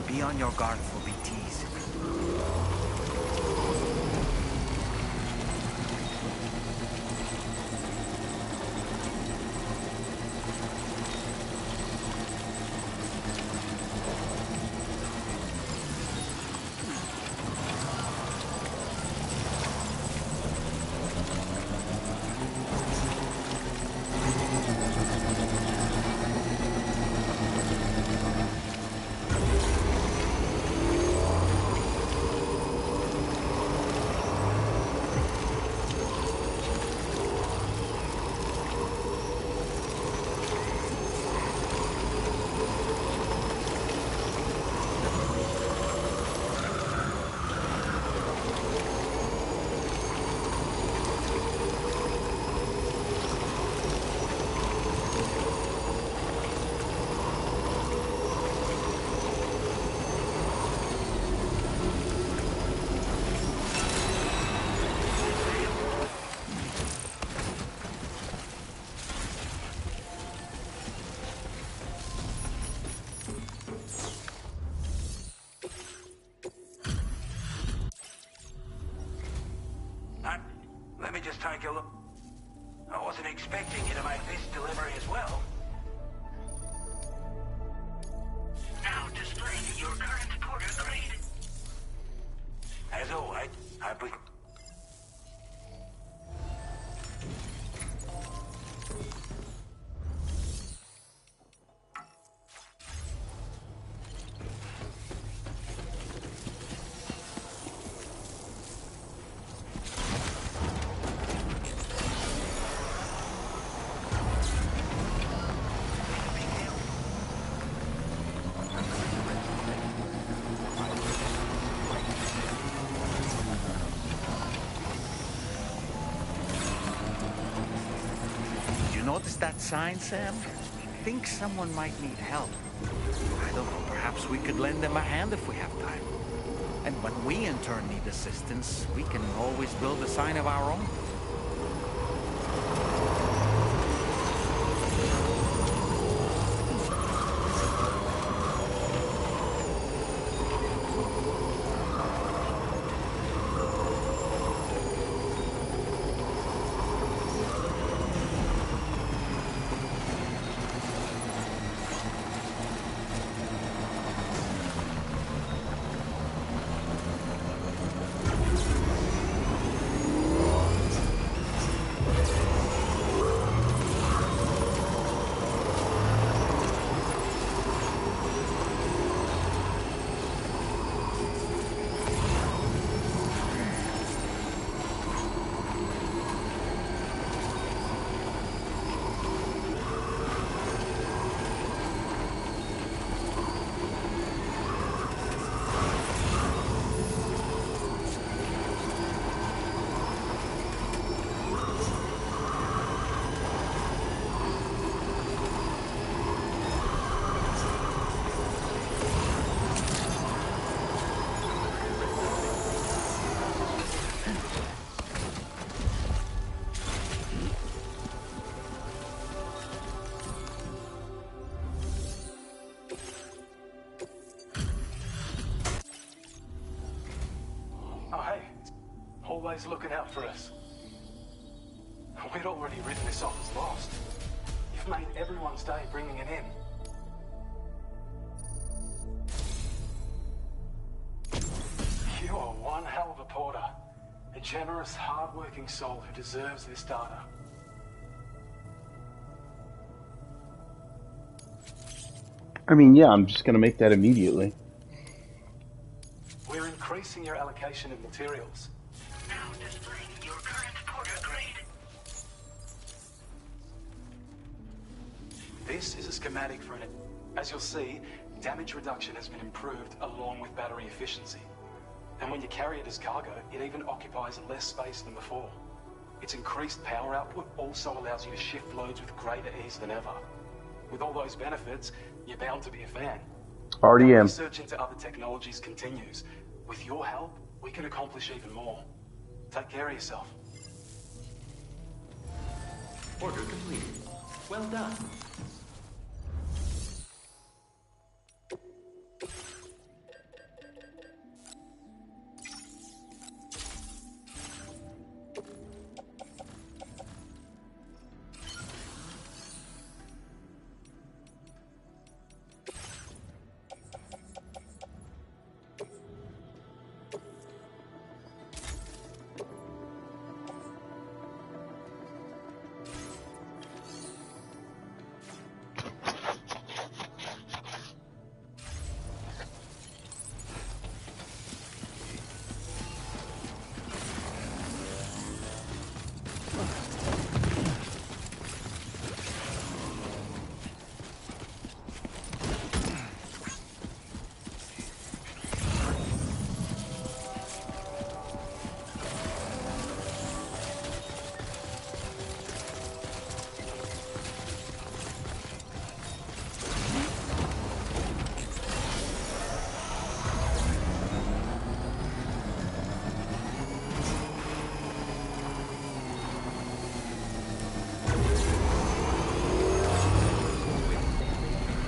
Be on your guard for BTs. Let me just take a look. I wasn't expecting you to make this delivery as well. Now displaying your current porter grade. As always, hope we... Notice that sign, Sam? Think someone might need help. I don't know, perhaps we could lend them a hand if we have time. And when we in turn need assistance, we can always build a sign of our own. Always looking out for us. We'd already written this off as lost. You've made everyone's day bringing it in. You are one hell of a porter. A generous, hard-working soul who deserves this data. I mean, yeah, I'm just gonna make that immediately. We're increasing your allocation of materials. Now displaying your current porter grade. This is a schematic for it. As you'll see, damage reduction has been improved along with battery efficiency. And when you carry it as cargo, it even occupies less space than before. Its increased power output also allows you to shift loads with greater ease than ever. With all those benefits, you're bound to be a fan. Already am. Research into other technologies continues. With your help, we can accomplish even more. Take care of yourself. Order completed. Well done.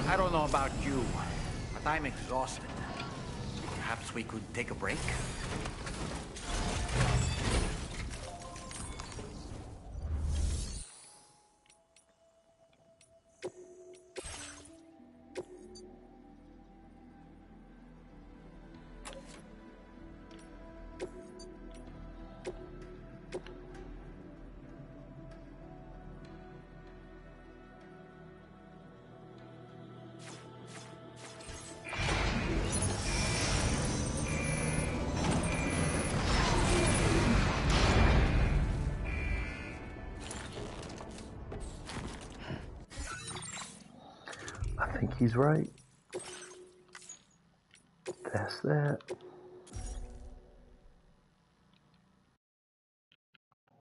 I don't know about you, but I'm exhausted. Perhaps we could take a break? He's right. That's that.